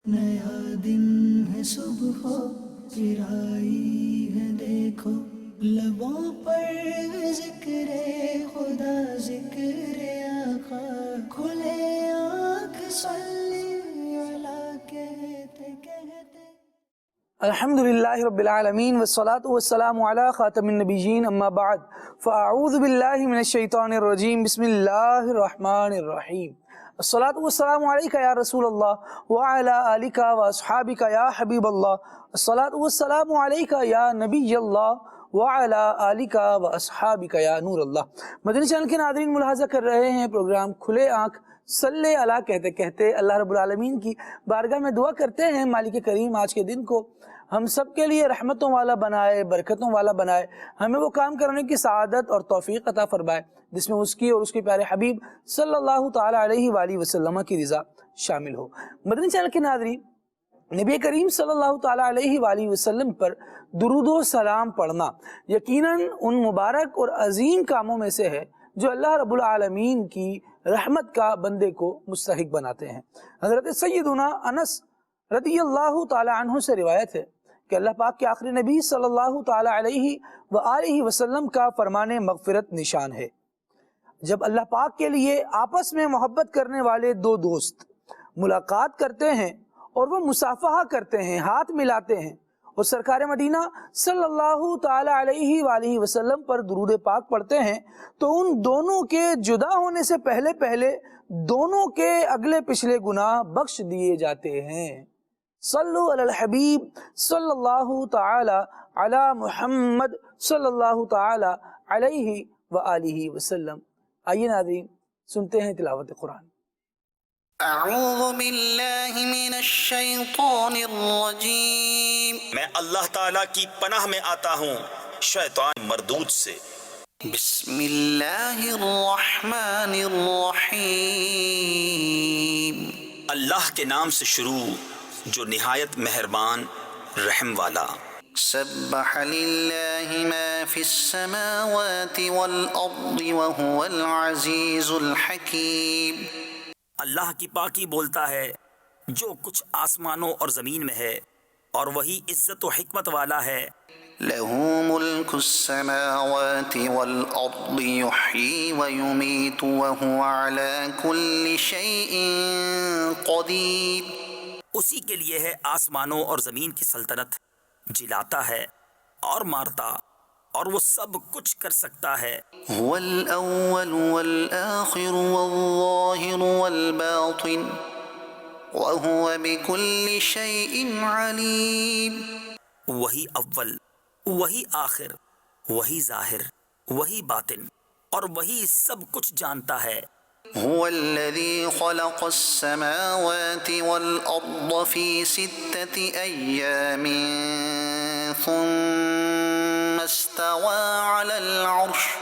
نیا دن ہے صبح چرائی ہے دیکھو، لبوں پر ذکر خدا ذکر آقا، کھلے آنکھ صلی اللہ کہتے کہتے۔ الحمد للہ رب العالمین والصلاة والسلام علی خاتم النبیین، اما بعد فاعوذ باللہ من الشیطان الرجیم، بسم اللہ الرحمن الرحیم۔ الصلاة والسلام علیک یا رسول اللہ وعلی آلک واصحابک یا حبیب اللہ، الصلاة والسلام علیک یا نبی اللہ وعلی آلک واصحابک یا نور اللہ۔ مدنی چینل کے ناظرین، ملاحظہ کر رہے ہیں پروگرام کھلے آنکھ صلی اللہ کہتے کہتے اللہ رب العالمین کی بارگاہ میں دعا کرتے ہیں مالک کریم آج کے دن کو ہم سب کے لیے رحمتوں والا بنائے، برکتوں والا بنائے، ہمیں وہ کام کرنے کی سعادت اور توفیق عطا فرمائے جس میں اس کی اور اس کے پیارے حبیب صلی اللہ تعالی علیہ وآلہ وسلم کی رضا شامل ہو۔ مدنی چینل کے ناظرین، نبی کریم صلی اللہ تعالی علیہ وآلہ وسلم پر درود و سلام پڑھنا یقیناً ان مبارک اور عظیم کاموں میں سے ہے جو اللہ رب العالمین کی رحمت کا بندے کو مستحق بناتے ہیں۔ حضرت سیدنا انس رضی اللہ تعالی عنہ سے روایت ہے کہ اللہ پاک کے آخری نبی صلی اللہ تعالی علیہ وآلہ وسلم کا فرمان مغفرت نشان ہے۔ جب اللہ پاک کے لیے آپس میں محبت کرنے والے دو دوست ملاقات کرتے ہیں اور وہ مصافحہ کرتے ہیں، ہاتھ ملاتے ہیں اور سرکار مدینہ صلی اللہ تعالی علیہ وآلہ وسلم پر درود پاک پڑھتے ہیں تو ان دونوں کے جدا ہونے سے پہلے دونوں کے اگلے پچھلے گناہ بخش دیے جاتے ہیں۔ صلو علی الحبیب صلی اللہ تعالی علی محمد صلی اللہ تعالی علیہ وآلہ وسلم۔ آئیے ناظرین سنتے ہیں تلاوت قرآن۔ اعوذ باللہ من الشیطان الرجیم، میں اللہ تعالیٰ کی پناہ میں آتا ہوں شیطان مردود سے۔ بسم اللہ الرحمن الرحیم، اللہ کے نام سے شروع جو نہایت مہربان رحم والا۔ سبح للہ ما فی السماوات والارض وهو العزیز الحکیم۔ اللہ کی پاکی بولتا ہے جو کچھ آسمانوں اور زمین میں ہے اور وہی عزت و حکمت والا ہے۔ لہ ملک السماوات والارض یحیی ویمیت وهو علی کل شیء قدیر۔ اسی کے لیے ہے آسمانوں اور زمین کی سلطنت، جلاتا ہے اور مارتا اور وہ سب کچھ کر سکتا ہے۔ هو الأول والآخر والظاهر والباطن وهو بكل شيء عليم۔ وہی اول، وہی آخر، وہی ظاہر، وہی باطن اور وہی سب کچھ جانتا ہے۔ هو الذي خلق السماوات والأرض في 6 أيام ثم استوى على العرش۔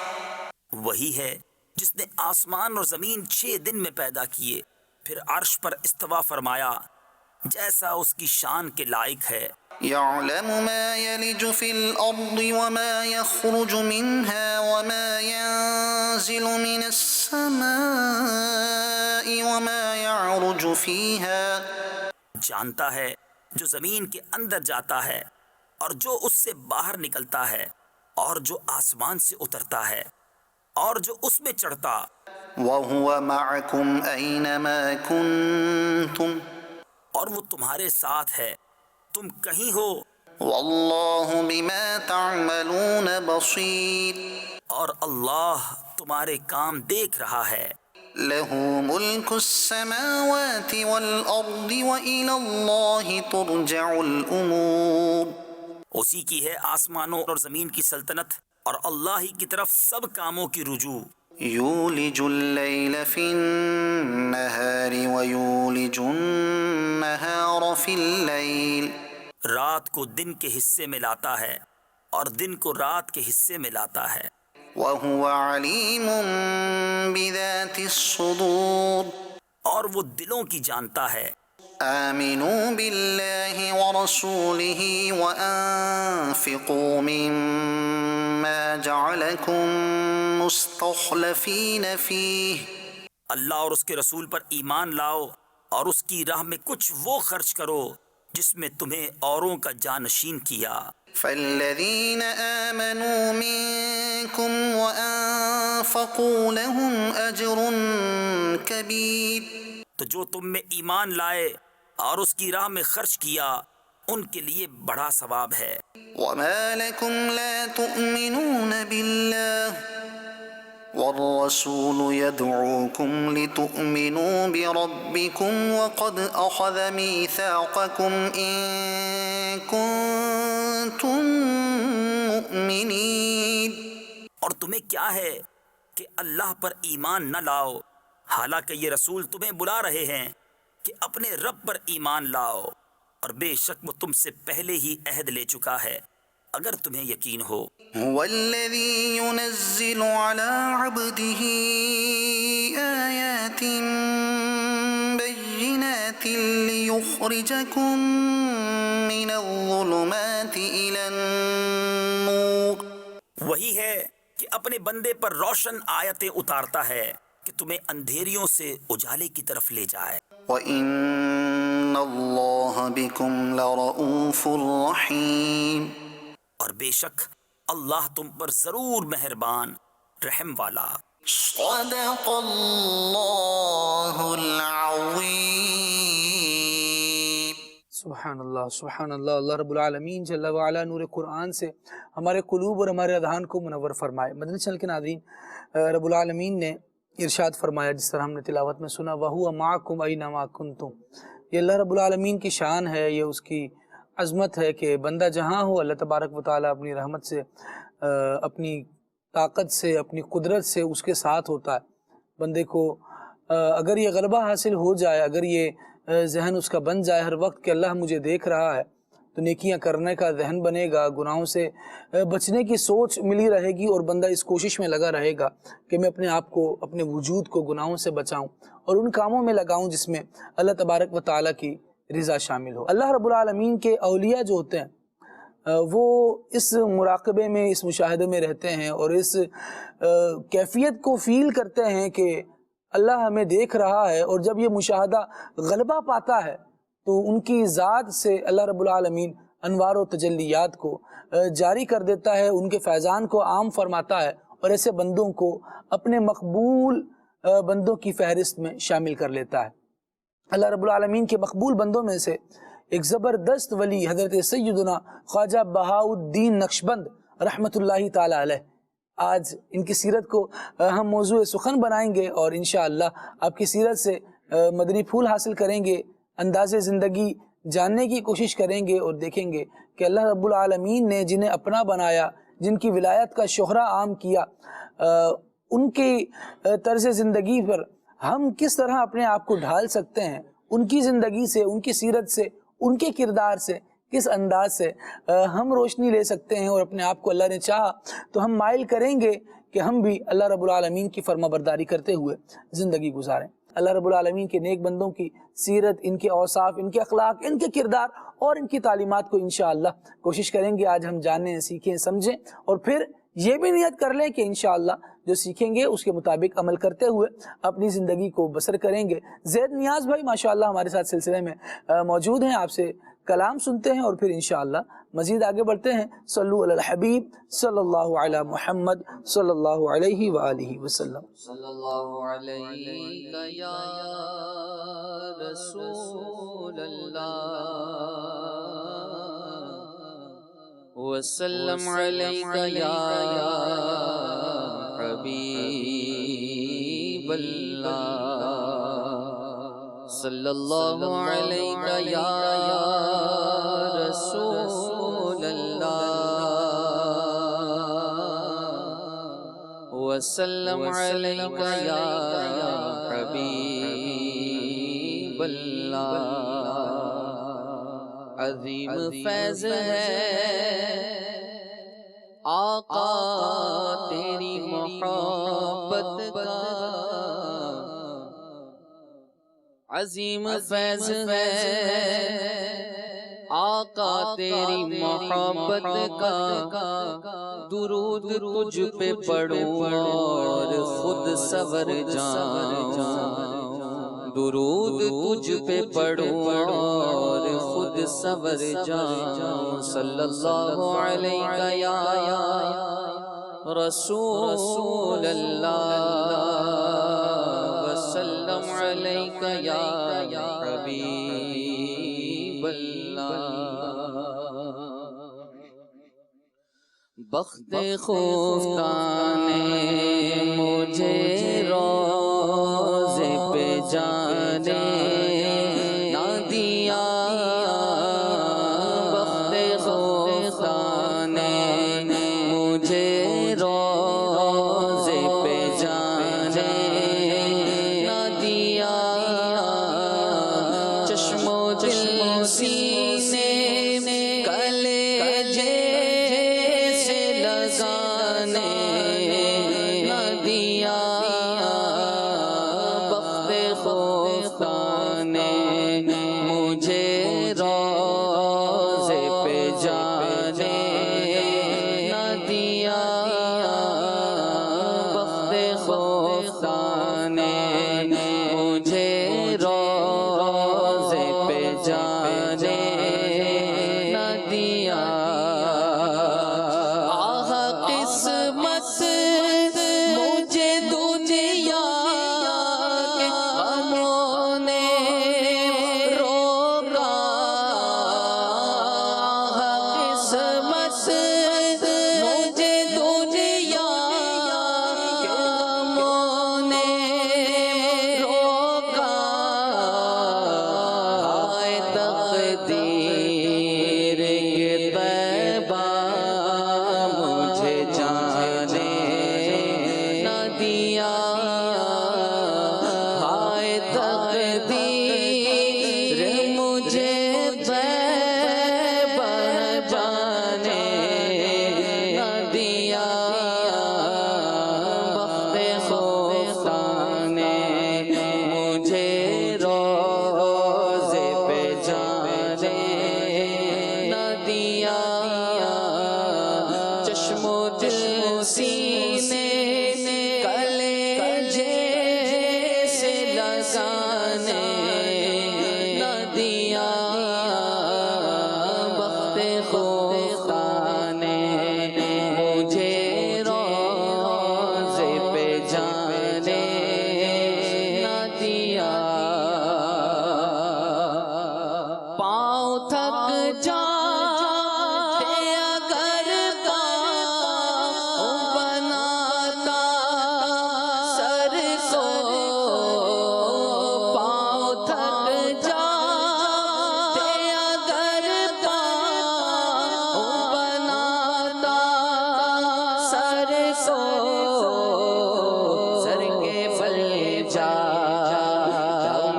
وہی ہے جس نے آسمان اور زمین 6 دن میں پیدا کیے، پھر عرش پر استوا فرمایا جیسا اس کی شان کے لائق ہے۔ يعلم ما يلج في الأرض وما يخرج منها وما ينزل من السماء وما يعرج فيها۔ جانتا ہے جو زمین کے اندر جاتا ہے اور جو اس سے باہر نکلتا ہے اور جو آسمان سے اترتا ہے اور جو اس میں چڑھتا۔ وهو معكم أينما كنتم اور وہ تمہارے ساتھ ہے تم کہیں ہو، والله بما تعملون بصير۔ اور اللہ تمہارے کام دیکھ رہا ہے۔ له ملك السماوات والأرض وإلى الله ترجع الأمور۔ اسی کی ہے آسمانوں اور زمین کی سلطنت اور اللہ ہی کی طرف سب کاموں کی رجوع۔ یولج اللیل فی النہار ویولج النہار فی اللیل۔ رات کو دن کے حصے میں لاتا ہے اور دن کو رات کے حصے میں لاتا ہے۔ وَهُوَ عَلِيمٌ بِذَاتِ الصُّدُورِ۔ اور وہ دلوں کی جانتا ہے۔ آمنوا باللہ ورسولہ وانفقوا مما جعلکم مستخلفین فیہ۔ اللہ اور اس کے رسول پر ایمان لاؤ اور اس کی راہ میں کچھ وہ خرچ کرو جس میں تمہیں اوروں کا جانشین کیا۔ فالذين آمنوا منكم وأنفقوا لهم أجر كبير تو جو تم میں ایمان لائے اور اس کی راہ میں خرچ کیا ان کے لیے بڑا ثواب ہے۔ وما لكم لا تؤمنون بالله والرسول يدعوكم لتؤمنوا بربكم وقد أخذ ميثاقكم إن كنتم مؤمنين۔ اور تمہیں کیا ہے کہ اللہ پر ایمان نہ لاؤ، حالانکہ یہ رسول تمہیں بلا رہے ہیں کہ اپنے رب پر ایمان لاؤ، اور بے شک وہ تم سے پہلے ہی عہد لے چکا ہے اگر تمہیں یقین ہو۔ هو الذي ينزل على عبده آيات بينات ليخرجكم من الظلمات إلى النور۔ وہی ہے کہ اپنے بندے پر روشن آیتیں اتارتا ہے کہ تمہیں اندھیریوں سے اجالے کی طرف لے جائے۔ وَإِنَّ اللَّهَ بِكُمْ لَرَؤُوفٌ رَحِيمٌ۔ اور بے شک اللہ تم پر ضرور مہربان رحم والا۔ صدق اللہ العظیم۔ سبحان اللہ سبحان اللہ۔ اللہ رب العالمین جل وعلا نور قرآن سے ہمارے قلوب اور ہمارے اذہان کو منور فرمائے۔ مدنی چینل کے ناظرین، رب العالمین نے ارشاد فرمایا جس طرح ہم نے تلاوت میں سنا، وَهُوَ مَعَكُمْ أَيْنَمَا كُنْتُمْ۔ یہ اللہ رب العالمین کی شان ہے، یہ اس کی عظمت ہے کہ بندہ جہاں ہو اللہ تبارک و تعالیٰ اپنی رحمت سے، اپنی طاقت سے، اپنی قدرت سے اس کے ساتھ ہوتا ہے۔ بندے کو اگر یہ غلبہ حاصل ہو جائے، اگر یہ ذہن اس کا بن جائے ہر وقت کہ اللہ مجھے دیکھ رہا ہے، تو نیکیاں کرنے کا ذہن بنے گا، گناہوں سے بچنے کی سوچ ملی رہے گی، اور بندہ اس کوشش میں لگا رہے گا کہ میں اپنے آپ کو، اپنے وجود کو گناہوں سے بچاؤں اور ان کاموں میں لگاؤں جس میں اللہ تبارک و تعالیٰ کی رضا شامل ہو۔ اللہ رب العالمین کے اولیاء جو ہوتے ہیں وہ اس مراقبے میں، اس مشاہدے میں رہتے ہیں اور اس کیفیت کو فیل کرتے ہیں کہ اللہ ہمیں دیکھ رہا ہے، اور جب یہ مشاہدہ غلبہ پاتا ہے تو ان کی ذات سے اللہ رب العالمین انوار و تجلیات کو جاری کر دیتا ہے، ان کے فیضان کو عام فرماتا ہے، اور ایسے بندوں کو اپنے مقبول بندوں کی فہرست میں شامل کر لیتا ہے۔ اللہ رب العالمین کے مقبول بندوں میں سے ایک زبردست ولی حضرت سیدنا خواجہ بہاء الدین نقشبند رحمۃ اللہ تعالی علیہ، آج ان کی سیرت کو ہم موضوع سخن بنائیں گے، اور انشاءاللہ آپ کی سیرت سے مدنی پھول حاصل کریں گے، انداز زندگی جاننے کی کوشش کریں گے، اور دیکھیں گے کہ اللہ رب العالمین نے جنہیں اپنا بنایا، جن کی ولایت کا شہرہ عام کیا، ان کی طرز زندگی پر ہم کس طرح اپنے آپ کو ڈھال سکتے ہیں، ان کی زندگی سے، ان کی سیرت سے، ان کے کردار سے کس انداز سے ہم روشنی لے سکتے ہیں، اور اپنے آپ کو اللہ نے چاہا تو ہم مائل کریں گے کہ ہم بھی اللہ رب العالمین کی فرما برداری کرتے ہوئے زندگی گزاریں۔ اللہ رب العالمین کے نیک بندوں کی سیرت، ان کے اوصاف، ان کے اخلاق، ان کے کردار اور ان کی تعلیمات کو انشاءاللہ کوشش کریں گے آج ہم جانیں، سیکھیں، سمجھیں، اور پھر یہ بھی نیت کر لیں کہ انشاءاللہ جو سیکھیں گے اس کے مطابق عمل کرتے ہوئے اپنی زندگی کو بسر کریں گے۔ زید نیاز بھائی ماشاءاللہ ہمارے ساتھ سلسلے میں موجود ہیں، آپ سے کلام سنتے ہیں اور پھر انشاءاللہ مزید آگے بڑھتے ہیں۔ صلو علی الحبیب صلی اللہ علی محمد صلی اللہ علیہ وآلہ وسلم۔ صلی اللہ علیہ یا رسول اللہ وسلم علیک یا حبیب اللہ صلی اللہ علیک یا رسول اللہ وسلم علیک یا حبیب اللہ۔ عظیم فیض ہے آقا تیری محبت کا، عظیم فیض ہے آقا تیری محبت کا، درود تجھ پہ پڑھوں اور خود سور جاؤں، درود تجھ پہ پڑھوں اور خود سور جاؤں صلی اللہ علیہ یا رسول اللہ وسلم علیہ یا حبیب اللہ بخت خفتہ نے مجھے روزے پہ جانے نہ دیا بخت خفتہ نے مجھے روزے پہ جانے نہ دیا چشم و دل سینے کلیجے لگانے نہ دیا بخت خفتہ نے مجھے روزے پہ جانے نہ دیا بخت خفتہ نے مجھے روزے پہ جانے نہ دیا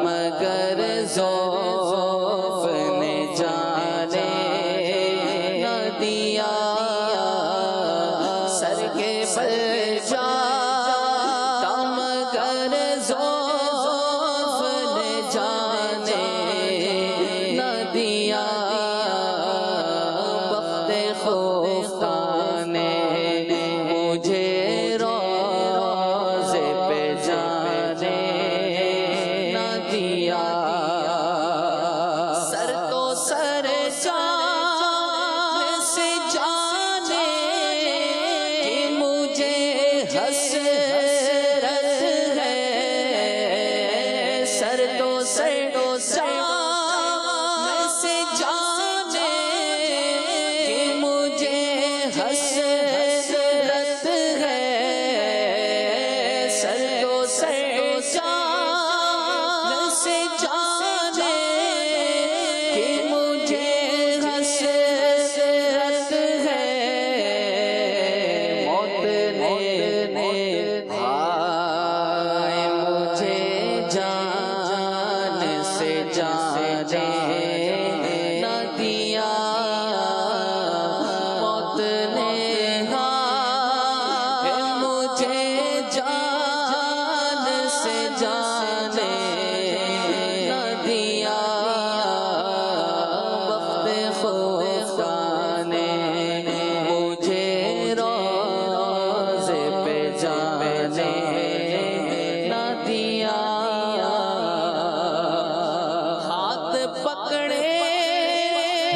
مگر ذوف نے جانے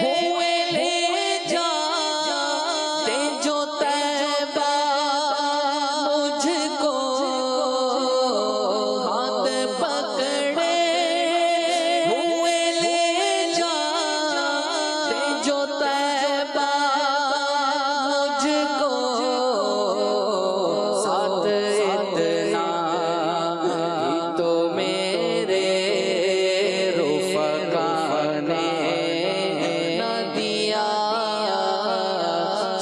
ہوئے لے جاتے جو طیبہ مجھ کو ہاتھ پکڑے، ہوئے لے جاتے جو طیبہ مجھ کو ساتھ اتنا ہی تو میرے رفقا نے نہ دیا،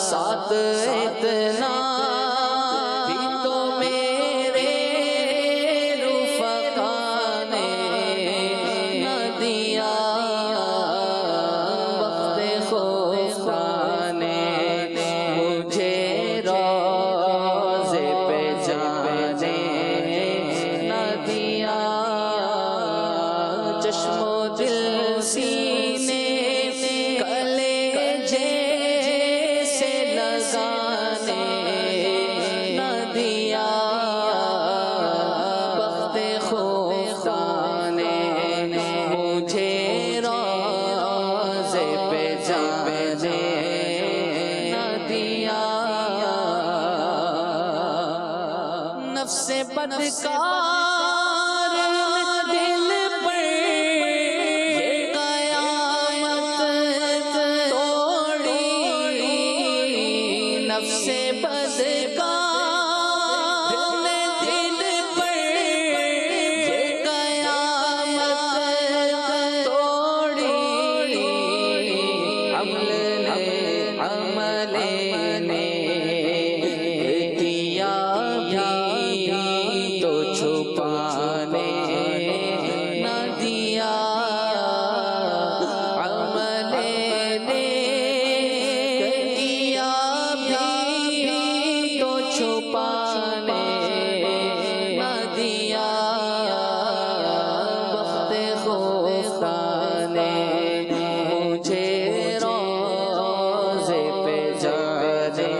ساتھ اتنا ہی تو میرے رفقا نے نہ دیا، وقت خوفا نے مجھے روضے پہ جانے نہ دیا، چشم و دل سینے کلیجے سے لگانے نہ دیا، وقت خوفا نے مجھے روضے پہ جانے نہ دیا، نفس بدکار دل پر یہ قیامت توڑی، نفس بدکار دل پر یہ قیامت توڑی، عمل نے دیا بھی تو چھپانے نہ دیا، عمل نے دیا بھی تو چھپانے نہ دیا، وقت خوفا نے مجھے روضے پہ جانے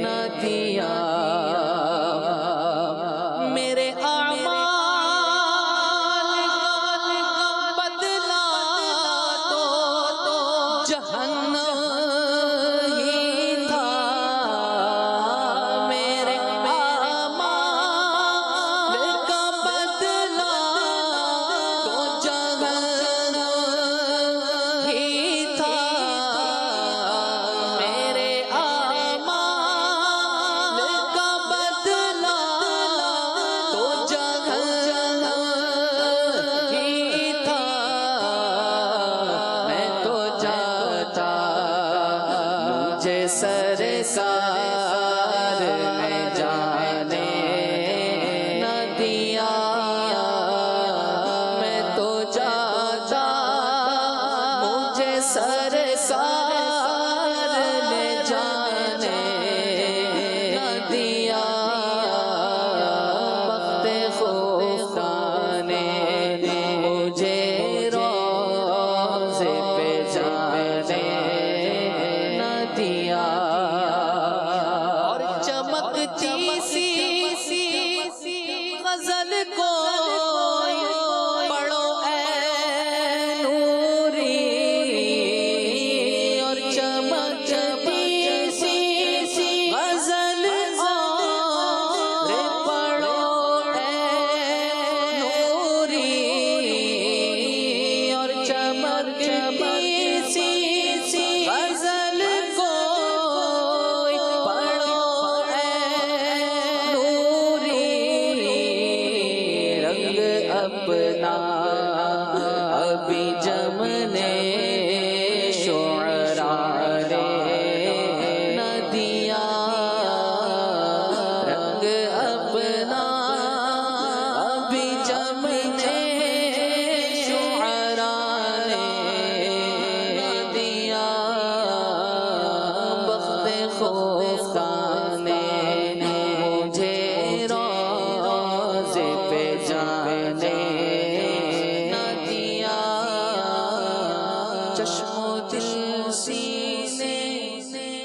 نہ دیا، میرے اعمال کا بدلہ تو جہنم ہی تھا، میرے اعمال کا بدلہ تو جہنم ہی تھا، میرے اعمال کا بدلہ تو جہنم ہی تھا، میں تو جاتا مجھے سرکار نے جانے نہ دیا، میں تو جاتا مجھے سرکار نے جانے نہ دیا، وقت خوفا نے مجھے روضے پہ جانے نہ دیا، اور چمکتی سی غزل کو پڑھو اے نوری، اور چمکتی سی غزل اور پڑھو اے نوری، اور چمکتی سی غزل کو پڑھو اے نوری، رنگ اپنا ابھی جمنے شعراء نے نہ دیا، رنگ اپنا ابھی جمنے شعراء نے نہ دیا، وقت خوفا نے مجھے روضے پہ جانے نہ دیا، چشم و دل سینے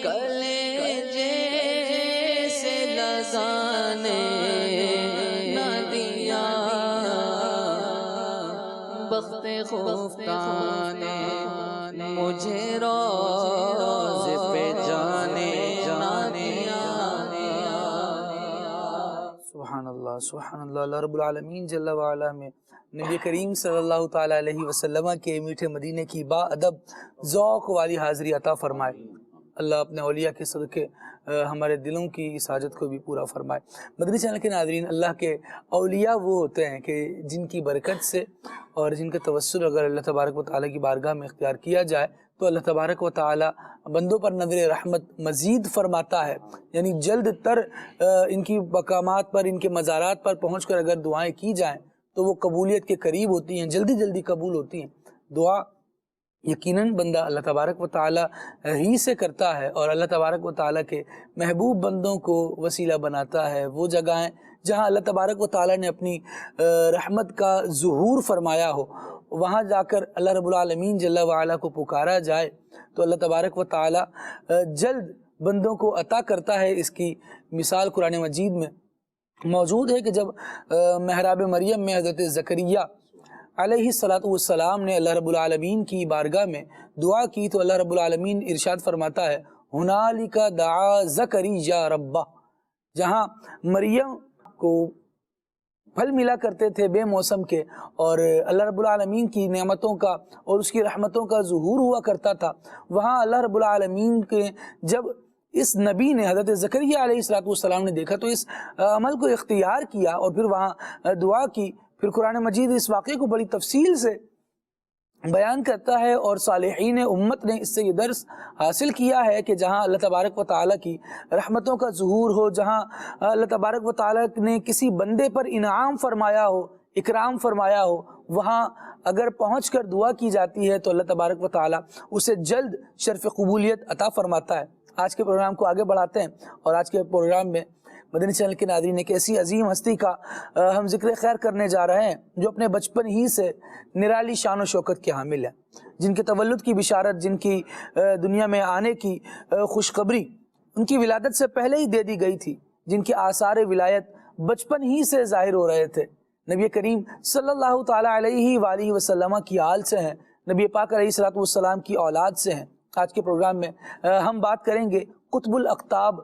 کلیجے سے لگانے نہ دیا، وقت خوفا نے مجھے روز پہ جانے سبحان اللہ سبحان اللہ۔ اللہ رب العالمین جل وعلا میں نبی کریم صلی اللہ تعالی علیہ وسلم کے میٹھے مدینے کی با ادب ذوق والی حاضری عطا فرمائے۔ اللہ اپنے اولیاء کے صدقے ہمارے دلوں کی اس حاجت کو بھی پورا فرمائے۔ مدنی چینل کے ناظرین، اللہ کے اولیاء وہ ہوتے ہیں کہ جن کی برکت سے اور جن کا توسل اگر اللہ تبارک و تعالیٰ کی بارگاہ میں اختیار کیا جائے تو اللہ تبارک و تعالیٰ بندوں پر نظر رحمت مزید فرماتا ہے۔ یعنی جلد تر ان کی مقامات پر، ان کے مزارات پر پہنچ کر اگر دعائیں کی جائیں تو وہ قبولیت کے قریب ہوتی ہیں، جلدی جلدی قبول ہوتی ہیں۔ دعا یقیناً بندہ اللہ تبارک و تعالیٰ ہی سے کرتا ہے، اور اللہ تبارک و تعالیٰ کے محبوب بندوں کو وسیلہ بناتا ہے وہ جگہیں جہاں اللہ تبارک و تعالیٰ نے اپنی رحمت کا ظہور فرمایا ہو، وہاں جا کر اللہ رب العالمین جل وعلا کو پکارا جائے تو اللہ تبارک و تعالیٰ جلد بندوں کو عطا کرتا ہے۔ اس کی مثال قرآن مجید میں موجود ہے کہ جب محراب مریم میں حضرت زکریا علیہ السلام نے اللہ رب العالمین کی بارگاہ میں دعا کی تو اللہ رب العالمین ارشاد فرماتا ہے ہنالک دعا زکریا ربہ، جہاں مریم کو پھل ملا کرتے تھے بے موسم کے، اور اللہ رب العالمین کی نعمتوں کا اور اس کی رحمتوں کا ظہور ہوا کرتا تھا، وہاں اللہ رب العالمین کے جب اس نبی نے حضرت زکریا علیہ السلام نے دیکھا تو اس عمل کو اختیار کیا اور پھر وہاں دعا کی۔ پھر قرآن مجید اس واقعے کو بڑی تفصیل سے بیان کرتا ہے، اور صالحین امت نے اس سے یہ درس حاصل کیا ہے کہ جہاں اللہ تبارک و تعالیٰ کی رحمتوں کا ظہور ہو، جہاں اللہ تبارک و تعالیٰ نے کسی بندے پر انعام فرمایا ہو، اکرام فرمایا ہو، وہاں اگر پہنچ کر دعا کی جاتی ہے تو اللہ تبارک و تعالیٰ اسے جلد شرف قبولیت عطا فرماتا ہے۔ آج کے پروگرام کو آگے بڑھاتے ہیں، اور آج کے پروگرام میں مدنی چینل کے ناظرین ایک ایسی عظیم ہستی کا ہم ذکر خیر کرنے جا رہے ہیں جو اپنے بچپن ہی سے نرالی شان و شوکت کے حامل ہیں، جن کے تولد کی بشارت، جن کی دنیا میں آنے کی خوشخبری ان کی ولادت سے پہلے ہی دے دی گئی تھی، جن کے آثار ولایت بچپن ہی سے ظاہر ہو رہے تھے، نبی کریم صلی اللہ تعالیٰ علیہ وآلہ وسلم کی آل سے ہیں، نبی پاک علیہ السلام کی اولاد سے ہیں۔ آج کے پروگرام میں ہم بات کریں گے قطب الاقطاب،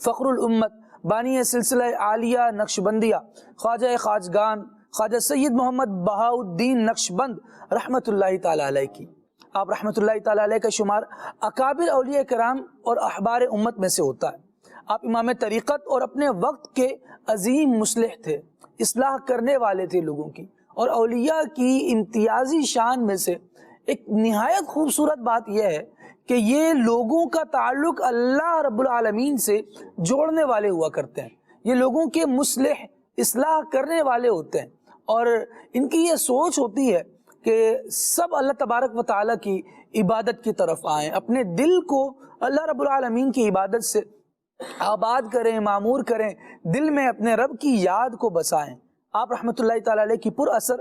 فخر الامت، بانی سلسلہ عالیہ نقشبندیہ، خواجہ خواجگان خواجہ سید محمد بہاء الدین نقشبند رحمۃ اللہ تعالیٰ علیہ کی۔ آپ رحمۃ اللہ تعالیٰ علیہ کا شمار اکابر اولیاء کرام اور احبار امت میں سے ہوتا ہے۔ آپ امام طریقت اور اپنے وقت کے عظیم مصلح تھے، اصلاح کرنے والے تھے لوگوں کی، اور اولیاء کی امتیازی شان میں سے ایک نہایت خوبصورت بات یہ ہے کہ یہ لوگوں کا تعلق اللہ رب العالمین سے جوڑنے والے ہوا کرتے ہیں، یہ لوگوں کے مصلح اصلاح کرنے والے ہوتے ہیں، اور ان کی یہ سوچ ہوتی ہے کہ سب اللہ تبارک و تعالیٰ کی عبادت کی طرف آئیں، اپنے دل کو اللہ رب العالمین کی عبادت سے آباد کریں، معمور کریں، دل میں اپنے رب کی یاد کو بسائیں۔ آپ رحمۃ اللہ تعالیٰ علیہ کی پر اثر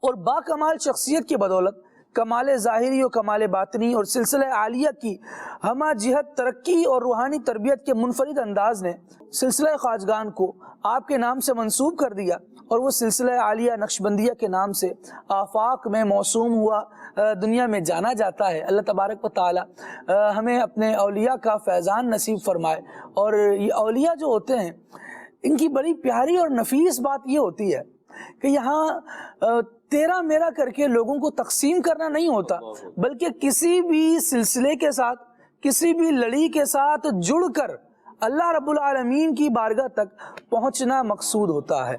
اور با کمال شخصیت کی بدولت کمال ظاہری و کمال باطنی اور سلسلہ عالیہ کی ہمہ جہت ترقی اور روحانی تربیت کے منفرد انداز نے سلسلہ خواجگان کو آپ کے نام سے منسوب کر دیا، اور وہ سلسلہ عالیہ نقشبندیہ کے نام سے آفاق میں موسوم ہوا دنیا میں جانا جاتا ہے۔ اللہ تبارک و تعالی ہمیں اپنے اولیاء کا فیضان نصیب فرمائے۔ اور یہ اولیاء جو ہوتے ہیں ان کی بڑی پیاری اور نفیس بات یہ ہوتی ہے کہ یہاں تیرا میرا کر کے لوگوں کو تقسیم کرنا نہیں ہوتا، بلکہ کسی بھی سلسلے کے ساتھ، کسی بھی لڑی کے ساتھ جڑ کر اللہ رب العالمین کی بارگاہ تک پہنچنا مقصود ہوتا ہے۔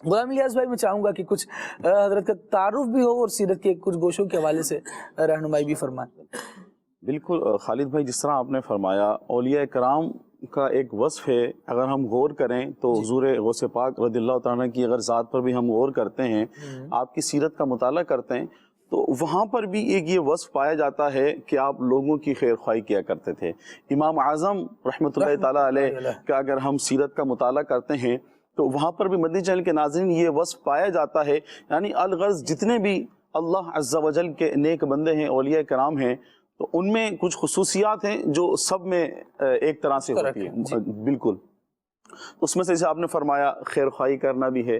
غلام الیاس بھائی، میں چاہوں گا کہ کچھ حضرت کا تعارف بھی ہو اور سیرت کے کچھ گوشوں کے حوالے سے رہنمائی بھی فرمائیں۔ بالکل خالد بھائی، جس طرح آپ نے فرمایا اولیاء کرام کا ایک وصف ہے، اگر ہم غور کریں تو حضور غوث پاک رضی اللہ تعالیٰ کی اگر ذات پر بھی ہم غور کرتے ہیں، آپ کی سیرت کا مطالعہ کرتے ہیں، تو وہاں پر بھی ایک یہ وصف پایا جاتا ہے کہ آپ لوگوں کی خیر خواہی کیا کرتے تھے۔ امام اعظم رحمۃ اللہ تعالیٰ علیہ کا اگر ہم سیرت کا مطالعہ کرتے ہیں تو وہاں پر بھی مدنی چینل کے ناظرین یہ وصف پایا جاتا ہے، یعنی الغرض جتنے بھی اللہ عز و جل کے نیک بندے ہیں، اولیاء کرام ہیں، تو ان میں کچھ خصوصیات ہیں جو سب میں ایک طرح سے ہوتی ہیں۔ بالکل، اس میں سے جیسے آپ نے فرمایا خیر خواہی کرنا بھی ہے،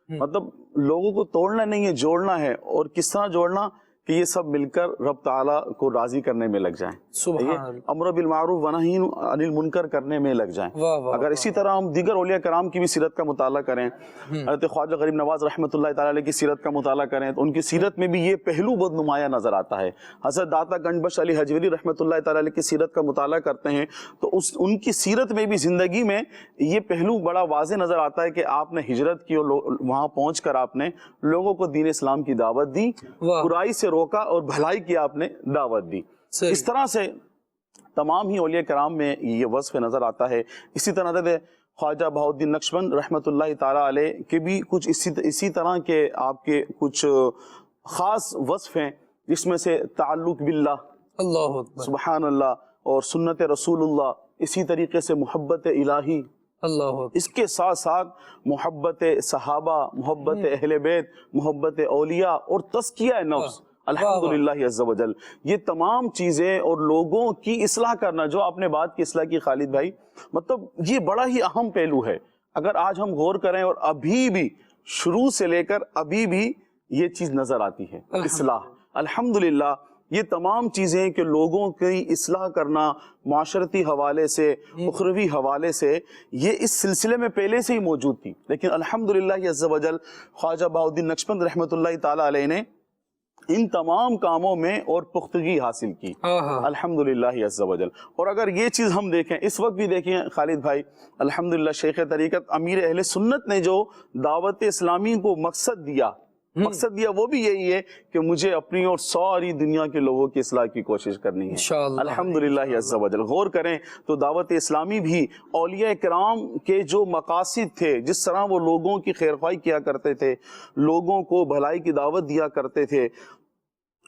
مطلب لوگوں کو توڑنا نہیں ہے، جوڑنا ہے۔ اور کس طرح جوڑنا کہ یہ سب مل کر رب تعالیٰ کو راضی کرنے میں لگ جائیں، سبحان اللہ، امر بالمعروف و نہی عن المنکر کرنے میں لگ جائیں۔ واہ واہ، اگر اسی طرح ہم دیگر اولیاء کرام کی بھی سیرت کا مطالعہ کریں، حضرت خواجہ غریب نواز رحمۃ اللہ تعالیٰ علیہ کی سیرت کا مطالعہ کریں تو ان کی سیرت میں بھی یہ پہلو بہت نمایاں نظر آتا ہے۔ حضرت داتا گنج بخش علی حجویری رحمۃ اللہ تعالیٰ علیہ کی سیرت کا مطالعہ کرتے ہیں تو ان کی سیرت میں بھی زندگی میں یہ پہلو بڑا واضح نظر آتا ہے کہ آپ نے ہجرت کی اور وہاں پہنچ کر آپ نے لوگوں کو دین اسلام کی دعوت دی، برائی سے روکا اور بھلائی کی آپ نے دعوت دی۔ اس طرح سے تمام ہی اولیاء کرام میں یہ وصف نظر آتا ہے۔ اسی طرح حضرت خواجہ بہاؤالدین نقشبند رحمۃ اللہ تعالیٰ علیہ کے بھی کچھ اسی طرح کے آپ کے کچھ خاص وصف ہیں، جس میں سے تعلق باللہ، اللہ اکبر، سبحان اللہ، اور سنت رسول اللہ، اسی طریقے سے محبت الہی، اللہ اکبر، اس کے ساتھ ساتھ محبت صحابہ، محبت اہل بیت، محبت اولیاء اور تزکیہ نفس، الحمدللہ عز و جل۔ یہ تمام چیزیں اور لوگوں کی اصلاح کرنا، جو آپ نے بات کی اصلاح کی خالد بھائی، مطلب یہ بڑا ہی اہم پہلو ہے۔ اگر آج ہم غور کریں اور ابھی بھی شروع سے لے کر ابھی بھی یہ چیز نظر آتی ہے، اصلاح، الحمدللہ۔ یہ تمام چیزیں کہ لوگوں کی اصلاح کرنا معاشرتی حوالے سے، اخروی حوالے سے، یہ اس سلسلے میں پہلے سے ہی موجود تھی، لیکن الحمدللہ عز و جل خواجہ بہاؤالدین نقشبند رحمۃ اللہ تعالیٰ علیہ نے ان تمام کاموں میں اور پختگی حاصل کی، الحمدللہ عز و جل۔ اور اگر یہ چیز ہم دیکھیں، اس وقت بھی دیکھیں خالد بھائی، الحمدللہ شیخ طریقت امیر اہل سنت نے جو دعوت اسلامی کو مقصد دیا وہ بھی یہی ہے کہ مجھے اپنی اور ساری دنیا کے لوگوں کی اصلاح کی کوشش کرنی ہے، انشاءاللہ، الحمدللہ عز و جل۔ غور کریں تو دعوت اسلامی بھی اولیاء کرام کے جو مقاصد تھے، جس طرح وہ لوگوں کی خیرخواہی کیا کرتے تھے، لوگوں کو بھلائی کی دعوت دیا کرتے تھے،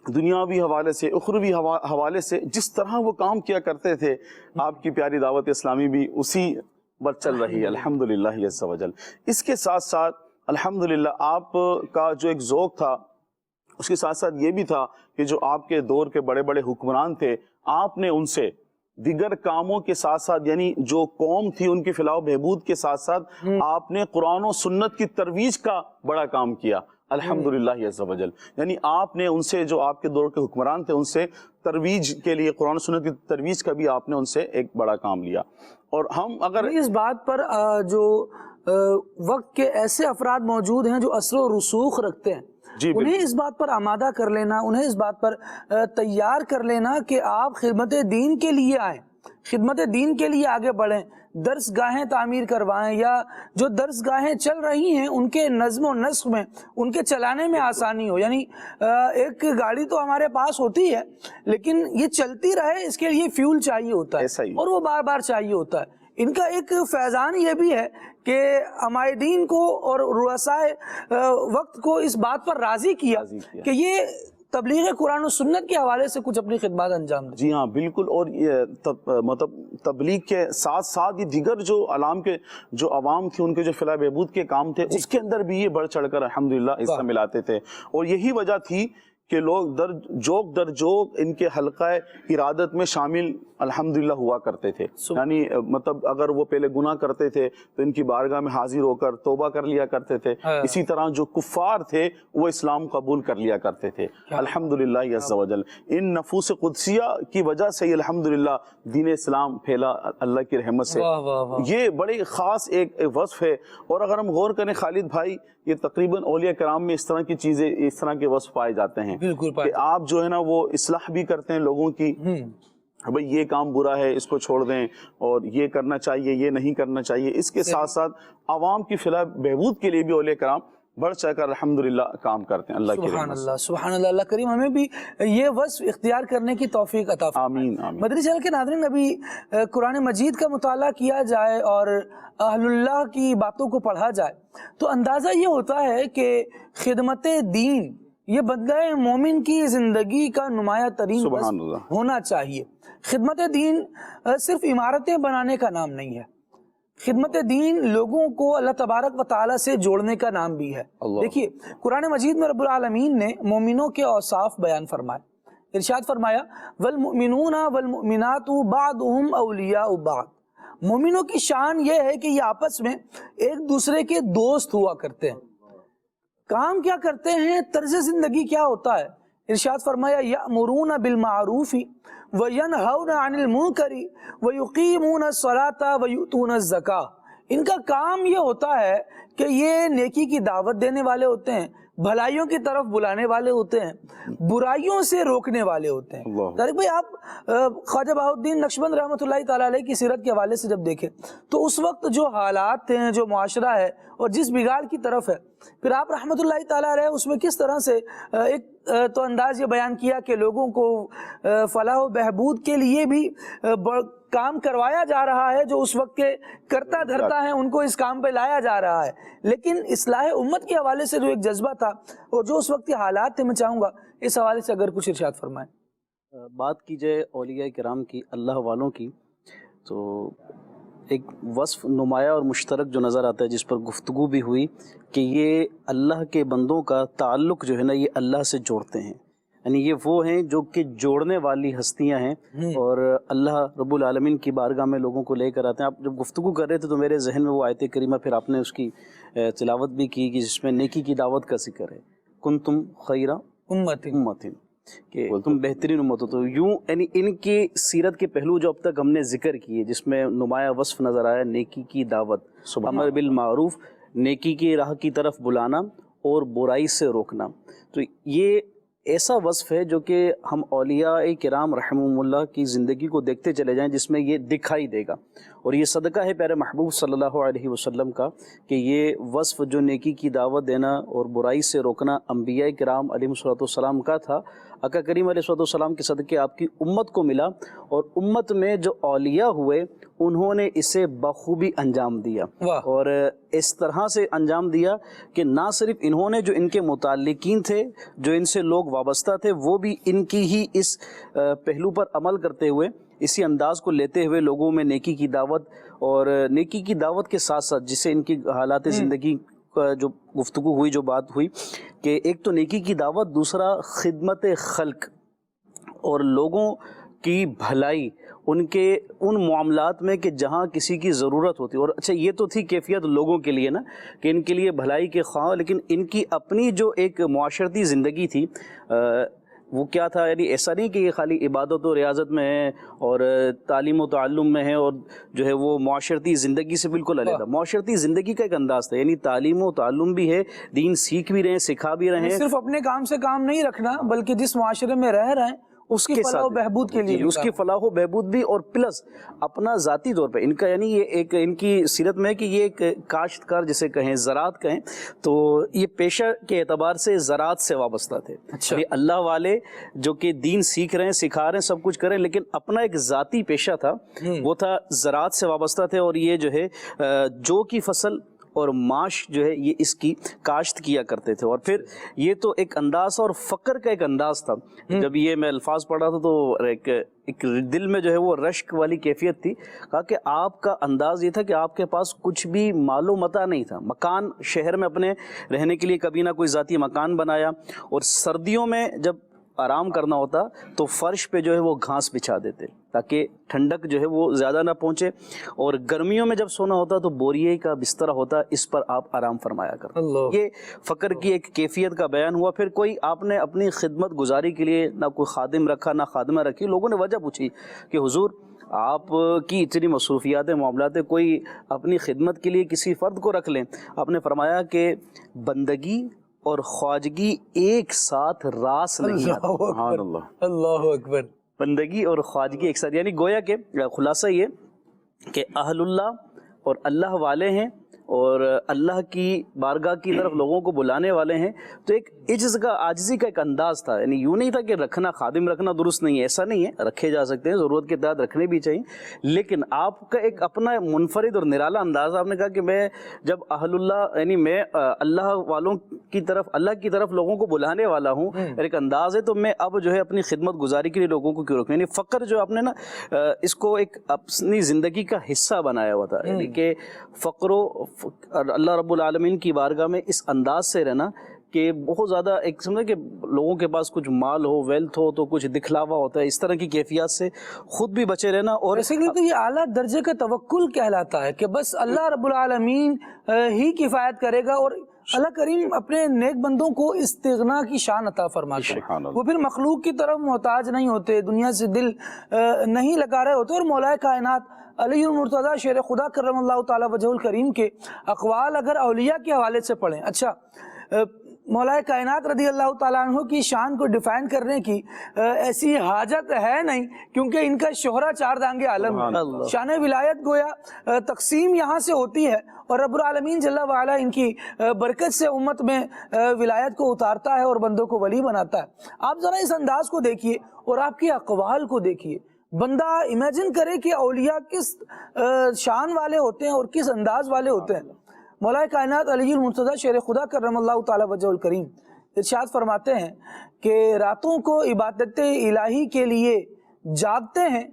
دنیاوی حوالے سے، اخروی حوالے سے جس طرح وہ کام کیا کرتے تھے، آپ کی پیاری دعوت اسلامی بھی اسی پر چل رہی ہے، الحمدللہ عز و جل۔ اس کے ساتھ ساتھ الحمدللہ آپ کا جو ایک ذوق تھا، اس کے ساتھ ساتھ یہ بھی تھا کہ جو آپ کے دور کے بڑے بڑے حکمران تھے، آپ نے ان سے دیگر کاموں کے ساتھ ساتھ، یعنی جو قوم تھی ان کی فلاح و بہبود کے ساتھ ساتھ آپ نے قرآن و سنت کی ترویج کا بڑا کام کیا، الحمدللہ عز و جل۔ یعنی آپ نے ان سے، جو آپ کے دور کے حکمران تھے، ان سے ترویج کے لیے، قرآن و سنت کی ترویج کا بھی آپ نے ان سے ایک بڑا کام لیا۔ اور ہم اگر اس بات پر جو وقت کے ایسے افراد موجود ہیں جو اثر و رسوخ رکھتے ہیں، انہیں اس بات پر آمادہ کر لینا، انہیں اس بات پر تیار کر لینا کہ آپ خدمت دین کے لیے آئیں، خدمت دین کے لیے آگے بڑھیں، درس گاہیں تعمیر کروائیں، یا جو درس گاہیں چل رہی ہیں ان کے نظم و نسق میں، ان کے چلانے میں آسانی ہو۔ یعنی ایک گاڑی تو ہمارے پاس ہوتی ہے، لیکن یہ چلتی رہے اس کے لیے فیول چاہیے ہوتا ہے، اور وہ بار بار چاہیے ہوتا ہے۔ ان کا ایک فیضان یہ بھی ہے کہ عمائدین کو اور رؤسائے وقت کو اس بات پر راضی کیا کہ یہ تبلیغ قرآن و سنت کے حوالے سے کچھ اپنی خدمات انجام دیں۔ جی ہاں بالکل، اور یہ مطلب تبلیغ کے ساتھ ساتھ یہ دیگر جو جو عوام تھی، ان کے جو فلاح بہبود کے کام تھے، اس کے اندر بھی یہ بڑھ چڑھ کر الحمدللہ حصہ ملاتے تھے۔ اور یہی وجہ تھی کہ لوگ در جوق ان کے حلقہ ارادت میں شامل الحمدللہ ہوا کرتے تھے۔ یعنی مطلب اگر وہ پہلے گناہ کرتے تھے تو ان کی بارگاہ میں حاضر ہو کر توبہ کر لیا کرتے تھے، اسی طرح جو کفار تھے وہ اسلام قبول کر لیا کرتے تھے، الحمدللہ عز و جل۔ ان نفوس قدسیہ کی وجہ سے الحمدللہ دین اسلام پھیلا اللہ کی رحمت سے۔ یہ بڑے خاص ایک وصف ہے۔ اور اگر ہم غور کریں خالد بھائی، یہ تقریباً اولیاء کرام میں اس طرح کی چیزیں، اس طرح کے وصف پائے جاتے ہیں کہ آپ جو ہے نا وہ اصلاح بھی کرتے ہیں لوگوں کی، بھئی یہ کام برا ہے اس کو چھوڑ دیں، اور یہ کرنا چاہیے، یہ نہیں کرنا چاہیے۔ اس کے ساتھ ساتھ عوام کی فلاح بہبود کے لیے بھی اولیاء کرام بڑھ چڑھ کر الحمدللہ کام کرتے ہیں، اللہ کی رحمت سے۔ سبحان اللہ، اللہ کریم ہمیں بھی یہ وصف اختیار کرنے کی توفیق عطا فرمائے۔ آمین آمین۔ مدنی چینل کے ناظرین، ابھی قرآن مجید کا مطالعہ کیا جائے اور اہل اللہ کی باتوں کو پڑھا جائے تو اندازہ یہ ہوتا ہے کہ خدمت دین یہ بندہ مومن کی زندگی کا نمایاں ترین وصف ہونا چاہیے۔ خدمت دین صرف عمارتیں بنانے کا نام نہیں ہے، خدمت دین لوگوں کو اللہ تبارک و تعالیٰ سے جوڑنے کا نام بھی ہے۔ دیکھیے قرآن مجید میں رب العالمین نے مومنوں کے اوصاف بیان فرمائے، ارشاد فرمایا والمؤمنون والمؤمنات بعضهم اولیاء بعض۔ مومنوں کی شان یہ ہے کہ یہ آپس میں ایک دوسرے کے دوست ہوا کرتے ہیں۔ کام کیا کرتے ہیں، طرز زندگی کیا ہوتا ہے، ارشاد فرمایا یأمرون بالمعروف وینہون عن المنکر ویقیمون الصلاۃ ویؤتون الزکاۃ. ان کا کام یہ ہوتا ہے کہ یہ نیکی کی دعوت دینے والے ہوتے ہیں، بھلائیوں کی طرف بلانے والے ہوتے ہیں، برائیوں سے روکنے والے ہوتے ہیں. طارق بھائی، آپ خواجہ بہاؤالدین نقشبند رحمۃ اللہ تعالیٰ علیہ کی سیرت کے حوالے سے جب دیکھیں تو اس وقت جو حالات تھے، جو معاشرہ ہے اور جس بگاڑ کی طرف ہے، پھر آپ رحمۃ اللہ تعالیٰ علیہ اس میں کس طرح سے ایک تو انداز یہ بیان کیا کہ لوگوں کو فلاح و بہبود کے لیے بھی کام کروایا جا رہا ہے، جو اس وقت کے کرتا دھرتا ہیں ان کو اس کام پہ لایا جا رہا ہے، لیکن اصلاح امت کے حوالے سے جو ایک جذبہ تھا اور جو اس وقت کے حالات تھے، میں چاہوں گا اس حوالے سے اگر کچھ ارشاد فرمائیں. بات کی جائے اولیاء کرام کی، اللہ والوں کی، تو ایک وصف نمایاں اور مشترک جو نظر آتا ہے، جس پر گفتگو بھی ہوئی، کہ یہ اللہ کے بندوں کا تعلق جو ہے نا، یہ اللہ سے جوڑتے ہیں. یعنی یہ وہ ہیں جو کہ جوڑنے والی ہستیاں ہیں، اور اللہ رب العالمین کی بارگاہ میں لوگوں کو لے کر آتے ہیں. آپ جب گفتگو کر رہے تھے تو میرے ذہن میں وہ آیت کریمہ پھر آپ نے اس کی تلاوت بھی کی، کہ جس میں نیکی کی دعوت کا ذکر ہے، کنتم خیرہ امتٍ، کہ تم بہترین امت ہو. تو یوں یعنی ان کی سیرت کے پہلو جو اب تک ہم نے ذکر کیے، جس میں نمایاں وصف نظر آیا نیکی کی دعوت، امر بالمعروف، نیکی کی راہ کی طرف بلانا اور برائی سے روکنا. تو یہ ایسا وصف ہے جو کہ ہم اولیاء کرام رحمہم اللہ کی زندگی کو دیکھتے چلے جائیں، جس میں یہ دکھائی دے گا. اور یہ صدقہ ہے پیارے محبوب صلی اللہ علیہ وسلم کا، کہ یہ وصف جو نیکی کی دعوت دینا اور برائی سے روکنا انبیاء کرام علیہ السلام کا تھا، آقا کریم علیہ السلام کے صدقے آپ کی امت کو ملا، اور امت میں جو اولیاء ہوئے انہوں نے اسے بخوبی انجام دیا. اور اس طرح سے انجام دیا کہ نہ صرف انہوں نے، جو ان کے متعلقین تھے، جو ان سے لوگ وابستہ تھے، وہ بھی ان کی ہی اس پہلو پر عمل کرتے ہوئے، اسی انداز کو لیتے ہوئے لوگوں میں نیکی کی دعوت، اور نیکی کی دعوت کے ساتھ ساتھ جسے ان کی حالات زندگی کا جو گفتگو ہوئی، جو بات ہوئی، کہ ایک تو نیکی کی دعوت، دوسرا خدمت خلق اور لوگوں کی بھلائی، ان کے ان معاملات میں کہ جہاں کسی کی ضرورت ہوتی. اور اچھا، یہ تو تھی کیفیت لوگوں کے لیے نا، کہ ان کے لیے بھلائی کے خواہاں، لیکن ان کی اپنی جو ایک معاشرتی زندگی تھی وہ کیا تھا؟ یعنی ایسا نہیں کہ یہ خالی عبادت و ریاضت میں ہے اور تعلیم و تعلم میں ہے، اور جو ہے وہ معاشرتی زندگی سے بالکل علیحدہ. معاشرتی زندگی کا ایک انداز تھا، یعنی تعلیم و تعلم بھی ہے، دین سیکھ بھی رہے ہیں، سکھا بھی رہے ہیں. صرف اپنے کام سے کام نہیں رکھنا، بلکہ جس معاشرے میں رہ رہے ہیں اس کی فلاح و بہبود کے لیے، اس کی فلاح و بہبود بھی، اور پلس اپنا ذاتی طور پہ ان کا، یعنی یہ ایک ان کی سیرت میں ہے کہ یہ ایک کاشتکار جسے کہیں، زراعت کہیں، تو یہ پیشہ کے اعتبار سے زراعت سے وابستہ تھے. یہ اللہ والے جو کہ دین سیکھ رہے ہیں، سکھا رہے ہیں، سب کچھ کریں، لیکن اپنا ایک ذاتی پیشہ تھا، وہ تھا زراعت سے وابستہ تھے. اور یہ جو ہے جو کی فصل اور معاش جو ہے یہ اس کی کاشت کیا کرتے تھے. اور پھر یہ تو ایک انداز اور فقر کا ایک انداز تھا. جب یہ میں الفاظ پڑھا تھا تو ایک دل میں جو ہے وہ رشک والی کیفیت تھی. کہا کہ آپ کا انداز یہ تھا کہ آپ کے پاس کچھ بھی مال و متاع نہیں تھا. مکان شہر میں اپنے رہنے کے لیے کبھی نہ کوئی ذاتی مکان بنایا، اور سردیوں میں جب آرام کرنا ہوتا تو فرش پہ جو ہے وہ گھاس بچھا دیتے تاکہ ٹھنڈک جو ہے وہ زیادہ نہ پہنچے، اور گرمیوں میں جب سونا ہوتا تو بوریے کا بستر ہوتا، اس پر آپ آرام فرمایا کرتے. یہ فقر کی ایک کیفیت کا بیان ہوا. پھر کوئی آپ نے اپنی خدمت گزاری کے لیے نہ کوئی خادم رکھا نہ خادمہ رکھی. لوگوں نے وجہ پوچھی کہ حضور آپ کی اتنی مصروفیات معاملات ہے، کوئی اپنی خدمت کے لیے کسی فرد کو رکھ لیں. آپ نے فرمایا کہ بندگی اور خواجگی ایک ساتھ راس نہیں آتی. سبحان اللہ، اللہ اکبر. بندگی اور خواجگی ایک ساتھ، یعنی گویا کہ خلاصہ یہ کہ اہل اللہ اور اللہ والے ہیں، اور اللہ کی بارگاہ کی طرف لوگوں کو بلانے والے ہیں. تو ایک عجز کا، عاجزی کا ایک انداز تھا. یعنی یوں نہیں تھا کہ رکھنا، خادم رکھنا درست نہیں ہے، ایسا نہیں ہے، رکھے جا سکتے ہیں، ضرورت کے تحت رکھنے بھی چاہیے، لیکن آپ کا ایک اپنا منفرد اور نرالا انداز. آپ نے کہا کہ میں جب اہل اللہ، یعنی میں اللہ والوں کی طرف، اللہ کی طرف لوگوں کو بلانے والا ہوں، ایک انداز ہے، تو میں اب جو ہے اپنی خدمت گزاری کے لیے لوگوں کو کیوں رکھوں. یعنی فقر جو آپ نے نا اس کو ایک اپنی زندگی کا حصہ بنایا ہوا تھا. یعنی کہ فقر و اللہ رب العالمین کی بارگاہ میں اس انداز سے رہنا کہ بہت زیادہ ایک سمجھے کہ لوگوں کے پاس کچھ مال ہو، ویلتھ ہو تو کچھ دکھلاوا ہوتا ہے، اس طرح کی کیفیات سے خود بھی بچے رہنا. اور بیسیکلی تو یہ اعلیٰ درجے کا توکل کہلاتا ہے کہ بس اللہ رب العالمین ہی کفایت کرے گا، اور اللہ کریم اپنے نیک بندوں کو استغنا کی شان عطا فرماتے ہیں. وہ پھر مخلوق کی طرف محتاج نہیں ہوتے، دنیا سے دل نہیں لگا رہے ہوتے. اور مولا کائنات علی المرتضیٰ شیر خدا کرم اللہ تعالی وجہ الکریم کے اقوال اگر اولیاء کے حوالے سے پڑھیں، اچھا مولا کائنات رضی اللہ تعالیٰ عنہ کی شان کو ڈیفائن کرنے کی ایسی حاجت ہے نہیں، کیونکہ ان کا شہرہ چار دانگے عالم ہے. شان ولایت گویا تقسیم یہاں سے ہوتی ہے، اور رب العالمین جل وعلا ان کی برکت سے امت میں ولایت کو اتارتا ہے اور بندوں کو ولی بناتا ہے. آپ ذرا اس انداز کو دیکھیے اور آپ کے اقوال کو دیکھیے. بندہ امیجن کرے کہ اولیاء کس شان والے ہوتے ہیں اور کس انداز والے ہوتے ہیں. مولا کائنات علی المرتضیٰ شیر خدا کرم اللہ تعالی وجہ الکریم ارشاد فرماتے ہیں کہ راتوں کو عبادت الہی کے لیے جاگتے ہیں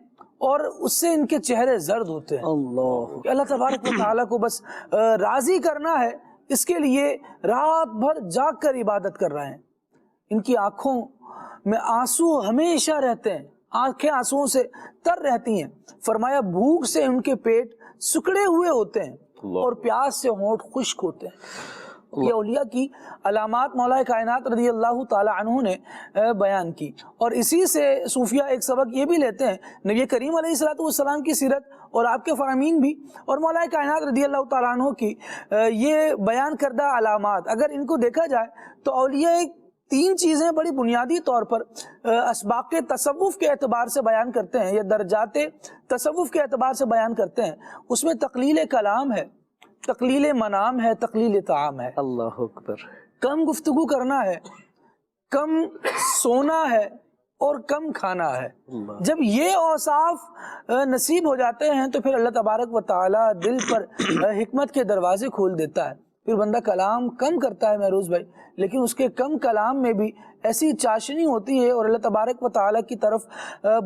اور اس سے ان کے چہرے زرد ہوتے ہیں. اللہ تبارک و تعالیٰ کو بس راضی کرنا ہے، اس کے لیے رات بھر جاگ کر عبادت کر رہے ہیں. ان کی آنکھوں میں آنسو ہمیشہ رہتے ہیں، آنکھیں آنسوؤں سے تر رہتی ہیں. فرمایا بھوک سے ان کے پیٹ سکڑے ہوئے ہوتے ہیں اور پیاس سے ہونٹ خشک ہوتے ہیں. یہ اولیاء کی علامات مولا کائنات رضی اللہ تعالی عنہ نے بیان کی، اور اسی سے صوفیہ ایک سبق یہ بھی لیتے ہیں نبی کریم علیہ السلام کی سیرت اور آپ کے فرامین بھی اور مولا کائنات رضی اللہ تعالی عنہ کی یہ بیان کردہ علامات اگر ان کو دیکھا جائے تو اولیاء تین چیزیں بڑی بنیادی طور پر اسباق تصوف کے اعتبار سے بیان کرتے ہیں، یا درجات تصوف کے اعتبار سے بیان کرتے ہیں. اس میں تقلیل کلام ہے، تقلیل منام ہے، تقلیل طعام ہے. اللہ اکبر. کم گفتگو کرنا ہے، کم سونا ہے اور کم کھانا ہے. جب یہ اوصاف نصیب ہو جاتے ہیں تو پھر اللہ تبارک و تعالی دل پر حکمت کے دروازے کھول دیتا ہے. پھر بندہ کلام کم کرتا ہے محروز بھائی، لیکن اس کے کم کلام میں بھی ایسی چاشنی ہوتی ہے اور اللہ تبارک و تعالیٰ کی طرف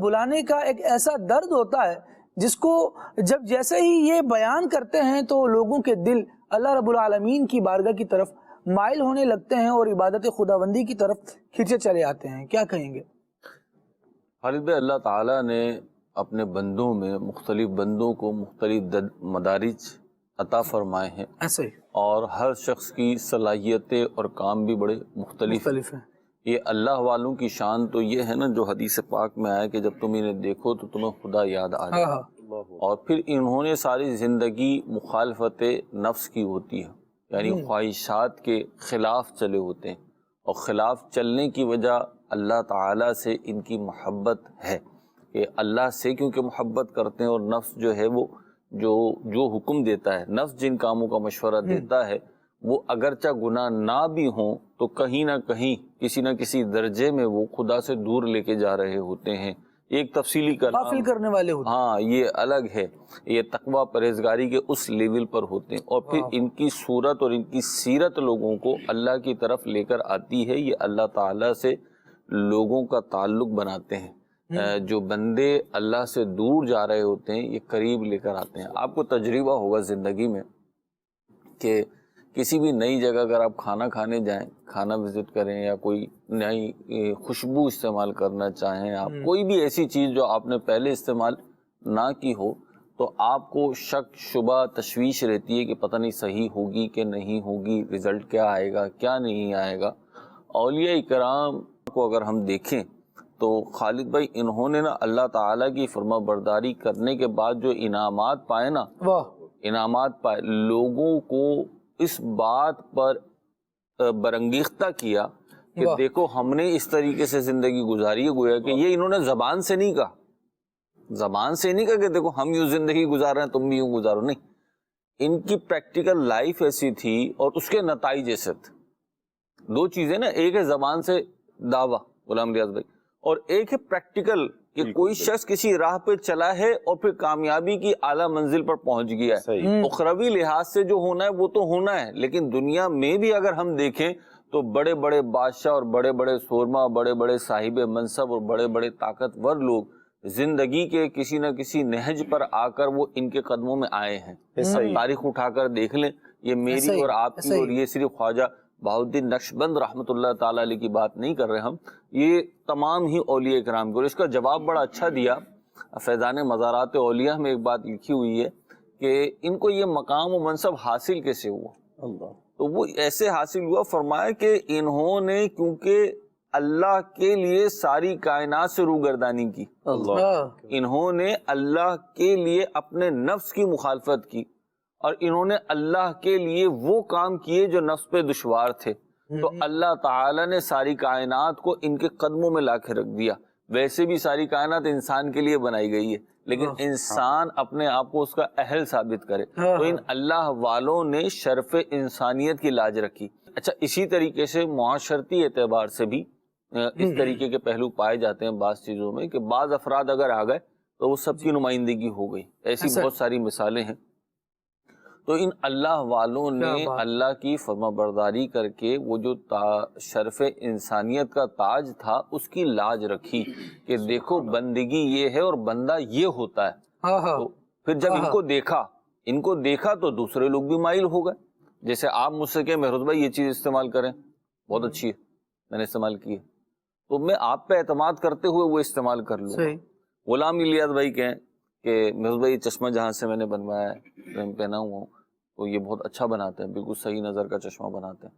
بلانے کا ایک ایسا درد ہوتا ہے جس کو جب جیسے ہی یہ بیان کرتے ہیں تو لوگوں کے دل اللہ رب العالمین کی بارگاہ کی طرف مائل ہونے لگتے ہیں اور عبادت خداوندی کی طرف کھینچے چلے آتے ہیں. کیا کہیں گے خالد بھائی؟ اللہ تعالیٰ نے اپنے بندوں میں مختلف بندوں کو مختلف مدارج عطا فرمائے ہیں، ایسے ہی، اور ہر شخص کی صلاحیتیں اور کام بھی بڑے مختلف ہیں. یہ اللہ والوں کی شان تو یہ ہے نا جو حدیث پاک میں آیا کہ جب تم انہیں دیکھو تو تمہیں خدا یاد آ جائے. اور پھر انہوں نے ساری زندگی مخالفت نفس کی ہوتی ہے، یعنی خواہشات کے خلاف چلے ہوتے ہیں، اور خلاف چلنے کی وجہ اللہ تعالیٰ سے ان کی محبت ہے کہ اللہ سے کیونکہ محبت کرتے ہیں، اور نفس جو ہے وہ جو حکم دیتا ہے، نفس جن کاموں کا مشورہ دیتا ہے وہ اگرچہ گناہ نہ بھی ہوں تو کہیں نہ کہیں کسی نہ کسی درجے میں وہ خدا سے دور لے کے جا رہے ہوتے ہیں. ایک تفصیلی غافل کرنے والے ہوتے ہیں. ہاں، یہ الگ ہے، یہ تقوی پرہیزگاری کے اس لیول پر ہوتے ہیں، اور پھر ان کی صورت اور ان کی سیرت لوگوں کو اللہ کی طرف لے کر آتی ہے. یہ اللہ تعالیٰ سے لوگوں کا تعلق بناتے ہیں. جو بندے اللہ سے دور جا رہے ہوتے ہیں یہ قریب لے کر آتے ہیں. آپ کو تجربہ ہوگا زندگی میں کہ کسی بھی نئی جگہ اگر آپ کھانا کھانے جائیں، کھانا وزٹ کریں، یا کوئی نئی خوشبو استعمال کرنا چاہیں، آپ کوئی بھی ایسی چیز جو آپ نے پہلے استعمال نہ کی ہو، تو آپ کو شک شبہ تشویش رہتی ہے کہ پتہ نہیں صحیح ہوگی کہ نہیں ہوگی، رزلٹ کیا آئے گا کیا نہیں آئے گا. اولیاء کرام کو اگر ہم دیکھیں تو خالد بھائی انہوں نے نا اللہ تعالیٰ کی فرما برداری کرنے کے بعد جو انعامات پائے نا، انعامات پائے، لوگوں کو اس بات پر برانگیختہ کیا کہ دیکھو ہم نے اس طریقے سے زندگی گزاری ہے. گویا کہ یہ انہوں نے زبان سے نہیں کہا، زبان سے نہیں کہا کہ دیکھو ہم یوں زندگی گزار رہے ہیں تم بھی یوں گزارو، نہیں. ان کی پریکٹیکل لائف ایسی تھی اور اس کے نتائج ایسے تھے. دو چیزیں نا، ایک ہے زبان سے دعویٰ غلام ریاض بھائی، اور ایک ہے پریکٹیکل کہ کوئی شخص کسی راہ پہ چلا ہے اور پھر کامیابی کی اعلیٰ منزل پر پہنچ گیا ہے. اخروی لحاظ سے جو ہونا ہے وہ تو ہونا ہے، لیکن دنیا میں بھی اگر ہم دیکھیں تو بڑے بڑے بادشاہ اور بڑے بڑے سورما، بڑے بڑے صاحب منصب اور بڑے بڑے طاقتور لوگ زندگی کے کسی نہ کسی نہج پر آ کر وہ ان کے قدموں میں آئے ہیں. تاریخ اٹھا کر دیکھ لیں، یہ میری اور آپ کی اور یہ صرف خواجہ بہاؤالدین نقشبند رحمۃ اللہ تعالی علیہ کی بات نہیں کر رہے ہم، یہ تمام ہی اولیاء کرام کو. اور اس کا جواب بڑا اچھا دیا فیضان مزارات اولیاء میں. ایک بات لکھی ہوئی ہے کہ ان کو یہ مقام و منصب حاصل کیسے ہوا. اللہ. تو وہ ایسے حاصل ہوا، فرمایا کہ انہوں نے کیونکہ اللہ کے لیے ساری کائنات سے روگردانی کی، انہوں نے اللہ کے لیے اپنے نفس کی مخالفت کی، اور انہوں نے اللہ کے لیے وہ کام کیے جو نفس پہ دشوار تھے، تو اللہ تعالی نے ساری کائنات کو ان کے قدموں میں لا کے رکھ دیا. ویسے بھی ساری کائنات انسان کے لیے بنائی گئی ہے، لیکن انسان اپنے آپ کو اس کا اہل ثابت کرے، تو ان اللہ والوں نے شرف انسانیت کی لاج رکھی. اچھا، اسی طریقے سے معاشرتی اعتبار سے بھی اس طریقے کے پہلو پائے جاتے ہیں بعض چیزوں میں، کہ بعض افراد اگر آ گئے تو وہ سب کی نمائندگی ہو گئی. ایسی بہت ساری مثالیں ہیں. تو ان اللہ والوں نے اللہ کی فرما برداری کر کے وہ جو شرف انسانیت کا تاج تھا اس کی لاج رکھی، کہ دیکھو بندگی یہ ہے اور بندہ یہ ہوتا ہے. تو پھر جب ان کو دیکھا تو دوسرے لوگ بھی مائل ہو گئے. جیسے آپ مجھ سے کہ مہروز بھائی یہ چیز استعمال کریں، بہت اچھی ہے، میں نے استعمال کی ہے، تو میں آپ پہ اعتماد کرتے ہوئے وہ استعمال کر لوں. غلام الیاس بھائی کہیں کہ مہروز بھائی چشمہ جہاں سے میں نے بنوایا ہے، میں پہنا ہوا ہوں، تو یہ بہت اچھا بناتے ہیں، بالکل صحیح نظر کا چشمہ بناتے ہیں.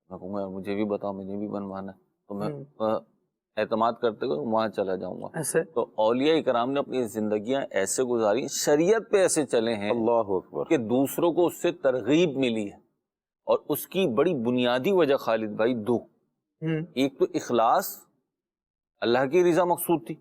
میں کہوں گا مجھے بھی بتاؤ، مجھے بھی بنوانا ہے، تو میں اعتماد کرتے ہوئے وہاں چلا جاؤں گا. تو اولیاء کرام نے اپنی زندگیاں ایسے گزاری، شریعت پہ ایسے چلے ہیں اللہ اکبر کہ دوسروں کو اس سے ترغیب ملی ہے. اور اس کی بڑی بنیادی وجہ خالد بھائی دو، ایک تو اخلاص، اللہ کی رضا مقصود تھی،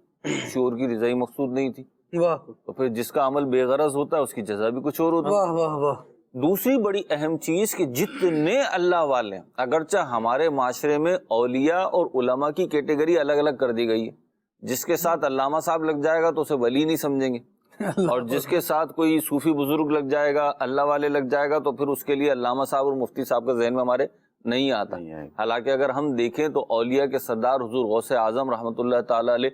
شور کی رضا ہی مقصود نہیں تھی. تو پھر جس کا عمل بے غرض ہوتا ہے اس کی جزا بھی کچھ اور ہوتی ہے. دوسری بڑی اہم چیز کہ جتنے اللہ والے ہیں، اگرچہ ہمارے معاشرے میں اولیاء اور علماء کی کیٹیگری الگ الگ کر دی گئی ہے، جس کے ساتھ علامہ صاحب لگ جائے گا تو اسے ولی نہیں سمجھیں گے، اور جس کے ساتھ کوئی صوفی بزرگ لگ جائے گا، اللہ والے لگ جائے گا، تو پھر اس کے لیے علامہ صاحب اور مفتی صاحب کا ذہن میں ہمارے نہیں آتا. حالانکہ اگر ہم دیکھیں تو اولیاء کے سردار حضور غوث اعظم رحمۃ اللہ تعالی علیہ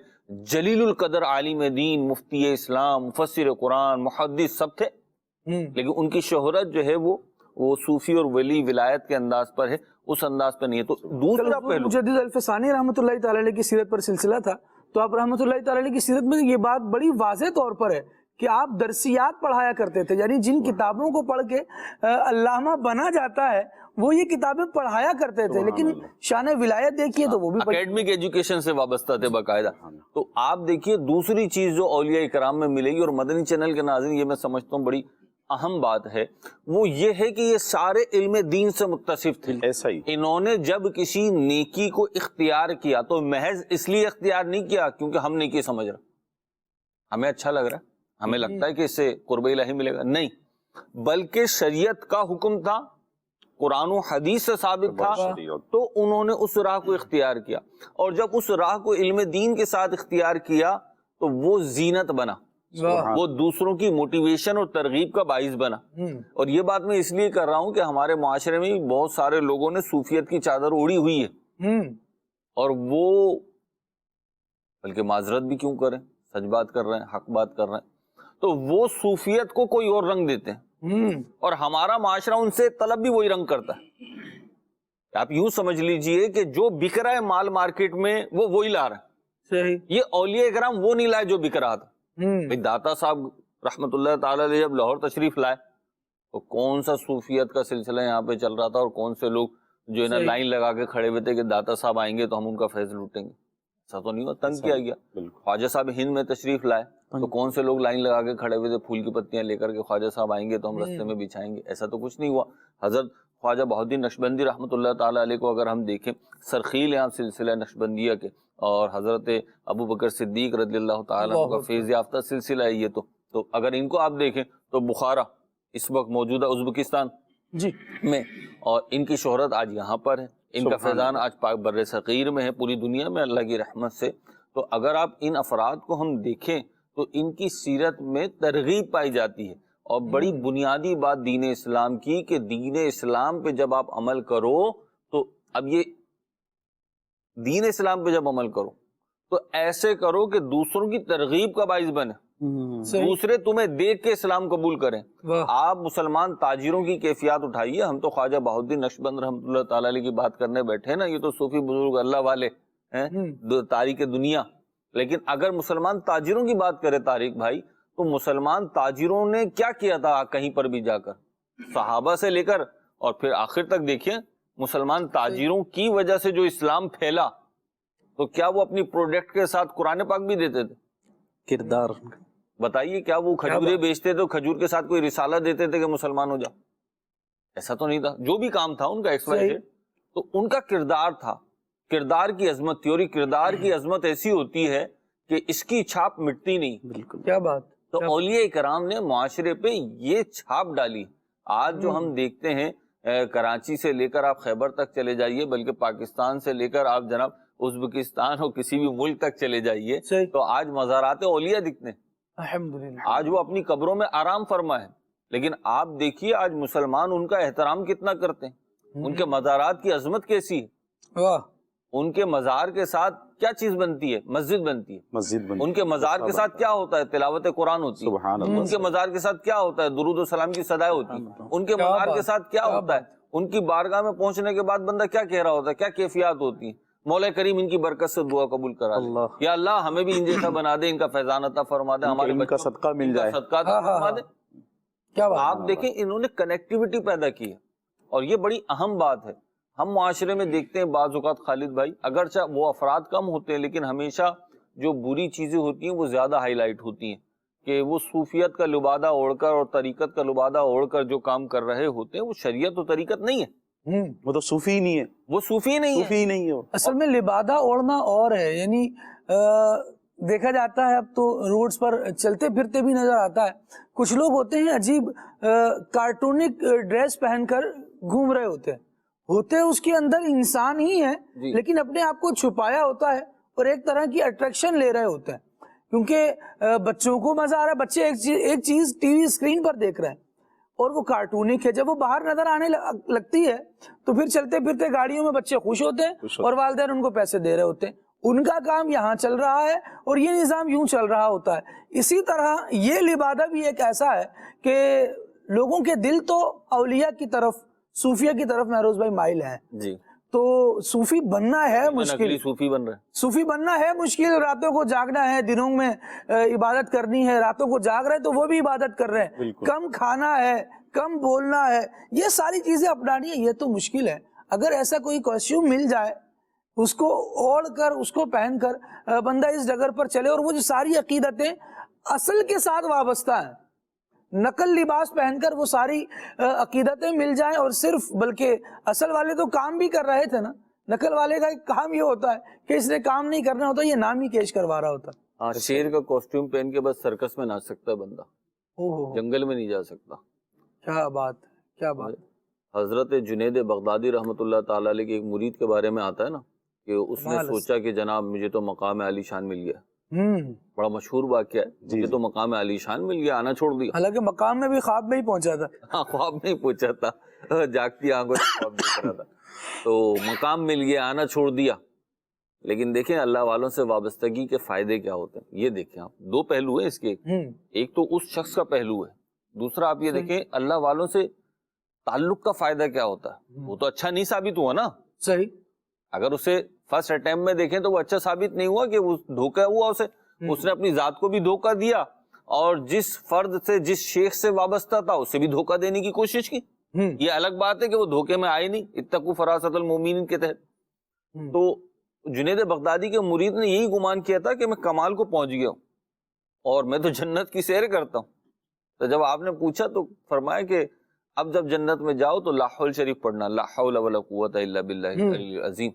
جلیل القدر عالم دین، مفتی اسلام، مفسر قرآن، محدث سب تھے، لیکن ان کی شہرت جو ہے وہ صوفی اور ولی ولایت کے انداز پر ہے، اس انداز پر نہیں ہے. تو دوسرا پہلو مجدد الفسانی رحمۃ اللہ تعالی علیہ کی سیرت پر سلسلہ تھا، تو آپ رحمۃ اللہ تعالی علیہ کی سیرت میں یہ بات بڑی واضح طور پر ہے کہ آپ درسیات پڑھایا کرتے تھے، یعنی جن کتابوں کو پڑھ کے علامہ بنا جاتا ہے وہ یہ کتابیں پڑھایا کرتے تھے، لیکن شان ولایت دیکھیے تو وہ بھی اکیڈمک ایجوکیشن سے وابستہ تھے باقاعدہ. تو آپ دیکھیے دوسری چیز جو اولیاء کرام میں ملے گی، اور مدنی چینل کے ناظرین یہ میں سمجھتا ہوں بڑی اہم بات ہے، وہ یہ ہے کہ یہ سارے علم دین سے متصف تھے. ایسا ہی انہوں نے جب کسی نیکی کو اختیار کیا تو محض اس لیے اختیار نہیں کیا کیونکہ ہم نیکی سمجھ رہے، ہمیں اچھا لگ رہا ہے، ہمیں لگتا ہے کہ اس سے قرب الہی ملے گا، نہیں، بلکہ شریعت کا حکم تھا، قرآن و حدیث سے ثابت تھا، تو انہوں نے اس راہ کو اختیار کیا. اور جب اس راہ کو علم دین کے ساتھ اختیار کیا تو وہ زینت بنا، وہ دوسروں کی موٹیویشن اور ترغیب کا باعث بنا. اور یہ بات میں اس لیے کر رہا ہوں کہ ہمارے معاشرے میں بہت سارے لوگوں نے صوفیت کی چادر اوڑی ہوئی ہے، اور وہ بلکہ معذرت بھی کیوں کریں، سچ بات کر رہے ہیں، حق بات کر رہے ہیں، تو وہ صوفیت کو کوئی اور رنگ دیتے ہیں، اور ہمارا معاشرہ ان سے طلب بھی وہی رنگ کرتا ہے. آپ یوں سمجھ لیجئے کہ جو بک رہا ہے مال مارکیٹ میں وہ وہی لا رہا ہے. یہ اولیاء کرام وہ نہیں لائے جو بک رہا تھا. داتا صاحب رحمت اللہ تعالی علیہ جب لاہور تشریف لائے تو کون سا صوفیت کا سلسلہ یہاں پہ چل رہا تھا، اور کون سے لوگ جو ہے نا لائن لگا کے کھڑے ہوئے تھے کہ داتا صاحب آئیں گے تو ہم ان کا فیض لوٹیں گے. ایسا تو نہیں ہوا، تنگ کیا گیا. خواجہ صاحب ہند میں تشریف لائے تو کون سے لوگ لائن لگا کے کھڑے ہوئے تھے پھول کی پتیاں لے کر کے خواجہ صاحب آئیں گے تو ہم رستے میں بچھائیں گے. ایسا تو کچھ نہیں ہوا. حضرت خواجہ بہاؤالدین نقشبندی رحمۃ اللہ تعالی علیہ کو اگر ہم دیکھیں، سرخیل یہاں سلسلہ نقشبندیہ کے، اور حضرت ابو بکر صدیق رضی اللہ تعالیٰ عنہ کا فیض یافتہ سلسلہ ہے یہ. تو اگر ان کو آپ دیکھیں تو بخارا اس وقت موجودہ ازبکستان میں، اور ان کی شہرت آج یہاں پر ہے، ان کا فیضان آج پاک بر صغیر میں ہے، پوری دنیا میں اللہ کی رحمت سے. تو اگر آپ ان افراد کو ہم دیکھیں تو ان کی سیرت میں ترغیب پائی جاتی ہے. اور بڑی بنیادی بات دین اسلام کی کہ دین اسلام پہ جب آپ عمل کرو تو اب یہ دین اسلام پہ جب عمل کرو تو ایسے کرو کہ دوسروں کی ترغیب کا باعث بنے. صحیح. دوسرے تمہیں دیکھ کے اسلام قبول کریں. واہ. آپ مسلمان تاجروں کی کیفیات اٹھائیے. ہم تو خواجہ بہاؤالدین نقشبند رحمۃ اللہ تعالی علیہ کی بات کرنے بیٹھے نا, یہ تو صوفی بزرگ اللہ والے ہیں تاریخ دنیا. لیکن اگر مسلمان تاجروں کی بات کرے طارق بھائی, تو مسلمان تاجروں نے کیا کیا تھا کہیں پر بھی جا کر, صحابہ سے لے کر اور پھر آخر تک دیکھیں مسلمان تاجروں کی وجہ سے جو اسلام پھیلا, تو کیا وہ اپنی پروڈکٹ کے ساتھ قرآن پاک بھی دیتے تھے؟ کردار. بتائیے, کیا وہ کھجوریں بیچتے تھے, کھجور کے ساتھ کوئی رسالہ دیتے تھے کہ مسلمان ہو جا؟ ایسا تو نہیں تھا. جو بھی کام تھا ان کا تو ان کا کردار تھا, کردار کی عظمت تھی. اور کردار کی عظمت ایسی ہوتی ہے کہ اس کی چھاپ مٹتی نہیں. بالکل. کیا بات. تو اولیاء کرام نے معاشرے پہ یہ چھاپ ڈالی. آج جو ہم دیکھتے ہیں کراچی سے لے کر آپ خیبر تک چلے جائیے, بلکہ پاکستان سے لے کر آپ جناب ازبکستان اور کسی بھی ملک تک چلے جائیے, تو آج مزارات اولیاء دکھتے ہیں. الحمدللہ. آج وہ اپنی قبروں میں آرام فرما ہے. لیکن آپ دیکھیے آج مسلمان ان کا احترام کتنا کرتے ہیں, ان کے مزارات کی عظمت کیسی ہے. واہ. ان کے مزار کے ساتھ کیا چیز بنتی ہے؟ مسجد بنتی ہے. مسجد ان کے مزار کے ساتھ کیا ہوتا ہے؟ تلاوت قرآن ہوتی ہے. سبحان اللہ. ان کے مزار کے ساتھ کیا ہوتا ہے؟ درود و سلام کی صدائیں ہوتی ہیں. ان کے مزار کے ساتھ کیا ہوتا ہے؟ ان کی بارگاہ میں پہنچنے کے بعد بندہ کیا کہہ رہا ہوتا ہے, کیا کیفیات ہوتی ہیں؟ مولا کریم ان کی برکت سے دعا قبول کرا دے, یا اللہ ہمیں بھی ان جیسا بنا دے, ان کا فیضان عطا فرما دے, ہمارے ان کا صدقہ مل جائے. صدقہ فرما دے. کیا بات. آپ دیکھیں انہوں نے کنیکٹیوٹی پیدا کی ہے, اور یہ بڑی اہم بات ہے. ہم معاشرے میں دیکھتے ہیں بعض اوقات خالد بھائی, اگرچہ وہ افراد کم ہوتے ہیں, لیکن ہمیشہ جو بری چیزیں ہوتی ہیں وہ زیادہ ہائی لائٹ ہوتی ہیں, کہ وہ صوفیت کا لبادہ اوڑھ کر اور طریقت کا لبادہ اوڑھ کر جو کام کر رہے ہوتے ہیں, وہ شریعت و طریقت نہیں ہے. وہ تو صوفی ہی نہیں ہے. وہ صوفی نہیں ہے وہ. اصل میں لبادہ اوڑھنا اور ہے, یعنی دیکھا جاتا ہے اب تو روڈز پر چلتے پھرتے بھی نظر آتا ہے, کچھ لوگ ہوتے ہیں عجیب کارٹونک ڈریس پہن کر گھوم رہے ہوتے اس کے اندر انسان ہی ہے, لیکن اپنے آپ کو چھپایا ہوتا ہے اور ایک طرح کی اٹریکشن لے رہے ہوتے ہیں, کیونکہ بچوں کو مزہ آ رہا ہے. بچے ایک چیز ٹی وی اسکرین پر دیکھ رہے ہیں اور وہ کارٹونک ہے. جب وہ باہر نظر آنے لگتی ہے تو پھر چلتے پھرتے گاڑیوں میں بچے خوش ہوتے ہیں اور والدین ان کو پیسے دے رہے ہوتے ہیں. ان کا کام یہاں چل رہا ہے اور یہ نظام یوں چل رہا ہوتا ہے. اسی طرح یہ لبادہ بھی ایک ایسا ہے کہ لوگوں کے دل تو اولیاء کی طرف, صوفیہ کی طرف مہروز بھائی مائل ہیں. جی. تو صوفی بننا ہے مشکل, صوفی بن رہے, صوفی بننا ہے مشکل. راتوں کو جاگنا ہے, دنوں میں عبادت کرنی ہے. راتوں کو جاگ رہے تو وہ بھی عبادت کر رہے ہیں. کم کھانا ہے, کم بولنا ہے, یہ ساری چیزیں اپنانی ہے, یہ تو مشکل ہے. اگر ایسا کوئی کاسٹیوم مل جائے, اس کو اوڑھ کر, اس کو پہن کر بندہ اس ڈگر پر چلے, اور وہ جو ساری عقیدتیں اصل کے ساتھ وابستہ ہیں, نقل لباس پہن کر وہ ساری عقیدتیں مل جائیں, اور صرف بلکہ اصل والے تو کام بھی کر رہے تھے نا, نقل والے کا ایک کام یہ ہوتا ہے کہ اس نے کام نہیں کرنا ہوتا, یہ نام ہی کیش کروا رہا ہوتا. ہاں, شیر کا کاسٹیوم پہن کے بس سرکس میں ناچ سکتا ہے بندہ, جنگل میں نہیں جا سکتا. کیا بات, کیا بات. حضرت جنید بغدادی رحمۃ اللہ تعالی علیہ کے ایک مرید کے بارے میں آتا ہے نا, کہ اس نے سوچا کہ جناب مجھے تو مقام عالی شان مل گیا. بڑا مشہور واقعہ ہے, مجھے تو مقام عالی شان مل گیا, آنا چھوڑ دیا. حالانکہ مقام میں بھی خواب میں ہی پہنچا تھا. ہاں, خواب میں ہی پہنچا تھا, جاگتی آنکھوں سے خواب دیکھ رہا تھا. تو مقام مل گیا, آنا چھوڑ دیا. لیکن دیکھیں اللہ والوں سے وابستگی کے فائدے کیا ہوتے ہیں, یہ دیکھیں آپ, دو پہلو ہیں اس کے. ایک تو اس شخص کا پہلو ہے, دوسرا آپ یہ دیکھیں اللہ والوں سے تعلق کا فائدہ کیا ہوتا ہے. وہ تو اچھا نہیں ثابت ہوا نا. صحیح. اگر اسے فرسٹ اٹیمپٹ میں دیکھیں تو وہ اچھا ثابت نہیں ہوا, کہ وہ دھوکہ ہوا اسے, اس نے اپنی ذات کو بھی دھوکہ دیا, اور جس فرد سے, جس شیخ سے وابستہ تھا اسے بھی دھوکہ دینے کی کوشش کی. یہ الگ بات ہے کہ وہ دھوکے میں آئے نہیں, اتقوا فراست المومنین کے تحت. تو جنید بغدادی کے مرید نے یہی گمان کیا تھا کہ میں کمال کو پہنچ گیا ہوں اور میں تو جنت کی سیر کرتا ہوں. تو جب آپ نے پوچھا تو فرمایا کہ اب جب جنت میں جاؤ تو لا حول شریف پڑھنا, لا حول ولا قوت الا باللہ العلی العظیم,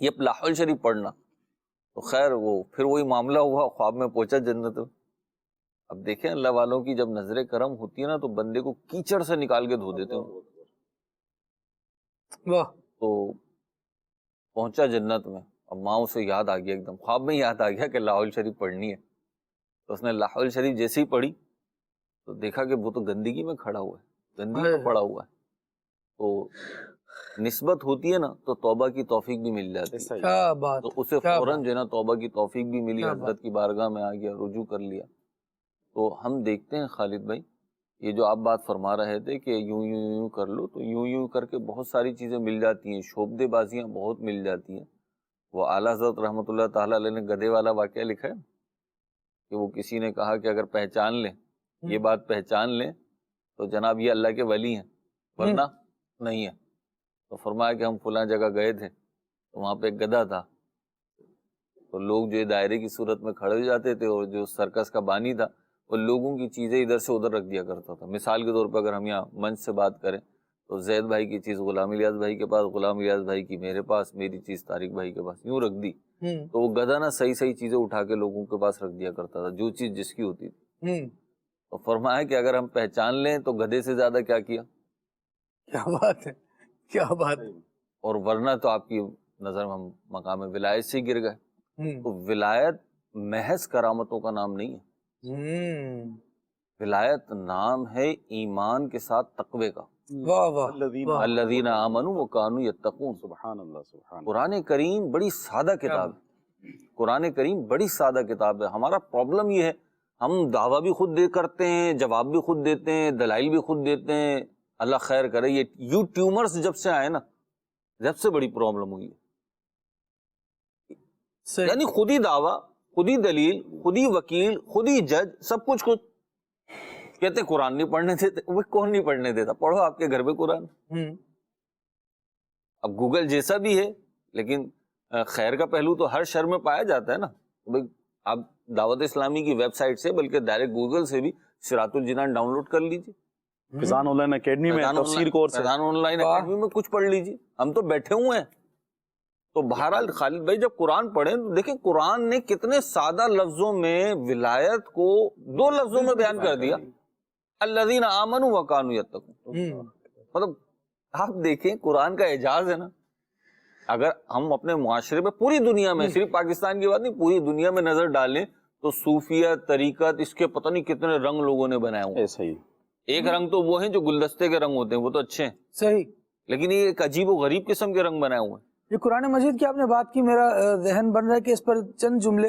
یہ لا حول شریف پڑھنا. تو خیر وہ پھر وہی معاملہ ہوا, خواب میں پہنچا جنت میں. اب دیکھیں اللہ والوں کی جب نظر کرم ہوتی ہے نا, تو بندے کو کیچڑ سے نکال کے دھو دیتے ہیں. تو پہنچا جنت میں, اب ماں اسے یاد آ گیا, ایک دم خواب میں یاد آ گیا کہ لا حول شریف پڑھنی ہے. تو اس نے لا حول شریف جیسے ہی پڑھی تو دیکھا کہ وہ تو گندگی میں کھڑا ہوا ہے, گندگی میں پڑا ہوا ہے. تو نسبت ہوتی ہے نا تو توبہ کی توفیق بھی مل جاتی ہے. کیا بات. تو اسے فوراً جو ہے نا توبہ کی توفیق بھی ملی, حضرت کی بارگاہ میں آ گیا, رجوع کر لیا. تو ہم دیکھتے ہیں خالد بھائی، یہ جو آپ بات فرما رہے تھے کہ یوں یوں یوں کر لو، تو یوں یوں کر کے بہت ساری چیزیں مل جاتی ہیں، شعبدے بازیاں بہت مل جاتی ہیں۔ وہ اعلیٰ حضرت رحمۃ اللہ تعالیٰ علیہ نے گدھے والا واقعہ لکھا ہے کہ وہ کسی نے کہا کہ اگر پہچان لیں، یہ بات پہچان لیں تو جناب یہ اللہ کے ولی ہیں، ورنہ نہیں ہے۔ تو فرمایا کہ ہم فلاں جگہ گئے تھے تو وہاں پہ ایک گدھا تھا، تو لوگ جو دائرے کی صورت میں کھڑے ہو جاتے تھے، اور جو سرکس کا بانی تھا وہ لوگوں کی چیزیں ادھر سے ادھر رکھ دیا کرتا تھا۔ مثال کے طور پر اگر ہم یہاں منچ سے بات کریں تو زید بھائی کی چیز غلام الیاس بھائی کے پاس، غلام الیاس بھائی کی میرے پاس، میری چیز طارق بھائی کے پاس، یوں رکھ دی۔ تو وہ گدھا نا صحیح صحیح چیزیں اٹھا کے لوگوں کے پاس رکھ دیا کرتا تھا، جو چیز جس کی ہوتی تھی۔ تو فرمایا کہ اگر ہم پہچان لیں تو گدھے سے زیادہ کیا کیا، کیا بات ہے، کیا بات ہے۔ اور ورنہ تو آپ کی نظر میں ہم مقام ولایت سے گر گئے۔ تو ولایت محض کرامتوں کا نام نہیں ہے، ولایت نام ہے ایمان کے ساتھ تقوی کا۔ واہ واہ، الذین آمنوا وکانوا یتقون۔ سبحان اللہ، سبحان اللہ۔ قرآن کریم بڑی سادہ کتاب ہے، قرآن کریم بڑی سادہ کتاب ہے۔ ہمارا پرابلم یہ ہے ہم دعویٰ بھی خود کرتے ہیں، جواب بھی خود دیتے ہیں، دلائل بھی خود دیتے ہیں۔ اللہ خیر کرے، یہ یوٹیوبرز جب سے آئے نا، جب سے بڑی پرابلم ہوئی ہے۔ یعنی خود ہی دعویٰ، خود ہی دلیل، خود ہی وکیل، خود ہی جج، سب کچھ خود۔ کہتے قرآن نہیں پڑھنے دیتے، وہ کون نہیں پڑھنے دیتا؟ پڑھو آپ کے گھر پہ قرآن۔ اب گوگل جیسا بھی ہے، لیکن خیر کا پہلو تو ہر شر میں پایا جاتا ہے نا۔ آپ دعوت اسلامی کی ویب سائٹ سے، بلکہ ڈائریکٹ گوگل سے بھی صراط الجنان ڈاؤن لوڈ کر لیجیے، فیضان آن لائن اکیڈمی میں تفسیر کورس ہے، فیضان آن لائن اکیڈمی میں کچھ پڑھ لیجیے، ہم تو بیٹھے ہوئے ہیں۔ تو بہرحال خالد بھائی جب قرآن پڑھیں تو دیکھیں قرآن نے کتنے سادہ لفظوں میں ولایت کو 2 لفظوں میں بیان کر دیا، الذین آمنوا وکانوا یتقون۔ مطلب آپ دیکھیں قرآن کا اعجاز ہے نا۔ اگر ہم اپنے معاشرے میں پوری دنیا میں، صرف پاکستان کی بات نہیں، پوری دنیا میں نظر ڈالیں تو صوفیت، طریقت، اس کے پتہ نہیں کتنے رنگ لوگوں نے بنائے ہوئے۔ ایسا ہی ایک رنگ تو وہ ہیں جو گلدستے کے رنگ ہوتے ہیں، وہ تو اچھے ہیں، صحیح، لیکن یہ ایک عجیب و غریب قسم کے رنگ بنائے ہوئے ہیں۔ یہ قرآن مجید کی آپ نے بات کی، میرا ذہن بن رہا ہے کہ اس پر چند جملے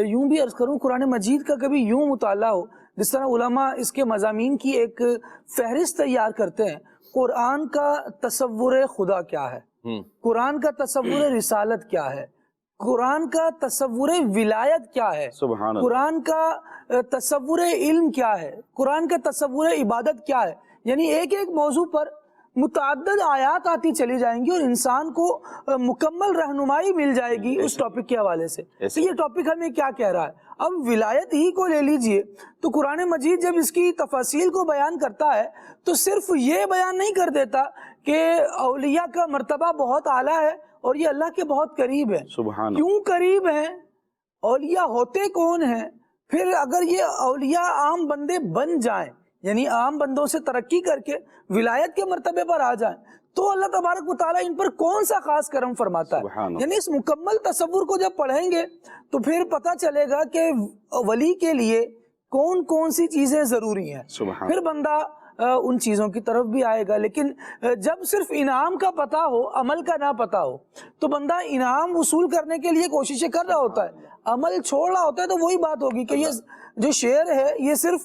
یوں بھی عرض کروں۔ قرآن مجید کا کبھی یوں مطالعہ ہو جس طرح علماء اس کے مضامین کی ایک فہرست تیار کرتے ہیں۔ قرآن کا تصور خدا کیا ہے، قرآن کا تصور رسالت کیا ہے، قرآن کا تصور ولایت کیا ہے، سبحان اللہ، قرآن کا تصور علم کیا ہے، قرآن کا تصور عبادت کیا ہے۔ یعنی ایک ایک موضوع پر متعدد آیات آتی چلی جائیں گی اور انسان کو مکمل رہنمائی مل جائے گی اس ٹاپک کے حوالے سے کہ یہ ٹاپک ہمیں کیا کہہ رہا ہے۔ اب ولایت ہی کو لے لیجئے تو قرآن مجید جب اس کی تفاصیل کو بیان کرتا ہے تو صرف یہ بیان نہیں کر دیتا کہ اولیاء کا مرتبہ بہت اعلیٰ ہے اور یہ اللہ کے بہت قریب ہے۔ سبحان اللہ، کیوں قریب ہیں؟ اولیاء ہوتے کون ہیں؟ پھر اگر یہ اولیاء عام بندے بن جائیں، یعنی عام بندوں سے ترقی کر کے ولایت کے مرتبے پر آ جائیں، تو اللہ تبارک و تعالیٰ ان پر کون سا خاص کرم فرماتا ہے۔ یعنی اس مکمل تصور کو جب پڑھیں گے تو پھر پتہ چلے گا کہ ولی کے لیے کون کون سی چیزیں ضروری ہیں، پھر بندہ ان چیزوں کی طرف بھی آئے گا۔ لیکن جب صرف انعام کا پتہ ہو، عمل کا نہ پتہ ہو، تو بندہ انعام وصول کرنے کے لیے کوششیں کر رہا ہوتا ہے، عمل چھوڑ رہا ہوتا ہے، تو وہی بات ہوگی کہ یہ جو شعر ہے یہ صرف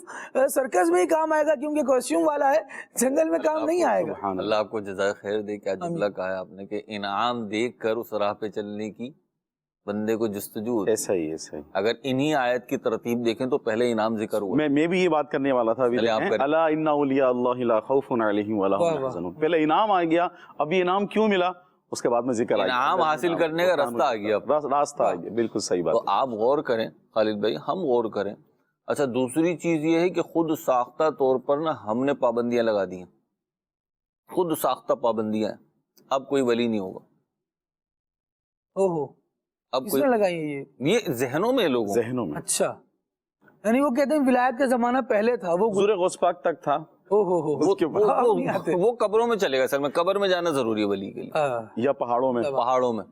سرکس میں ہی کام آئے گا کیونکہ کاسٹیوم والا ہے، جنگل میں کام نہیں آئے گا۔ اللہ آپ کو جزائے خیر دے۔ کیا جملہ کہا ہے آپ نے کہ انعام دیکھ کر اس راہ پہ چلنے کی بندے کو جستجو ہوتی ہے۔ ایسا ہی ایسا ہی۔ اگر انہی آیت کی ترتیب دیکھیں تو پہلے انعام ذکر ہوا، میں بھی یہ بات کرنے والا تھا، الا ان اولیاء اللہ لا خوف علیہم ولا هم يحزنون۔ پہلے انعام آ گیا، اب یہ انعام کیوں ملا اس کے بعد میں ذکر آ گیا، انعام حاصل کرنے کا راستہ آ گیا، راستہ آ گیا، بالکل صحیح بات۔ تو آپ غور کریں خالد بھائی، ہم غور کریں۔ اچھا دوسری چیز یہ ہے کہ خود ساختہ طور پر نا ہم نے پابندیاں لگا دی ہیں، خود ساختہ پابندیاں ہیں۔ اب کوئی ولی نہیں ہوگا، اوہو، اب کس کوئی نے لگائی ہیں یہ ذہنوں میں لوگوں، ذہنوں میں۔ اچھا، یعنی وہ کہتے ہیں ولایت کا زمانہ پہلے تھا، وہ حضور غوث پاک تک تھا، وہ قبروں میں چلے گا، سر میں قبر میں جانا ضروری ہے ولی کے لیے، یا پہاڑوں میں، پہاڑوں میں،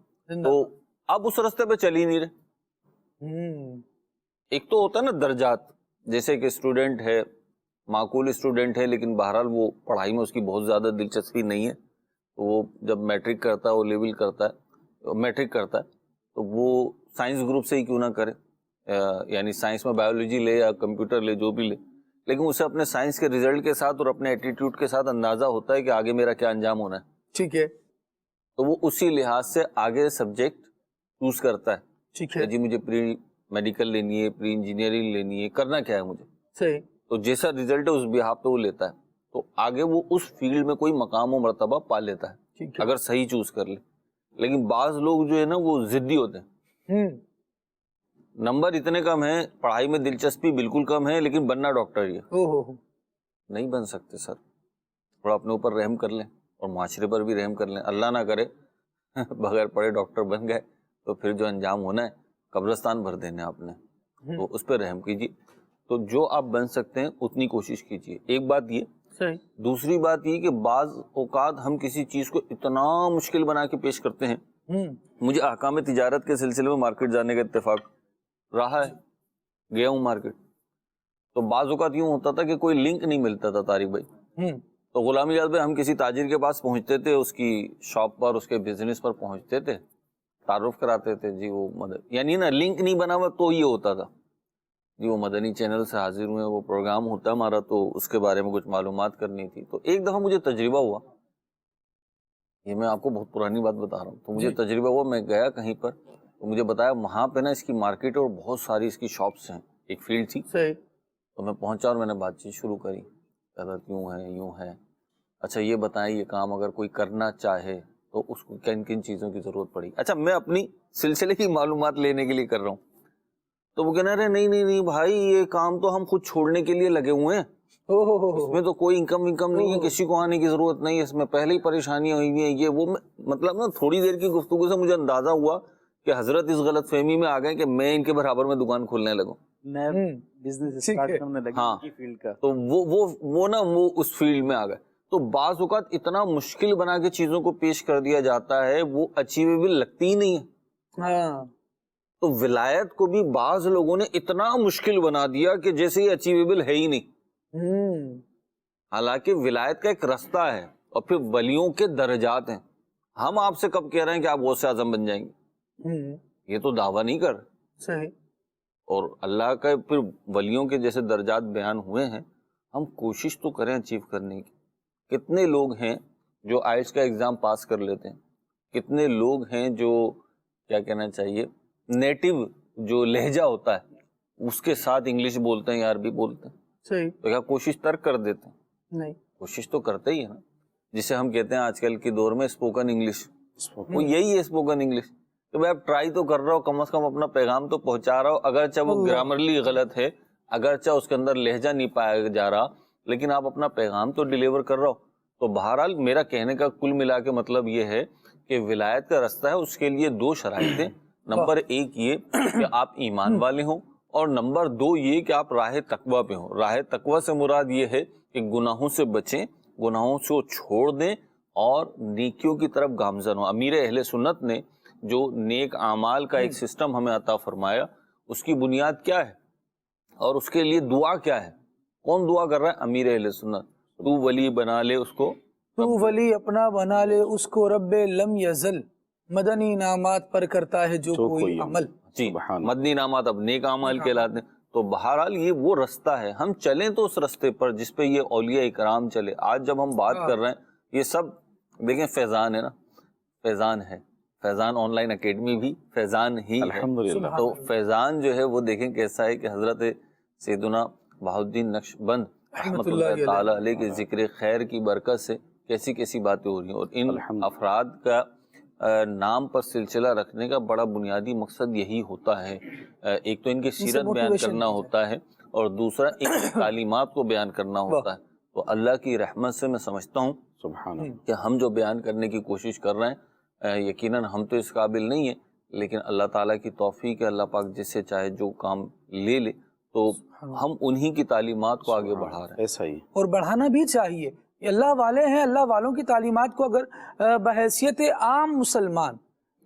تو اب اس راستے پہ چل ہی نہیں رہے۔ ایک تو ہوتا ہے نا درجات، جیسے کہ اسٹوڈنٹ ہے، معقول اسٹوڈنٹ ہے، لیکن بہرحال وہ پڑھائی میں اس کی بہت زیادہ دلچسپی نہیں ہے، تو وہ جب میٹرک کرتا ہے، وہ لیول کرتا ہے، میٹرک کرتا ہے، تو وہ سائنس گروپ سے ہی کیوں نہ کرے، یعنی سائنس میں بایولوجی لے یا کمپیوٹر لے، جو بھی لے، لیکن اسے اپنے سائنس کے رزلٹ کے ساتھ اور اپنے ایٹیٹیوڈ کے ساتھ اندازہ ہوتا ہے کہ آگے میرا کیا انجام ہونا ہے. ٹھیک ہے. تو وہ اسی لحاظ سے آگے سبجیکٹ چوز کرتا ہے. ٹھیک ہے جی مجھے پری میڈیکل لینی ہے، پری انجینئرنگ لینی ہے، کرنا کیا ہے مجھے. صحیح. تو جیسا رزلٹ ہے اس بہاف پہ وہ لیتا ہے، تو آگے وہ اس فیلڈ میں کوئی مقام و مرتبہ پا لیتا ہے اگر صحیح چوز کر لے. لیکن بعض لوگ جو ہے نا وہ ضدی ہوتے ہیں، نمبر اتنے کم ہیں، پڑھائی میں دلچسپی بالکل کم ہے، لیکن بننا ڈاکٹر ہی ہے. نہیں بن سکتے سر. تھوڑا اپنے اوپر رحم کر لیں اور معاشرے پر بھی رحم کر لیں. اللہ نہ کرے بغیر پڑھے ڈاکٹر بن گئے تو پھر جو انجام ہونا ہے قبرستان بھر دینے آپ نے. تو اس پہ رحم کیجیے. تو جو آپ بن سکتے ہیں اتنی کوشش کیجیے. ایک بات یہ. دوسری بات یہ کہ بعض اوقات ہم کسی چیز کو اتنا مشکل بنا کے پیش کرتے ہیں. مجھے احکام تجارت کے سلسلے میں مارکیٹ جانے کا اتفاق رہا ہے، گیا ہوں مارکیٹ. تو بعض اوقات یوں ہوتا تھا کہ کوئی لنک نہیں ملتا تھا طارق بھائی. تو غلام اجاز بھائی ہم کسی تاجر کے پاس پہنچتے تھے، اس کی شاپ پر، اس کے بزنس پر پہنچتے تھے، تعارف کراتے تھے. جی وہ مدد یعنی نا لنک نہیں بنا ہوا تو یہ ہوتا تھا جی وہ مدنی چینل سے حاضر ہوئے، وہ پروگرام ہوتا ہے ہمارا، تو اس کے بارے میں کچھ معلومات کرنی تھی. تو ایک دفعہ مجھے تجربہ ہوا، یہ میں آپ کو بہت پرانی بات بتا رہا ہوں. تو مجھے تجربہ ہوا، میں گیا کہیں پر تو مجھے بتایا وہاں پہ نا اس کی مارکیٹ اور بہت ساری اس کی شاپس ہیں، ایک فیلڈ تھی. تو میں پہنچا اور میں نے بات چیت شروع کری. کہتا یوں ہے یوں ہے. اچھا یہ بتائیں یہ کام اگر کوئی کرنا چاہے تو اس کو کن کن چیزوں کی ضرورت پڑی. اچھا میں اپنی سلسلے کی معلومات لینے کے لیے کر رہا ہوں. تو وہ کہنا رہے نہیں بھائی یہ کام تو ہم خود چھوڑنے کے لیے لگے ہوئے ہیں، اس میں تو کوئی انکم نہیں ہے، کسی کو آنے کی ضرورت نہیں ہے، اس میں پہلے ہی پریشانیاں ہوئی ہیں یہ وہ. مطلب نا تھوڑی دیر کی گفتگو سے مجھے اندازہ ہوا کہ حضرت اس غلط فہمی میں آ گئے کہ میں ان کے برابر میں دکان کھولنے لگوں، بزنس اسٹارٹ کرنے لگے. ہاں فیلڈ کا. تو وہ نا وہ اس فیلڈ میں آ گئے. تو بعض اوقات اتنا مشکل بنا کے چیزوں کو پیش کر دیا جاتا ہے وہ اچیویبل لگتی ہی نہیں ہے. تو ولایت کو بھی بعض لوگوں نے اتنا مشکل بنا دیا کہ جیسے یہ اچیویبل ہے ہی نہیں. حالانکہ ولایت کا ایک رستہ ہے اور پھر ولیوں کے درجات ہیں. ہم آپ سے کب کہہ رہے ہیں کہ آپ غوث اعظم بن جائیں گے؟ یہ تو دعویٰ نہیں کر. صحیح. اور اللہ کا پھر ولیوں کے جیسے درجات بیان ہوئے ہیں، ہم کوشش تو کریں اچیو کرنے کی. کتنے لوگ ہیں جو آئلٹس کا ایگزام پاس کر لیتے ہیں، کتنے لوگ ہیں جو کیا کہنا چاہیے نیٹو جو لہجہ ہوتا ہے اس کے ساتھ انگلش بولتے ہیں یا عربی بولتے ہیں. صحیح. تو کیا کوشش ترک کر دیتے ہیں؟ نہیں، کوشش تو کرتے ہی ہے نا. جسے ہم کہتے ہیں آج کل کے دور میں اسپوکن انگلش، وہ یہی ہے اسپوکن انگلش. تو بھائی آپ ٹرائی تو کر رہا ہو، کم از کم اپنا پیغام تو پہنچا رہا ہو، اگرچہ وہ گرامرلی غلط ہے، اگرچہ اس کے اندر لہجہ نہیں پایا جا رہا، لیکن آپ اپنا پیغام تو ڈیلیور کر رہا ہو. تو بہرحال میرا کہنے کا کل ملا کے مطلب یہ ہے کہ ولایت کا رستہ ہے، اس کے لیے دو شرائط ہیں. نمبر ایک یہ کہ آپ ایمان والے ہوں، اور نمبر دو یہ کہ آپ راہ تقویٰ پہ ہوں. راہ تقویٰ سے مراد یہ ہے کہ گناہوں سے بچیں، گناہوں سے چھوڑ دیں اور نیکیوں کی طرف گامزن ہوں. امیر اہل سنت نے جو نیک اعمال کا ایک سسٹم ہمیں عطا فرمایا، اس کی بنیاد کیا ہے اور اس کے لیے دعا کیا ہے؟ کون دعا کر رہا ہے؟ امیر اہل سنت. تو ولی بنا لے اس کو، تو ولی اپنا بنا لے اس کو، رب لم یزل مدنی انعامات پر کرتا ہے جو کوئی عمل. جی مدنی انعامات اب نیک اعمال کہلاتے ہیں. تو بہرحال یہ وہ رستہ ہے، ہم چلیں تو اس رستے پر جس پہ یہ اولیاء اکرام چلے. آج جب ہم بات کر رہے ہیں یہ سب دیکھیں فیضان ہے نا، فیضان ہے، فیضان آن لائن اکیڈمی بھی فیضان ہی ہے. تو فیضان جو ہے وہ دیکھیں کیسا ہے کہ حضرت سیدنا بہاؤالدین نقشبند رحمۃ اللہ تعالی علیہ کے ذکر خیر کی برکت سے کیسی کیسی باتیں ہو رہی ہیں. اور ان افراد کا نام پر سلسلہ رکھنے کا بڑا بنیادی مقصد یہی ہوتا ہے. ایک تو ان کی سیرت بیان کرنا ہوتا ہے اور دوسرا ان کی تعلیمات کو بیان کرنا ہوتا ہے. تو اللہ کی رحمت سے میں سمجھتا ہوں سبحان اللہ کہ ہم جو بیان کرنے کی کوشش کر رہے ہیں یقیناً ہم تو اس قابل نہیں ہیں، لیکن اللہ تعالیٰ کی توفیق ہے، اللہ پاک جس سے چاہے جو کام لے لے، تو ہم انہی کی تعلیمات کو آگے بڑھا رہے ہیں. ایسا ہی اور بڑھانا بھی چاہیے. اللہ والے ہیں، اللہ والوں کی تعلیمات کو اگر بحیثیت عام مسلمان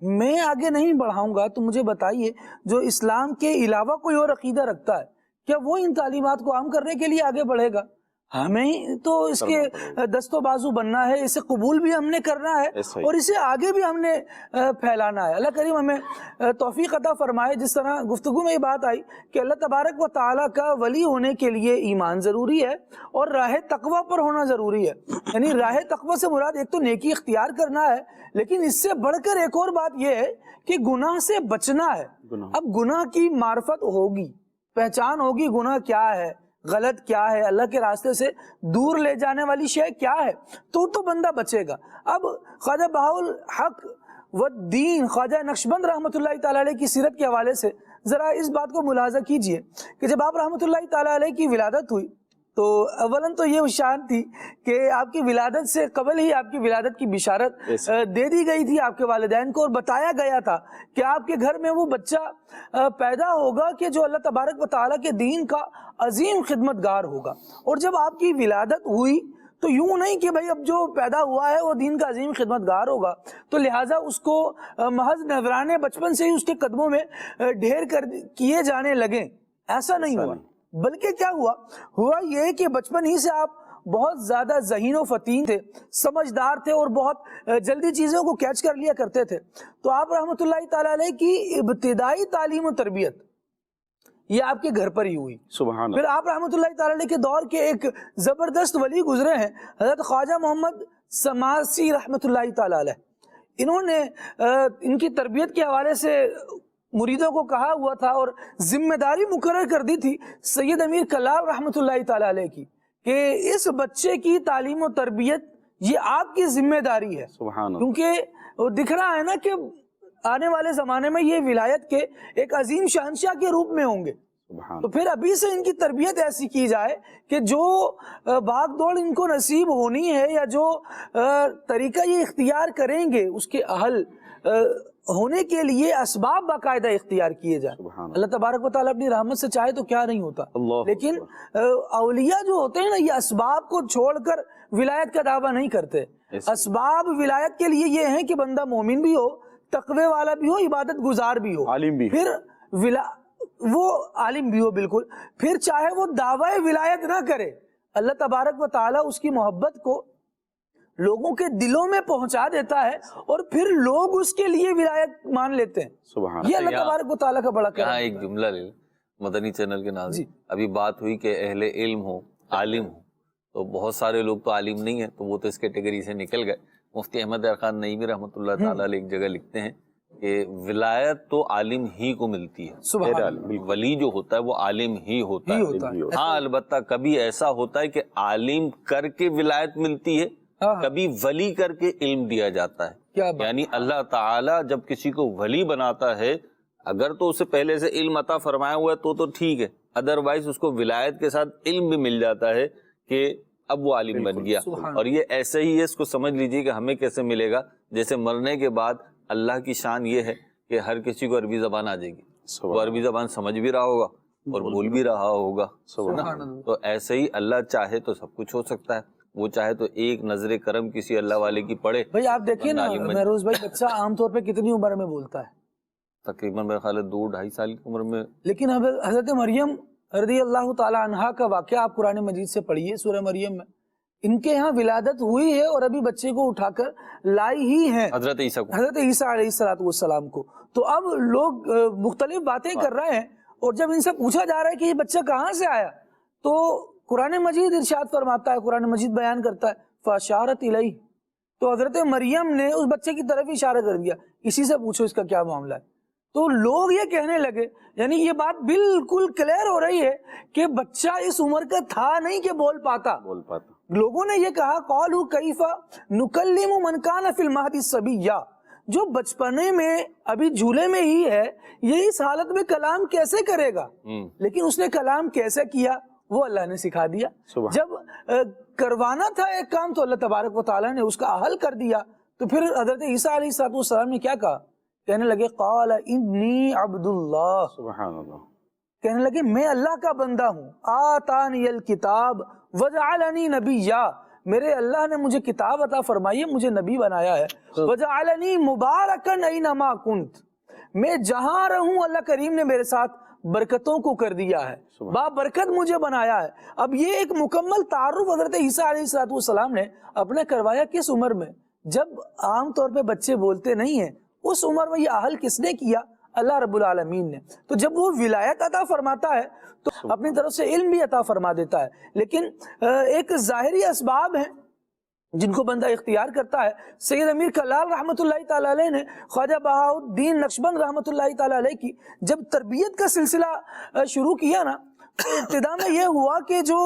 میں آگے نہیں بڑھاؤں گا تو مجھے بتائیے جو اسلام کے علاوہ کوئی اور عقیدہ رکھتا ہے کیا وہ ان تعلیمات کو عام کرنے کے لیے آگے بڑھے گا؟ ہمیں تو اس کے دست و بازو بننا ہے، اسے قبول بھی ہم نے کرنا ہے اور اسے آگے بھی ہم نے پھیلانا ہے۔ اللہ کریم ہمیں توفیق عطا فرمائے۔ جس طرح گفتگو میں یہ بات آئی کہ اللہ تبارک و تعالیٰ کا ولی ہونے کے لیے ایمان ضروری ہے اور راہ تقوی پر ہونا ضروری ہے، یعنی راہ تقوی سے مراد ایک تو نیکی اختیار کرنا ہے، لیکن اس سے بڑھ کر ایک اور بات یہ ہے کہ گناہ سے بچنا ہے۔ اب گناہ کی معرفت ہوگی، پہچان ہوگی گناہ کیا ہے، غلط کیا ہے، اللہ کے راستے سے دور لے جانے والی شے کیا ہے، تو بندہ بچے گا۔ اب خواجہ بہاءالحق والدین خواجہ نقشبند رحمۃ اللہ تعالیٰ علیہ کی سیرت کے حوالے سے ذرا اس بات کو ملاحظہ کیجئے کہ جب آپ رحمۃ اللہ تعالیٰ علیہ کی ولادت ہوئی تو اولاً تو یہ شان تھی کہ آپ کی ولادت سے قبل ہی آپ کی ولادت کی بشارت دے دی گئی تھی آپ کے والدین کو، اور بتایا گیا تھا کہ آپ کے گھر میں وہ بچہ پیدا ہوگا کہ جو اللہ تبارک و تعالیٰ کے دین کا عظیم خدمتگار ہوگا۔ اور جب آپ کی ولادت ہوئی تو یوں نہیں کہ بھئی اب جو پیدا ہوا ہے وہ دین کا عظیم خدمتگار ہوگا تو لہٰذا اس کو محض نذرانے بچپن سے ہی اس کے قدموں میں ڈھیر کیے جانے لگیں، ایسا نہیں ہوا۔ بلکہ کیا ہوا یہ کہ بچپن ہی سے آپ بہت زیادہ ذہین و فطین تھے، سمجھدار تھے اور بہت جلدی چیزوں کو کیچ کر لیا کرتے تھے۔ تو آپ رحمۃ اللہ تعالیٰ علیہ کی ابتدائی تعلیم و تربیت یہ آپ کے گھر پر ہی ہوئی۔ سبحان اللہ۔ پھر آپ رحمۃ اللہ تعالیٰ علیہ کے دور کے ایک زبردست ولی گزرے ہیں حضرت خواجہ محمد سماسی رحمۃ اللہ تعالیٰ علیہ، انہوں نے ان کی تربیت کے حوالے سے مریدوں کو کہا ہوا تھا اور ذمہ داری مقرر کر دی تھی سید امیر کلاب رحمۃ اللہ تعالیٰ علیہ کی کہ اس بچے کی تعلیم و تربیت یہ آپ کی ذمہ داری ہے، سبحان اللہ۔ کیونکہ دکھ رہا ہے نا کہ آنے والے زمانے میں یہ ولایت کے ایک عظیم شہنشاہ کے روپ میں ہوں گے، تو پھر ابھی سے ان کی تربیت ایسی کی جائے کہ جو بھاگ دوڑ ان کو نصیب ہونی ہے یا جو طریقہ یہ اختیار کریں گے اس کے اہل ہونے کے لیے اسباب باقاعدہ اختیار کیے جائیں۔ اللہ تبارک و تعالیٰ اپنی رحمت سے چاہے تو کیا نہیں ہوتا، لیکن اولیاء جو ہوتے ہیں نا یہ اسباب کو چھوڑ کر ولایت کا دعویٰ نہیں کرتے۔ اسباب ولایت کے لیے یہ ہیں کہ بندہ مومن بھی ہو، تقوی والا بھی ہو، عبادت گزار بھی ہو، عالم بھی، پھر وہ عالم بھی ہو بالکل، پھر چاہے وہ دعوی ولایت نہ کرے، اللہ تبارک و تعالیٰ اس کی محبت کو لوگوں کے دلوں میں پہنچا دیتا ہے اور پھر لوگ اس کے لیے ولایت مان لیتے ہیں۔ سبحان یہ اللہ تبارک و تعالیٰ کا بڑا کرم ہے۔ ایک جملہ لے مدنی چینل کے ناظرین، ابھی بات ہوئی کہ اہل علم ہو، عالم ہو، تو بہت سارے لوگ تو عالم نہیں ہیں تو وہ تو اس کیٹیگری سے نکل گئے۔ مفتی احمد خان نعیمی رحمۃ اللہ تعالیٰ علیہ ایک جگہ لکھتے ہیں کہ ولایت تو عالم ہی کو ملتی ہے، سبحان اللہ۔ ولی جو ہوتا ہے وہ عالم ہی ہوتا ہے۔ ہاں البتہ کبھی ایسا ہوتا ہے کہ عالم کر کے ولایت ملتی ہے، کبھی ولی کر کے علم دیا جاتا ہے۔ یعنی اللہ تعالیٰ جب کسی کو ولی بناتا ہے، اگر تو اسے پہلے سے علم عطا فرمایا ہوا ہے تو ٹھیک ہے، ادروائز اس کو ولایت کے ساتھ علم بھی مل جاتا ہے کہ اب وہ عالم بن گیا۔ اور یہ ایسے ہی ہے، اس کو سمجھ لیجیے کہ ہمیں کیسے ملے گا، جیسے مرنے کے بعد اللہ کی شان یہ ہے کہ ہر کسی کو عربی زبان آ جائے گی، وہ عربی زبان سمجھ بھی رہا ہوگا اور بول بھی رہا ہوگا۔ تو ایسے ہی اللہ چاہے تو سب کچھ ہو سکتا ہے، وہ چاہے تو ایک نظر کرم کسی اللہ والے کی پڑھے۔ بھائی آپ دیکھیں نا مہروز بھائی، بچہ عام طور پہ کتنی عمر میں بولتا ہے؟ تقریباً میرے خیال ہے 2-2.5 سال کی عمر میں۔ لیکن حضرت مریم رضی اللہ تعالی عنہا کا واقعہ آپ قرآن مجید سے پڑھیے، سورہ مریم میں ان کے ہاں ولادت ہوئی ہے اور ابھی بچے کو اٹھا کر لائی ہی ہیں حضرت عیسیٰ علیہ السلام کو۔ تو اب لوگ مختلف باتیں کر رہے ہیں اور جب ان سے پوچھا جا رہا ہے کہ یہ بچہ کہاں سے آیا تو قرآن مجید ارشاد فرماتا ہے، قرآن مجید بیان کرتا ہے فاشارت الیہ، تو حضرت مریم نے اس بچے کی طرف اشارہ کر دیا، اسی سے پوچھو اس کا کیا معاملہ ہے۔ تو لوگ یہ کہنے لگے، یعنی یہ بات بالکل کلیئر ہو رہی ہے کہ بچہ اس عمر کا تھا نہیں کہ بول پاتا۔ لوگوں نے یہ کہا قالوا کیف نکلم من کان فی المہد صبیا، جو بچپنے میں ابھی جھولے میں ہی ہے یہ اس حالت میں کلام کیسے کرے گا؟ لیکن اس نے کلام کیسے کیا وہ اللہ نے سکھا دیا۔ جب کروانا تھا ایک کام تو اللہ تبارک و تعالیٰ نے اس کا حل کر دیا۔ تو پھر حضرت عیسیٰ علیہ السلام نے کیا کہا؟ کہنے لگے قال انی عبد اللہ، سبحان اللہ، کہنے لگے میں اللہ کا بندہ ہوں، آتانی الکتاب وجعلنی نبیا، میرے اللہ نے مجھے کتاب عطا فرمائی ہے، مجھے نبی بنایا ہے، وجعلنی مبارکا اینما کنت، میں جہاں رہوں اللہ کریم نے میرے ساتھ برکتوں کو کر دیا ہے، بابرکت مجھے بنایا ہے۔ اب یہ ایک مکمل تعارف حضرت عیسیٰ علیہ السلام نے اپنے کروایا کس عمر میں؟ جب عام طور پہ بچے بولتے نہیں ہیں، اس عمر میں یہ اہل کس نے کیا؟ اللہ رب العالمین نے۔ تو جب وہ ولایت عطا فرماتا ہے تو اپنی طرف سے علم بھی عطا فرما دیتا ہے، لیکن ایک ظاہری اسباب ہیں جن کو بندہ اختیار کرتا ہے۔ سید امیر کلال رحمۃ اللہ تعالی علیہ نے خواجہ بہاؤالدین نقشبند رحمۃ اللہ تعالی علیہ کی جب تربیت کا سلسلہ شروع کیا نا، تو ابتدا میں یہ ہوا کہ جو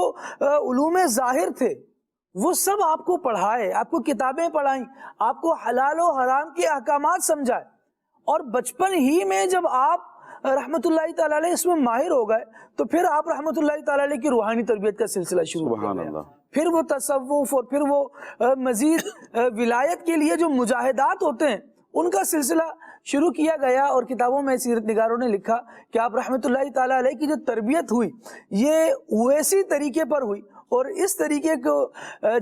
علوم ظاہر تھے وہ سب آپ کو پڑھائے، آپ کو کتابیں پڑھائیں، آپ کو حلال و حرام کے احکامات سمجھائے، اور بچپن ہی میں جب آپ رحمت اللہ تعالی علیہ اس میں ماہر ہو گئے تو پھر آپ رحمت اللہ تعالی علیہ کی روحانی تربیت کا سلسلہ شروع کیا گیا۔ پھر وہ تصوف اور پھر وہ مزید ولایت کے لیے جو مجاہدات ہوتے ہیں ان کا سلسلہ شروع کیا گیا، اور کتابوں میں سیرت نگاروں نے لکھا کہ آپ رحمت اللہ تعالی علیہ کی جو تربیت ہوئی یہ ویسی طریقے پر ہوئی، اور اس طریقے کو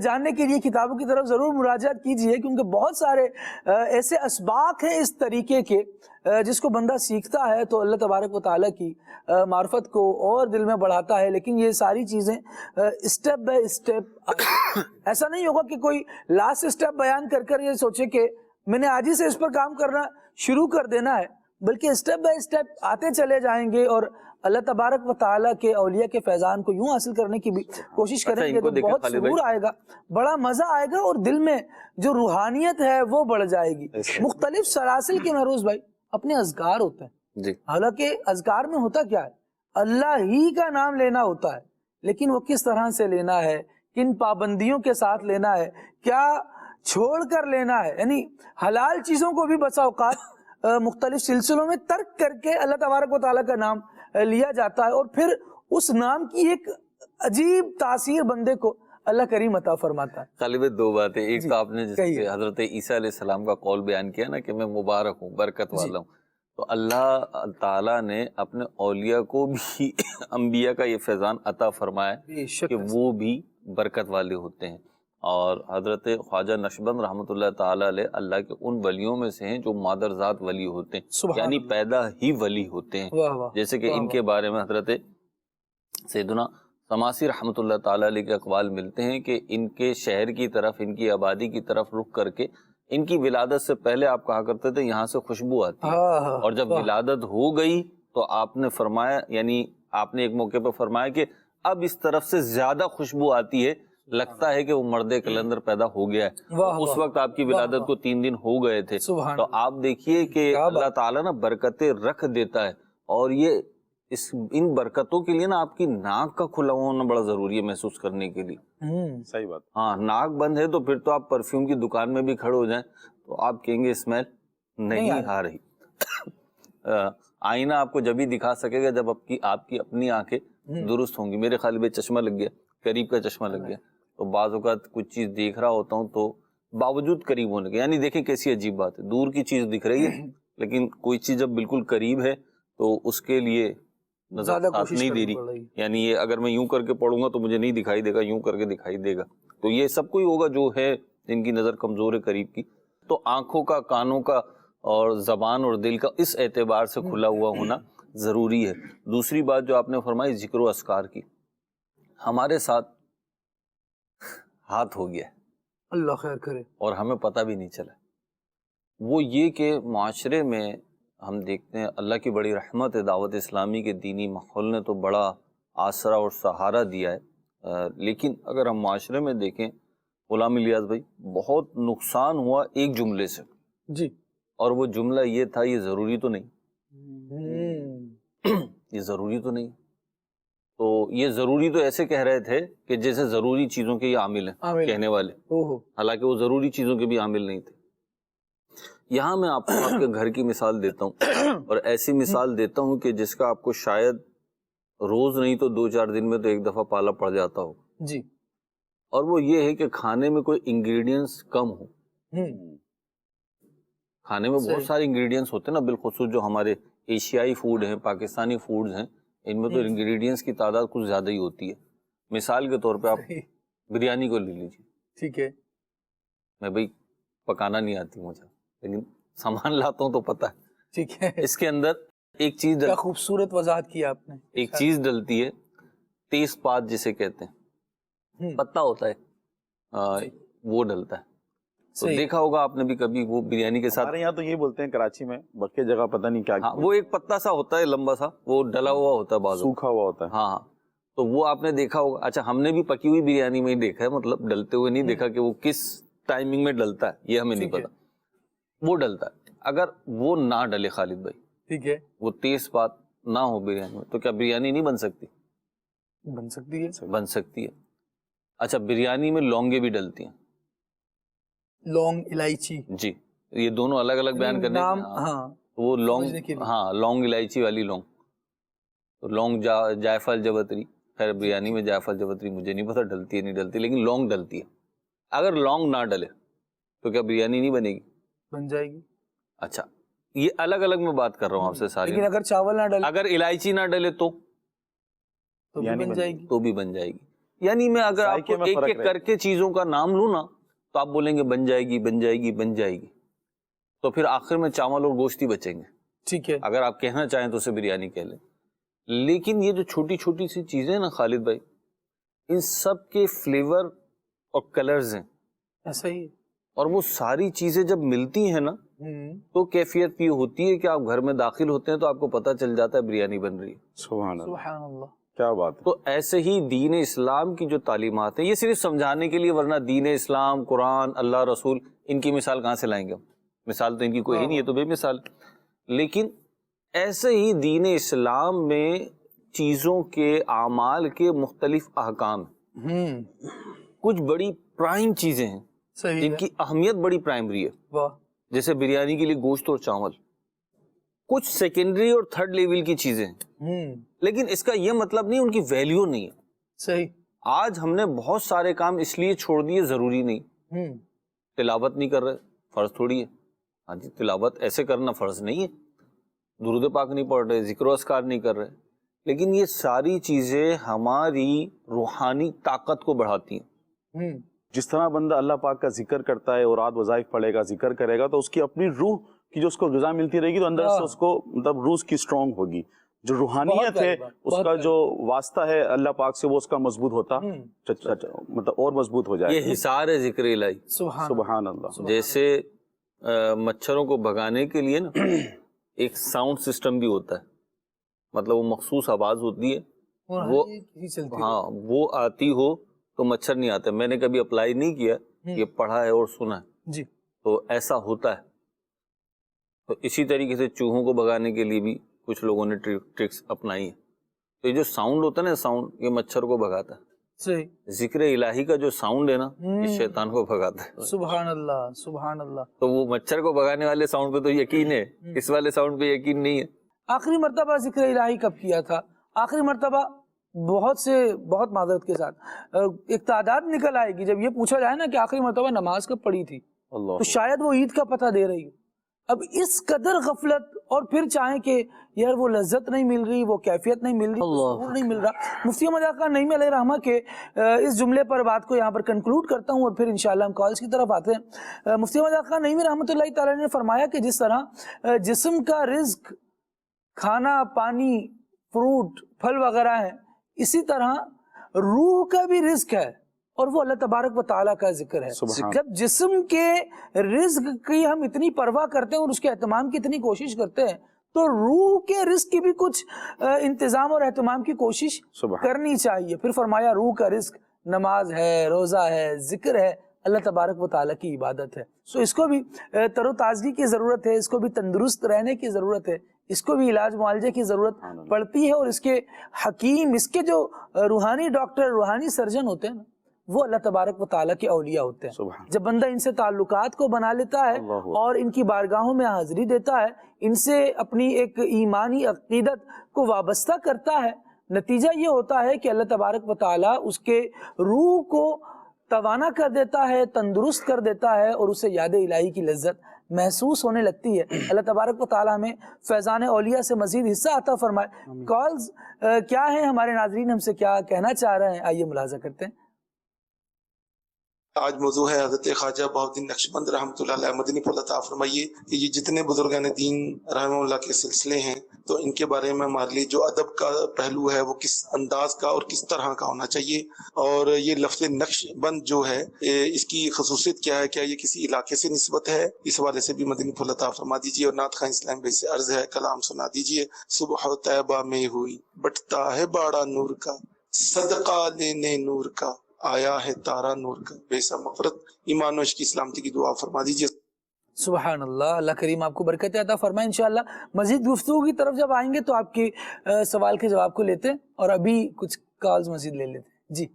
جاننے کے لیے کتابوں کی طرف ضرور مراجعت کیجئے، کیونکہ بہت سارے ایسے اسباق ہیں اس طریقے کے جس کو بندہ سیکھتا ہے تو اللہ تبارک و تعالیٰ کی معرفت کو اور دل میں بڑھاتا ہے۔ لیکن یہ ساری چیزیں اسٹیپ بائی اسٹیپ، ایسا نہیں ہوگا کہ کوئی لاسٹ اسٹیپ بیان کر کر یہ سوچے کہ میں نے آج ہی سے اس پر کام کرنا شروع کر دینا ہے، بلکہ اسٹیپ بائی اسٹیپ آتے چلے جائیں گے، اور اللہ تبارک و تعالیٰ کے اولیاء کے فیضان کو یوں حاصل کرنے کی بھی کوشش کریں گے تو بہت سرور آئے گا، بڑا مزہ آئے گا، اور دل میں جو روحانیت ہے وہ بڑھ جائے گی۔ مختلف سلاسل کے محروز بھائی اپنے اذکار ہوتے ہیں، حالانکہ اذکار میں ہوتا کیا ہے؟ اللہ ہی کا نام لینا ہوتا ہے، لیکن وہ کس طرح سے لینا ہے، کن پابندیوں کے ساتھ لینا ہے، کیا چھوڑ کر لینا ہے، یعنی حلال چیزوں کو بھی بسا اوقات مختلف سلسلوں میں ترک کر کے اللہ تبارک و تعالیٰ کا نام لیا جاتا ہے، اور پھر اس نام کی ایک عجیب تاثیر بندے کو اللہ کریم عطا فرماتا ہے۔ غالب دو باتیں، ایک تو آپ نے جس کہ حضرت عیسیٰ علیہ السلام کا قول بیان کیا نا کہ میں مبارک ہوں، برکت والا ہوں، تو اللہ تعالیٰ نے اپنے اولیاء کو بھی انبیاء کا یہ فیضان عطا فرمایا کہ وہ بھی برکت والے ہوتے ہیں، اور حضرت خواجہ نقشبند رحمۃ اللہ تعالیٰ علیہ اللہ کے ان ولیوں میں سے ہیں جو مادرزاد ولی ہوتے ہیں، یعنی پیدا ہی ولی ہوتے ہیں، جیسے کہ ان کے بارے میں حضرت سیدنا سماسی رحمۃ اللہ تعالیٰ علیہ کے اقوال ملتے ہیں کہ ان کے شہر کی طرف، ان کی آبادی کی طرف رخ کر کے ان کی ولادت سے پہلے آپ کہا کرتے تھے یہاں سے خوشبو آتی ہے، اور جب ولادت ہو گئی تو آپ نے فرمایا، یعنی آپ نے ایک موقع پہ فرمایا کہ اب اس طرف سے زیادہ خوشبو آتی ہے، لگتا ہے کہ وہ مرد کلندر پیدا ہو گیا ہے۔ اس وقت آپ کی ولادت کو 3 دن ہو گئے تھے، تو آپ دیکھیے کہ اللہ تعالیٰ نا برکتیں رکھ دیتا ہے، اور یہ ان برکتوں کے لیے نا آپ کی ناک کا کھلا ہونا بڑا ضروری ہے محسوس کرنے کے لیے۔ صحیح بات۔ ہاں، ناک بند ہے تو پھر تو آپ پرفیوم کی دکان میں بھی کھڑے ہو جائیں تو آپ کہیں گے اسمیل نہیں آ رہی۔ آئینہ آپ کو جب ہی دکھا سکے گا جب آپ کی اپنی آنکھیں درست ہوں گی۔ میرے خیال میں چشمہ لگ گیا، قریب کا چشمہ لگ گیا، تو بعض اوقات کچھ چیز دیکھ رہا ہوتا ہوں تو باوجود قریب ہونے کے، یعنی دیکھیں کیسی عجیب بات ہے، دور کی چیز دکھ رہی ہے لیکن کوئی چیز جب بالکل قریب ہے تو اس کے لیے نظر ساتھ نہیں دے رہی، یعنی یہ اگر میں یوں کر کے پڑھوں گا تو مجھے نہیں دکھائی دے گا، یوں کر کے دکھائی دے گا، تو یہ سب کوئی ہوگا جو ہے جن کی نظر کمزور ہے قریب کی۔ تو آنکھوں کا، کانوں کا اور زبان اور دل کا اس اعتبار سے کھلا ہوا ہونا ضروری ہے۔ دوسری بات جو آپ نے فرمائی ذکر و اذکار کی، ہمارے ساتھ ہاتھ ہو گیا اللہ خیر کرے، اور ہمیں پتہ بھی نہیں چلا، وہ یہ کہ معاشرے میں ہم دیکھتے ہیں اللہ کی بڑی رحمت ہے، دعوت اسلامی کے دینی ماحول نے تو بڑا آسرا اور سہارا دیا ہے، لیکن اگر ہم معاشرے میں دیکھیں غلام الیاس بھائی، بہت نقصان ہوا ایک جملے سے جی، اور وہ جملہ یہ تھا یہ ضروری تو نہیں، یہ ضروری تو نہیں، تو یہ ضروری تو ایسے کہہ رہے تھے کہ جیسے ضروری چیزوں کے یہ عامل ہیں کہنے والے، حالانکہ وہ ضروری چیزوں کے بھی عامل نہیں تھے۔ یہاں میں آپ کو آپ کے گھر کی مثال دیتا ہوں، اور ایسی مثال دیتا ہوں کہ جس کا آپ کو شاید روز نہیں تو 2-4 دن میں تو ایک دفعہ پالا پڑ جاتا ہو جی، اور وہ یہ ہے کہ کھانے میں کوئی انگریڈینٹس کم ہو۔ کھانے میں بہت سارے انگریڈینٹس ہوتے ہیں نا، بالخصوص جو ہمارے ایشیائی فوڈ ہیں، پاکستانی فوڈز ہیں، ان میں تو انگریڈینٹس کی تعداد کچھ زیادہ ہی ہوتی ہے۔ مثال کے طور پہ آپ بریانی کو لے لیجیے، ٹھیک ہے، میں بھائی پکانا نہیں آتی مجھے لیکن سامان لاتا ہوں تو پتہ ہے، ٹھیک ہے، اس کے اندر ایک چیز کیا خوبصورت وضاحت کی آپ نے. ایک چیز ڈلتی ہے تیز پات جسے کہتے ہیں, پتا ہوتا ہے وہ ڈلتا ہے. تو دیکھا ہوگا آپ نے بھی کبھی وہ بریانی کے ساتھ. ہمارے یہاں تو یہ بولتے ہیں کراچی میں, بقیہ جگہ پتہ نہیں کیا. وہ ایک پتا سا ہوتا ہے لمبا سا, وہ ڈلا ہوا ہوتا ہے, بازو سوکھا ہوا ہوتا ہے. ہاں تو وہ آپ نے دیکھا ہوگا. اچھا ہم نے بھی پکی ہوئی بریانی میں ہی دیکھا ہے, مطلب ڈلتے ہوئے نہیں دیکھا کہ وہ کس ٹائمنگ میں ڈلتا ہے, یہ ہمیں نہیں پتا. وہ ڈلتا ہے. اگر وہ نہ ڈلے خالد بھائی, ٹھیک ہے, وہ تیز پات نہ ہو بریانی میں, تو کیا بریانی نہیں بن سکتی؟ بن سکتی ہے, بن سکتی ہے. اچھا بریانی میں لونگیں بھی ڈلتی ہیں, لونگ الائچی, جی یہ دونوں الگ الگ بیان کرنے نام. ہیں. ہاں وہ لونگ, ہاں لونگ الائچی والی لونگ, تو لونگ جائفل جوتری. خیر بریانی میں جائفل جوتری مجھے نہیں پتا ڈلتی ہے نہیں ڈلتی, لیکن لونگ ڈلتی ہے. اگر لونگ نہ ڈلے تو کیا بریانی نہیں بنے گی؟ بن جائے گی. اچھا یہ الگ الگ میں بات کر رہا ہوں آپ سے ساری. لیکن اگر چاول نہ ڈلے, اگر الائچی نہ ڈلے تو بھی بن جائے گی. تو بھی بن جائے گی. یعنی میں اگر آپ کو ایک ایک کر کے چیزوں کا نام لوں نا تو آپ بولیں گے بن جائے گی بن جائے گی بن جائے گی, تو پھر آخر میں چاول اور گوشت ہی بچیں گے. ٹھیک ہے, اگر آپ کہنا چاہیں تو اسے بریانی کہہ لیں. لیکن یہ جو چھوٹی چھوٹی سی چیزیں نا خالد بھائی, ان سب کے فلیور اور کلرز ہیں, ایسا ہی. اور وہ ساری چیزیں جب ملتی ہیں نا تو کیفیت یہ ہوتی ہے کہ آپ گھر میں داخل ہوتے ہیں تو آپ کو پتہ چل جاتا ہے بریانی بن رہی ہے. سبحان اللہ, سبحان اللہ, کیا بات ہے. تو ایسے ہی دین اسلام کی جو تعلیمات ہیں یہ صرف سمجھانے کے لیے, ورنہ دین اسلام, قرآن, اللہ رسول, ان کی مثال کہاں سے لائیں گے ہم؟ مثال تو ان کی کوئی نہیں, یہ تو بے مثال. لیکن ایسے ہی دین اسلام میں چیزوں کے اعمال کے مختلف احکام ہیں. کچھ بڑی پرائم چیزیں ہیں جن کی اہمیت بڑی پرائمری ہے, جیسے بریانی کے لیے گوشت اور چاول. کچھ سیکنڈری اور تھرڈ لیول کی چیزیں ہیں, لیکن اس کا یہ مطلب نہیں ان کی ویلیو نہیں ہے. صحیح. آج ہم نے بہت سارے کام اس لیے چھوڑ دیے ضروری نہیں. تلاوت نہیں کر رہے, فرض تھوڑی ہے. ہاں جی تلاوت ایسے کرنا فرض نہیں ہے, درود پاک نہیں پڑھ رہے, ذکر و اذکار نہیں کر رہے, لیکن یہ ساری چیزیں ہماری روحانی طاقت کو بڑھاتی ہیں. جس طرح بندہ اللہ پاک کا ذکر کرتا ہے اور رات وظائف پڑھے گا, ذکر کرے گا, تو اس کی اپنی روح کی جو اس کو غذا ملتی رہے گی تو اندر سے اس کو مطلب روح کی اسٹرانگ ہوگی. جو روحانیت ہے اس کا جو واسطہ ہے اللہ پاک سے وہ اس کا مضبوط ہوتا مطلب اور مضبوط ہو جائے. یہ حصار ہے ذکر الہی. سبحان اللہ. جیسے مچھروں کو بھگانے کے لیے نا ایک ساؤنڈ سسٹم بھی ہوتا ہے, مطلب وہ مخصوص آواز ہوتی ہے, وہ ہاں وہ آتی ہو تو مچھر نہیں آتا. میں نے کبھی اپلائی نہیں کیا, یہ پڑھا ہے اور سنا ہے جی, تو ایسا ہوتا ہے. تو اسی طریقے سے چوہوں کو بھگانے کے لیے بھی کچھ لوگوں نے ٹرکس اپنائی ہیں. تو یہ جو ساؤنڈ ہوتا ہے نا ساؤنڈ, یہ مچھر کو بھگاتا ہے. ذکر الہی کا جو ساؤنڈ ہے نا یہ شیطان کو بھگاتا ہے. سبحان اللہ, سبحان اللہ. تو وہ مچھر کو بھگانے والے ساؤنڈ پہ تو یقین ہے, اس والے ساؤنڈ پہ یقین نہیں ہے. آخری مرتبہ ذکر الہی کب کیا تھا؟ آخری مرتبہ بہت معذرت کے ساتھ ایک تعداد نکل آئے گی جب یہ پوچھا جائے نا کہ آخری مرتبہ نماز کب پڑھی تھی, تو شاید وہ عید کا پتہ دے رہی ہو. اب اس قدر غفلت, اور پھر چاہیں کہ یار وہ لذت نہیں مل رہی, وہ کیفیت نہیں مل رہی, سکون نہیں مل رہا. مفتی احمد آقا نعیمی علیہ رحمہ کے اس جملے پر بات کو یہاں پر کنکلوڈ کرتا ہوں اور پھر انشاءاللہ ہم کالز کی طرف آتے ہیں. مفتی احمد آقا نعیمی رحمۃ اللہ تعالیٰ نے فرمایا کہ جس طرح جسم کا رزق کھانا, پانی, فروٹ, پھل وغیرہ ہے, اسی طرح روح کا بھی رزق ہے اور وہ اللہ تبارک و تعالیٰ کا ذکر ہے. جب جسم کے رزق کی ہم اتنی پرواہ کرتے ہیں اور اس کے اہتمام کی اتنی کوشش کرتے ہیں تو روح کے رزق کی بھی کچھ انتظام اور اہتمام کی کوشش کرنی چاہیے. پھر فرمایا روح کا رزق نماز ہے, روزہ ہے, ذکر ہے, اللہ تبارک و تعالیٰ کی عبادت ہے. سو اس کو بھی تر و تازگی کی ضرورت ہے, اس کو بھی تندرست رہنے کی ضرورت ہے, اس کو بھی علاج معالجے کی ضرورت پڑتی ہے. اور اس کے حکیم, اس کے جو روحانی ڈاکٹر, روحانی سرجن ہوتے ہیں نا, وہ اللہ تبارک و تعالیٰ کے اولیاء ہوتے ہیں. جب بندہ ان سے تعلقات کو بنا لیتا ہے اور ان کی بارگاہوں میں حاضری دیتا ہے, ان سے اپنی ایک ایمانی عقیدت کو وابستہ کرتا ہے, نتیجہ یہ ہوتا ہے کہ اللہ تبارک و تعالیٰ اس کے روح کو توانا کر دیتا ہے, تندرست کر دیتا ہے, اور اسے یاد الہی کی لذت محسوس ہونے لگتی ہے. اللہ تبارک و تعالیٰ ہمیں فیضان اولیاء سے مزید حصہ عطا فرمائے. کالز کیا ہیں, ہمارے ناظرین ہم سے کیا کہنا چاہ رہے ہیں, آئیے ملاحظہ کرتے ہیں. آج موضوع ہے حضرت خواجہ بہاؤالدین نقشبند رحمۃ اللہ علیہ مدنی پھول عطا فرمائیے کہ یہ جتنے بزرگان دین رحمہ اللہ کے سلسلے ہیں تو ان کے بارے میں ہمارے لیے جو ادب کا پہلو ہے وہ کس انداز کا اور کس طرح کا ہونا چاہیے، اور یہ لفظ نقش بند جو ہے اس کی خصوصیت کیا ہے، کیا یہ کسی علاقے سے نسبت ہے، اس حوالے سے بھی مدنی پھول عطا فرما دیجیے۔ اور نعت خواں اسلام بھائی سے عرض ہے کلام سنا دیجیے۔ صبح طیبہ میں ہوئی بٹتا ہے باڑا نور کا، صدقہ لینے نور کا آیا ہے تارا نور کا، بے سا مغفرت ایمان و عشق کی سلامتی کی دعا فرما دیجیے۔ سبحان اللہ، اللہ کریم آپ کو برکت عطا فرمائے۔ انشاءاللہ مزید گفتگو کی طرف جب آئیں گے تو آپ کے سوال کے جواب کو لیتے ہیں، اور ابھی کچھ کالز مزید لے لیتے ہیں۔ جی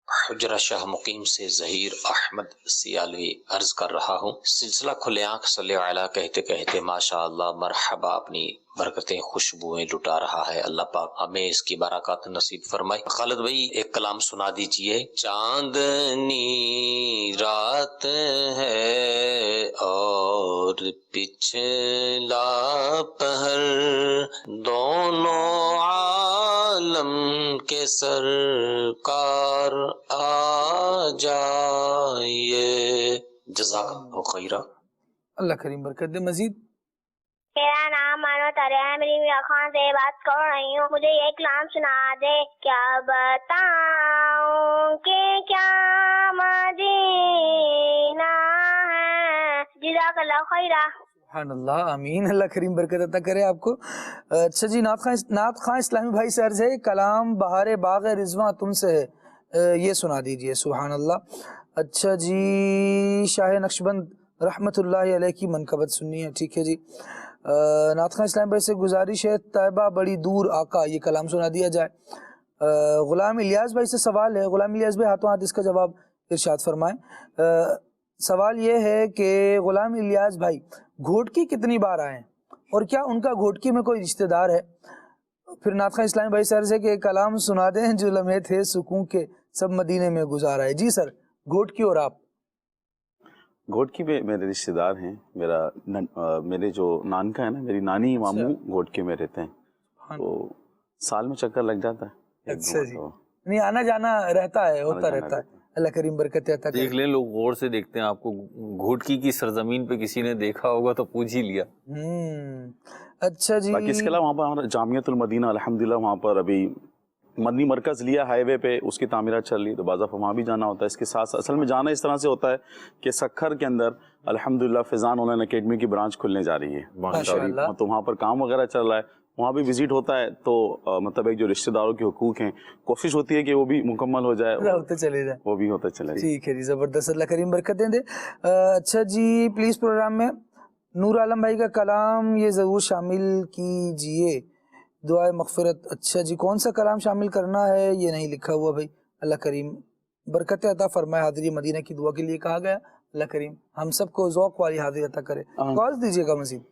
حجرہ شاہ مقیم سے ظہیر احمد سیالوی عرض کر رہا ہوں، سلسلہ کھلے آنکھ صلی علیہ کہتے کہتے ماشاء اللہ مرحبا اپنی برکتیں خوشبوئیں لٹا رہا ہے۔ اللہ پاک ہمیں اس کی برکات نصیب فرمائے۔ خالد بھائی ایک کلام سنا دیجئے۔ چاندنی رات ہے اور پچھلا پہر، دونوں عالم کے سرکار آ جائیے۔ جزاک اللہ خیرہ۔ اللہ کریم برکت دے۔ مزید میرا نام مانو تاریا ہے، میری میرا خان سے بات کر رہی ہوں، مجھے یہ کلام سنا دے۔ کیا بتاؤں کہ کیا مدینہ ہے۔ جزاک اللہ خیرہ۔ سبحان اللہ، آمین، اللہ کریم برکت عطا کرے آپ کو۔ اچھا جی، نعت خواں اسلامی بھائی سے عرض ہے کلام بہار باغ رضواں تم سے ہے، یہ سنا دیجئے۔ سبحان اللہ۔ اچھا جی، شاہ نقشبند رحمت اللہ علیہ کی منقبت سننی ہے، ٹھیک ہے جی۔ نعت خواں اسلامی بھائی سے گزارش ہے طیبہ بڑی دور آقا، یہ کلام سنا دیا جائے۔ غلام الیاس بھائی سے سوال ہے، غلام الیاس بھائی ہاتھوں ہاتھ اس کا جواب ارشاد فرمائیں۔ سوال یہ ہے کہ غلام الیاس بھائی گھوٹکی کتنی بار آئے ہیں، اور کیا ان کا گھوٹکی میں کوئی رشتہ دار ہے؟ پھر نعت خواں اسلامی بھائی سے عرض ہے کہ کلام سنا دیں جو لمحے تھے سکون کے سب مدینے میں گزارا ہے۔ جی سر، گھوٹکی اور آپ؟ گھوٹکی میں میرے رشتہ دار ہیں، میرے جو نانکا ہے نا، میری نانی ماموں گھوٹکی میں رہتے ہیں، تو سال میں چکر لگ جاتا ہے۔ اچھا جی، نہیں آنا جانا رہتا ہے، ہوتا رہتا ہے۔ اللہ کریم برکت عطا کرے۔ دیکھ لیں، لوگ غور سے دیکھتے ہیں آپ کو، گھوٹکی کی سرزمین پہ کسی نے دیکھا ہوگا تو پوچھ ہی لیا۔ اچھا جی، باقی اس کے علاوہ وہاں پر جامعۃ المدینہ الحمدللہ وہاں پر ابھی مدنی مرکز لیا ہائی وے پہ، اس کی تعمیرات چل رہی ہے، تو بعض دفعہ وہاں بھی جانا ہوتا ہے۔ اس کے ساتھ اصل میں جانا اس طرح سے ہوتا ہے کہ سکھر کے اندر الحمدللہ فیضان آن لائن اکیڈمی کی برانچ کھلنے جا رہی ہے، تو وہاں پر کام وغیرہ چل رہا ہے، وہاں بھی وزٹ ہوتا ہے، تو مطلب ایک جو رشتہ داروں کے حقوق ہیں کوشش ہوتی ہے کہ وہ بھی مکمل ہو جائے، ہوتے چلے جائیں، وہ بھی ہوتا چلے۔ ٹھیک ہے جی، زبردست، اللہ کریم برکت دے۔ اچھا جی، پلیز پروگرام میں نور عالم بھائی کا کلام یہ ضرور شامل کیجئے، دعائے مغفرت۔ اچھا جی، کون سا کلام شامل کرنا ہے یہ نہیں لکھا ہوا بھائی، اللہ کریم برکت عطا فرمائے۔ حاضری مدینہ کی دعا کے لیے کہا گیا، اللہ کریم ہم سب کو ذوق والی حاضری عطا کرے۔ کال دیجیے گا مزید۔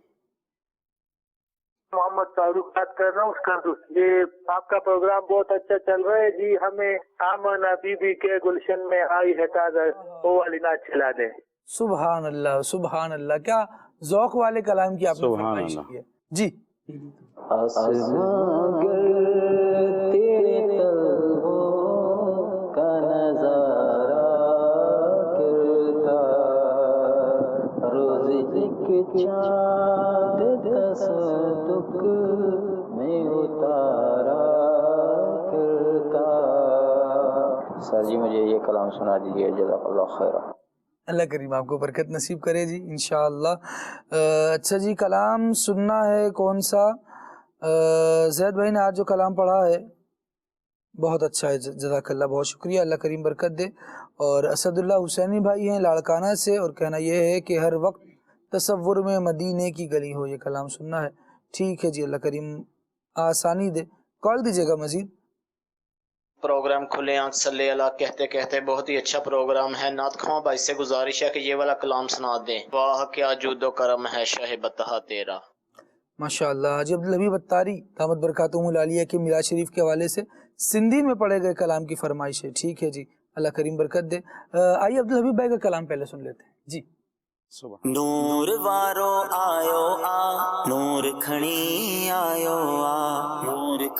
محمد تعارف بات کر رہا ہوں اسکندر۔ یہ آپ کا پروگرام بہت اچھا چل رہا ہے جی، ہمیں آمنہ بی بی کے گلشن میں آئی ہے تازہ وہ والی نعت چلا دیں۔ سبحان اللہ، سبحان اللہ، کیا ذوق والے کلام کی آپ نے فرمائش کی ہے جی۔ آسماں گر تیرے طلبوں کا نظارہ کرتا، روز ایک چاند تصدق میں اتارا کرتا۔ سر جی مجھے یہ کلام سنا دیجیے، جزاک اللہ خیر۔ اللہ کریم آپ کو برکت نصیب کرے جی انشاءاللہ۔ اچھا جی، کلام سننا ہے کون سا؟ زید بھائی نے آج جو کلام پڑھا ہے بہت اچھا ہے، جزاک اللہ، بہت شکریہ، اللہ کریم برکت دے۔ اور اسد اللہ حسینی بھائی ہیں لاڑکانہ سے، اور کہنا یہ ہے کہ ہر وقت تصور میں مدینے کی گلی ہو، یہ کلام سننا ہے۔ ٹھیک ہے جی، اللہ کریم آسانی دے۔ کال دیجیے گا مزید۔ پروگرام کھلے آنکھ صلی اللہ کہتے کہتے بہت ہی اچھا پروگرام ہے۔ نعت خواں بھائی سے گزارش ہے کہ یہ والا کلام سنا دیں۔ واہ کیا جود و کرم ہے شہ بتہا تیرا۔ ماشاءاللہ، حاجی عبدالحبیب اتاری دامت برکاتہم العالیہ کے میلاد شریف کے حوالے سے سندھی میں پڑھے گئے کلام کی فرمائش ہے۔ ٹھیک ہے جی، اللہ کریم برکت دے۔ آئیے عبدالحبیب بھائی کا کلام پہلے سن لیتے ہیں جی۔ نور وارو آیو آ، نور کھڑی آیو آ، نور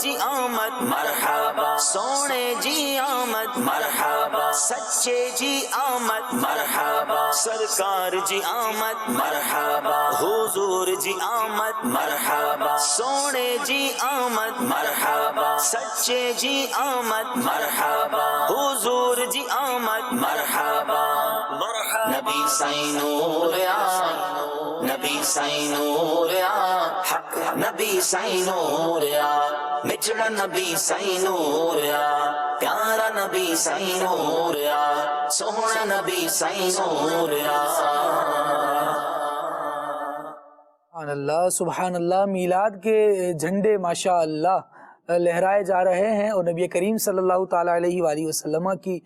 جی آمد مرحبا سونے جی آمد مرحبا سچے جی آمد مرحبا سرکار جی آمد مرحبا حضور جی آمد مرحبا سونے جی آمد مرحبا سچے جی آمد مرحبا حضور جی آمد مرحبا نبی سائیں نور نبی سائیں نور حق نبی سائیں نور مچڑا نبی سائیں نور پیارا نبی سائیں نور سونا نبی سائیں نور سبحان اللہ میلاد کے جھنڈے ماشاء اللہ لہرائے جا رہے ہیں، اور نبی کریم صلی اللہ تعالیٰ علیہ وآلہ وسلم کی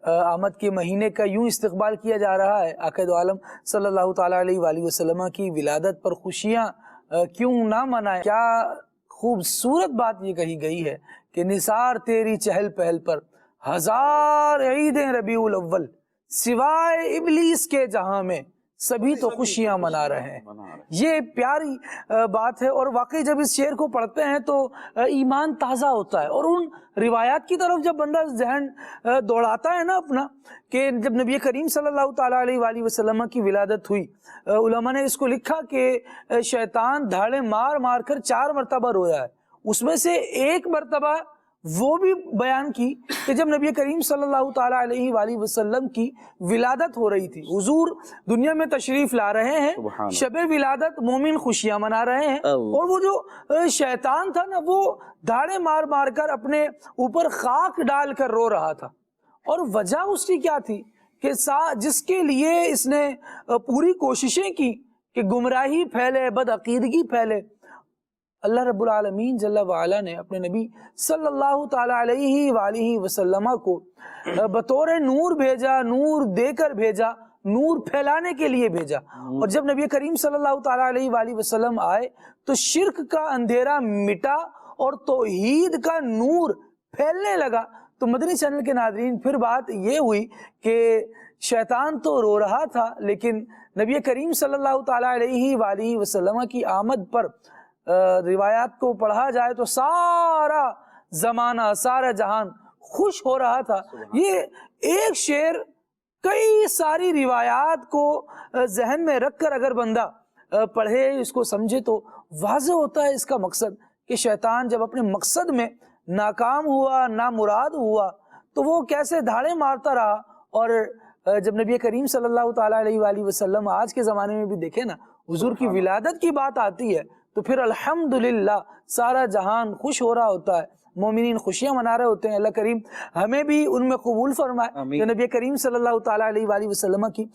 آمد کے مہینے کا یوں استقبال کیا جا رہا ہے۔ آقا دو عالم صلی اللہ تعالیٰ علیہ وآلہ وسلم کی ولادت پر خوشیاں کیوں نہ منائیں؟ کیا خوبصورت بات یہ کہی گئی ہے کہ نثار تیری چہل پہل پر ہزار عیدیں ربیع الاول، سوائے ابلیس کے جہاں میں سبھی تو خوشیاں منا رہے ہیں۔ یہ پیاری بات ہے، اور واقعی جب اس شعر کو پڑھتے ہیں تو ایمان تازہ ہوتا ہے، اور ان روایات کی طرف جب بندہ ذہن دوڑاتا ہے نا اپنا، کہ جب نبی کریم صلی اللہ تعالیٰ علیہ وآلہ وسلم کی ولادت ہوئی، علماء نے اس کو لکھا کہ شیطان دھاڑے مار مار کر 4 مرتبہ رویا ہے۔ اس میں سے ایک مرتبہ وہ بھی بیان کی کہ جب نبی کریم صلی اللہ تعالیٰ علیہ وآلہ وسلم کی ولادت ہو رہی تھی، حضور دنیا میں تشریف لا رہے ہیں، شب ولادت مومن خوشیاں منا رہے ہیں، اور وہ جو شیطان تھا نا، وہ دھاڑے مار مار کر اپنے اوپر خاک ڈال کر رو رہا تھا۔ اور وجہ اس کی کیا تھی کہ جس کے لیے اس نے پوری کوششیں کی کہ گمراہی پھیلے، بدعقیدگی پھیلے، اللہ رب العالمین جل وعلا نے اپنے نبی صلی اللہ تعالیٰ علیہ وآلہ وسلم کو بطور نور بھیجا، نور دے کر بھیجا، نور پھیلانے کے لیے بھیجا۔ اور جب نبی کریم صلی اللہ تعالیٰ علیہ وآلہ وسلم آئے تو شرک کا اندھیرا مٹا اور توحید کا نور پھیلنے لگا۔ تو مدنی چینل کے ناظرین، پھر بات یہ ہوئی کہ شیطان تو رو رہا تھا، لیکن نبی کریم صلی اللہ تعالیٰ علیہ وآلہ وسلم کی آمد پر روایات کو پڑھا جائے تو سارا زمانہ، سارا جہان خوش ہو رہا تھا۔ یہ ایک شعر کئی ساری روایات کو ذہن میں رکھ کر اگر بندہ پڑھے، اس کو سمجھے، تو واضح ہوتا ہے اس کا مقصد کہ شیطان جب اپنے مقصد میں ناکام ہوا، نامراد ہوا، تو وہ کیسے دھاڑے مارتا رہا۔ اور جب نبی کریم صلی اللہ تعالیٰ علیہ وآلہ وسلم آج کے زمانے میں بھی دیکھیں نا، حضور کی ولادت کی بات آتی ہے تو پھر الحمدللہ سارا جہان خوش ہو رہا ہوتا ہے، مومنین خوشیاں منا رہے ہوتے ہیں۔ اللہ کریم ہمیں بھی ان میں قبول فرمائے جو نبی کریم صلی اللہ تعالیٰ علیہ وآلہ وسلم کی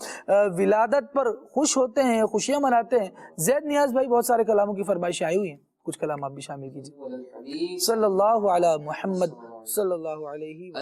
ولادت پر خوش ہوتے ہیں، خوشیاں مناتے ہیں۔ زید نیاز بھائی بہت سارے کلاموں کی فرمائشیں آئی ہوئی ہیں، کچھ کلام آپ بھی شامل کیجیے۔ صلی اللہ علی محمد صلی اللہ علیہ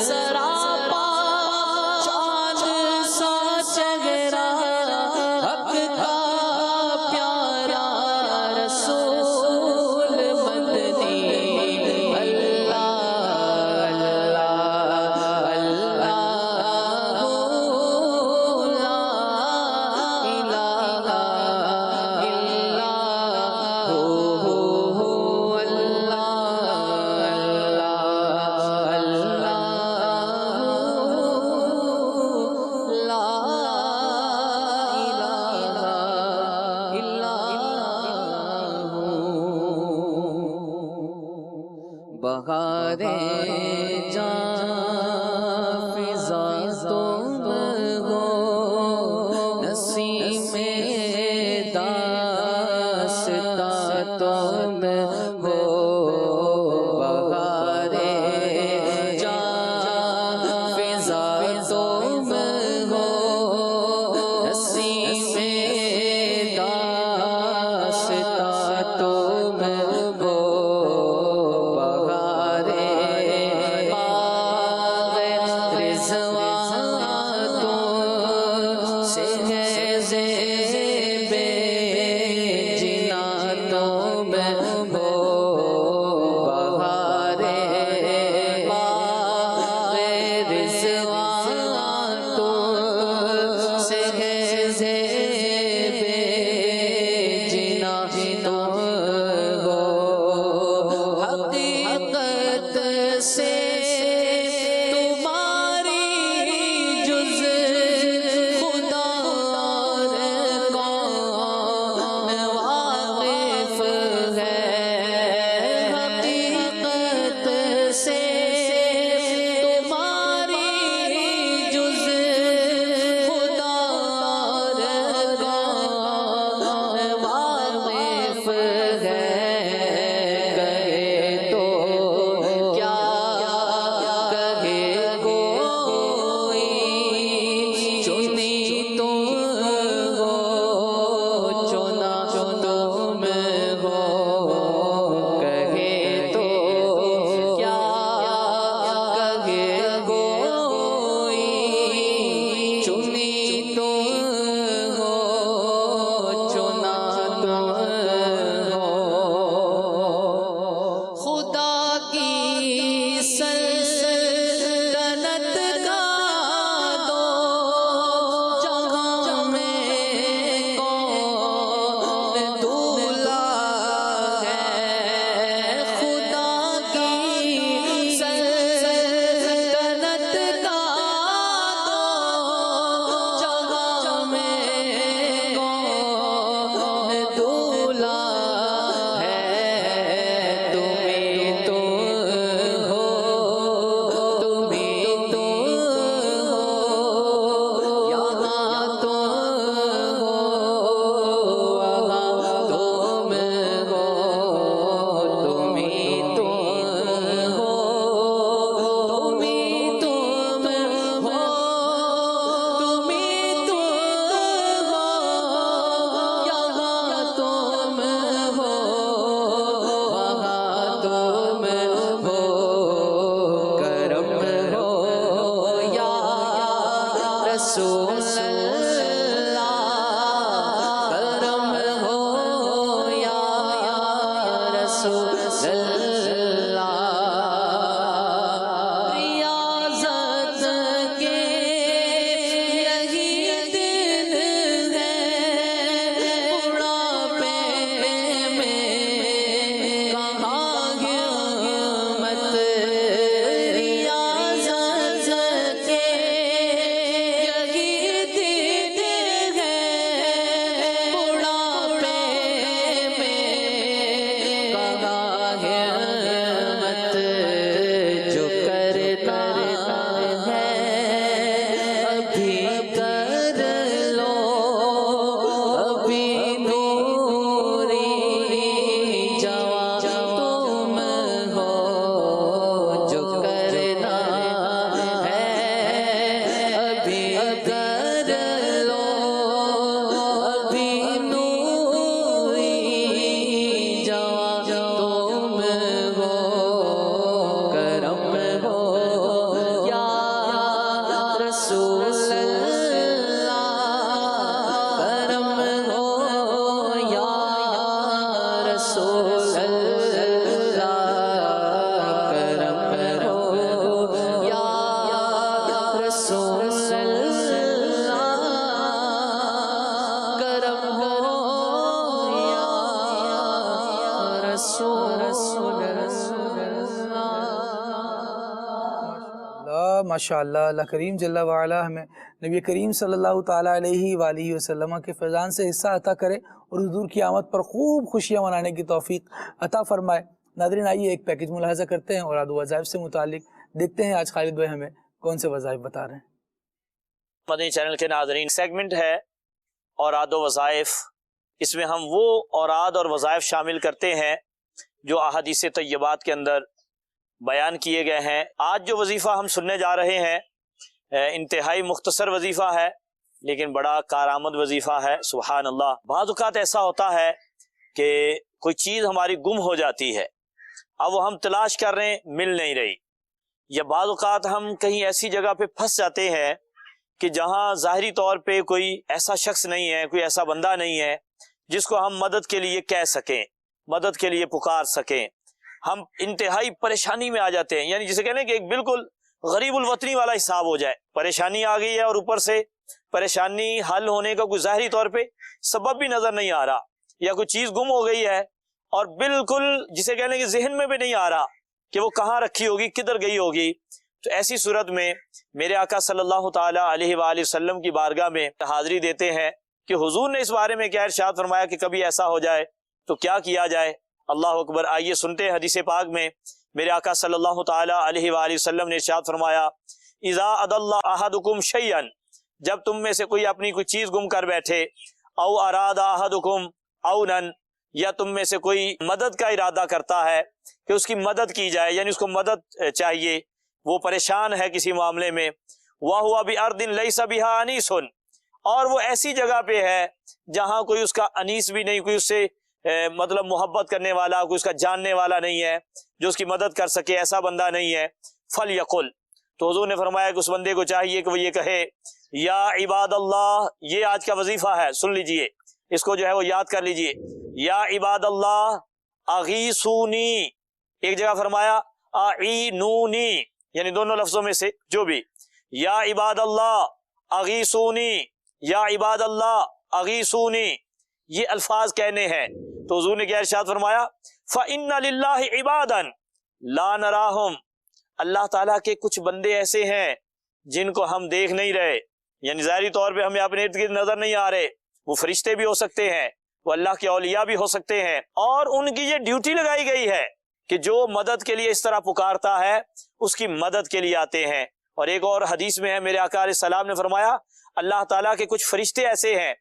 سرا رسول اللہ کرم ہو یا رسول اللہ ریاضت کے یہی دن ہے بڑھاپے میں کہاں ہمت ریاضت کے یہی دن ہے بڑھاپے میں کہاں ہمت جو کرنا ہے ابھی کر لو ابھی نوری جوان تم ہو جو کرنا ہے ابھی کر لو ابھی نوری جوان تم ہو کرم ہو یا رسول اللہ کرم ہو یا رسول اللہ کرم ہو یا رسول اللہ کرم ہو یا رسول اللہ ماشاء اللہ اللہ کریم جل وعلا ہمیں نبی کریم صلی اللہ تعالیٰ علیہ وآلہ وسلم کے فیضان سے حصہ عطا کرے اور حضور کی آمد پر خوب خوشیاں منانے کی توفیق عطا فرمائے۔ ناظرین آئیے ایک پیکج ملاحظہ کرتے ہیں اور آدھو وظائف سے متعلق دیکھتے ہیں آج خالد بھائی ہمیں کون سے وظائف بتا رہے ہیں۔ مدنی چینل کے ناظرین، سیگمنٹ ہے اوراد و وظائف، اس میں ہم وہ اوراد اور وظائف شامل کرتے ہیں جو احادیث طیبات کے اندر بیان کیے گئے ہیں۔ آج جو وظیفہ ہم سننے جا رہے ہیں انتہائی مختصر وظیفہ ہے لیکن بڑا کارآمد وظیفہ ہے۔ سبحان اللہ، بعض اوقات ایسا ہوتا ہے کہ کوئی چیز ہماری گم ہو جاتی ہے، اب وہ ہم تلاش کر رہے ہیں مل نہیں رہی، یا بعض اوقات ہم کہیں ایسی جگہ پہ پھنس جاتے ہیں کہ جہاں ظاہری طور پہ کوئی ایسا شخص نہیں ہے، کوئی ایسا بندہ نہیں ہے جس کو ہم مدد کے لیے کہہ سکیں، مدد کے لیے پکار سکیں، ہم انتہائی پریشانی میں آ جاتے ہیں، یعنی جسے کہنے کہ ایک بالکل غریب الوطنی والا حساب ہو جائے، پریشانی آ گئی ہے اور اوپر سے پریشانی حل ہونے کا کوئی ظاہری طور پہ سبب بھی نظر نہیں آ رہا، یا کوئی چیز گم ہو گئی ہے اور بالکل جسے کہنے کہ ذہن میں بھی نہیں آ رہا کہ وہ کہاں رکھی ہوگی، کدھر گئی ہوگی۔ تو ایسی صورت میں میرے آقا صلی اللہ تعالیٰ علیہ وآلہ وسلم کی بارگاہ میں حاضری دیتے ہیں کہ حضور نے اس بارے میں کیا ارشاد فرمایا کہ کبھی ایسا ہو جائے تو کیا کیا جائے۔ اللہ اکبر، آئیے سنتے ہیں حدیث پاک میں میرے آقا صلی اللہ تعالیٰ علیہ وآلہ وسلم نے ارشاد فرمایا، اذا اضل احدکم شیئا، جب تم میں سے کوئی اپنی کوئی چیز گم کر بیٹھے، او اراد احدکم اونا، یا تم میں سے کوئی مدد کا ارادہ کرتا ہے کہ اس کی مدد کی جائے، یعنی اس کو مدد چاہیے، وہ پریشان ہے کسی معاملے میں، وَهُوَ بِأَرْضٍ لَيْسَ بِهَا أَنِيسٌ، اور وہ ایسی جگہ پہ ہے جہاں کوئی اس کا انیس بھی نہیں، کوئی اس سے مطلب محبت کرنے والا، کوئی اس کا جاننے والا نہیں ہے جو اس کی مدد کر سکے، ایسا بندہ نہیں ہے، فَلْيَقُلْ، تو حضور نے فرمایا کہ اس بندے کو چاہیے کہ وہ یہ کہے، یا عباد اللہ، یہ آج کا وظیفہ ہے، سن لیجئے اس کو جو ہے وہ یاد کر لیجئے، یا عباد اللہ اغیثونی، ایک جگہ فرمایا اعینونی، یعنی دونوں لفظوں میں سے جو بھی، یا عباد اللہ اغیثونی، یا عباد اللہ اغیثونی، یہ الفاظ کہنے ہیں۔ تو حضور نے کیا ارشاد فرمایا، فَإِنَّ لِلَّهِ عِبَادًا لَا نَرَاهُمْ، اللہ تعالیٰ کے کچھ بندے ایسے ہیں جن کو ہم دیکھ نہیں رہے، یعنی ظاہری طور پہ ہمیں اپنے ارد گرد نظر نہیں آ رہے، وہ فرشتے بھی ہو سکتے ہیں، وہ اللہ کے اولیاء بھی ہو سکتے ہیں، اور ان کی یہ ڈیوٹی لگائی گئی ہے کہ جو مدد کے لیے اس طرح پکارتا ہے اس کی مدد کے لیے آتے ہیں۔ اور ایک اور حدیث میں ہے میرے آقا علیہ السلام نے فرمایا، اللہ تعالیٰ کے کچھ فرشتے ایسے ہیں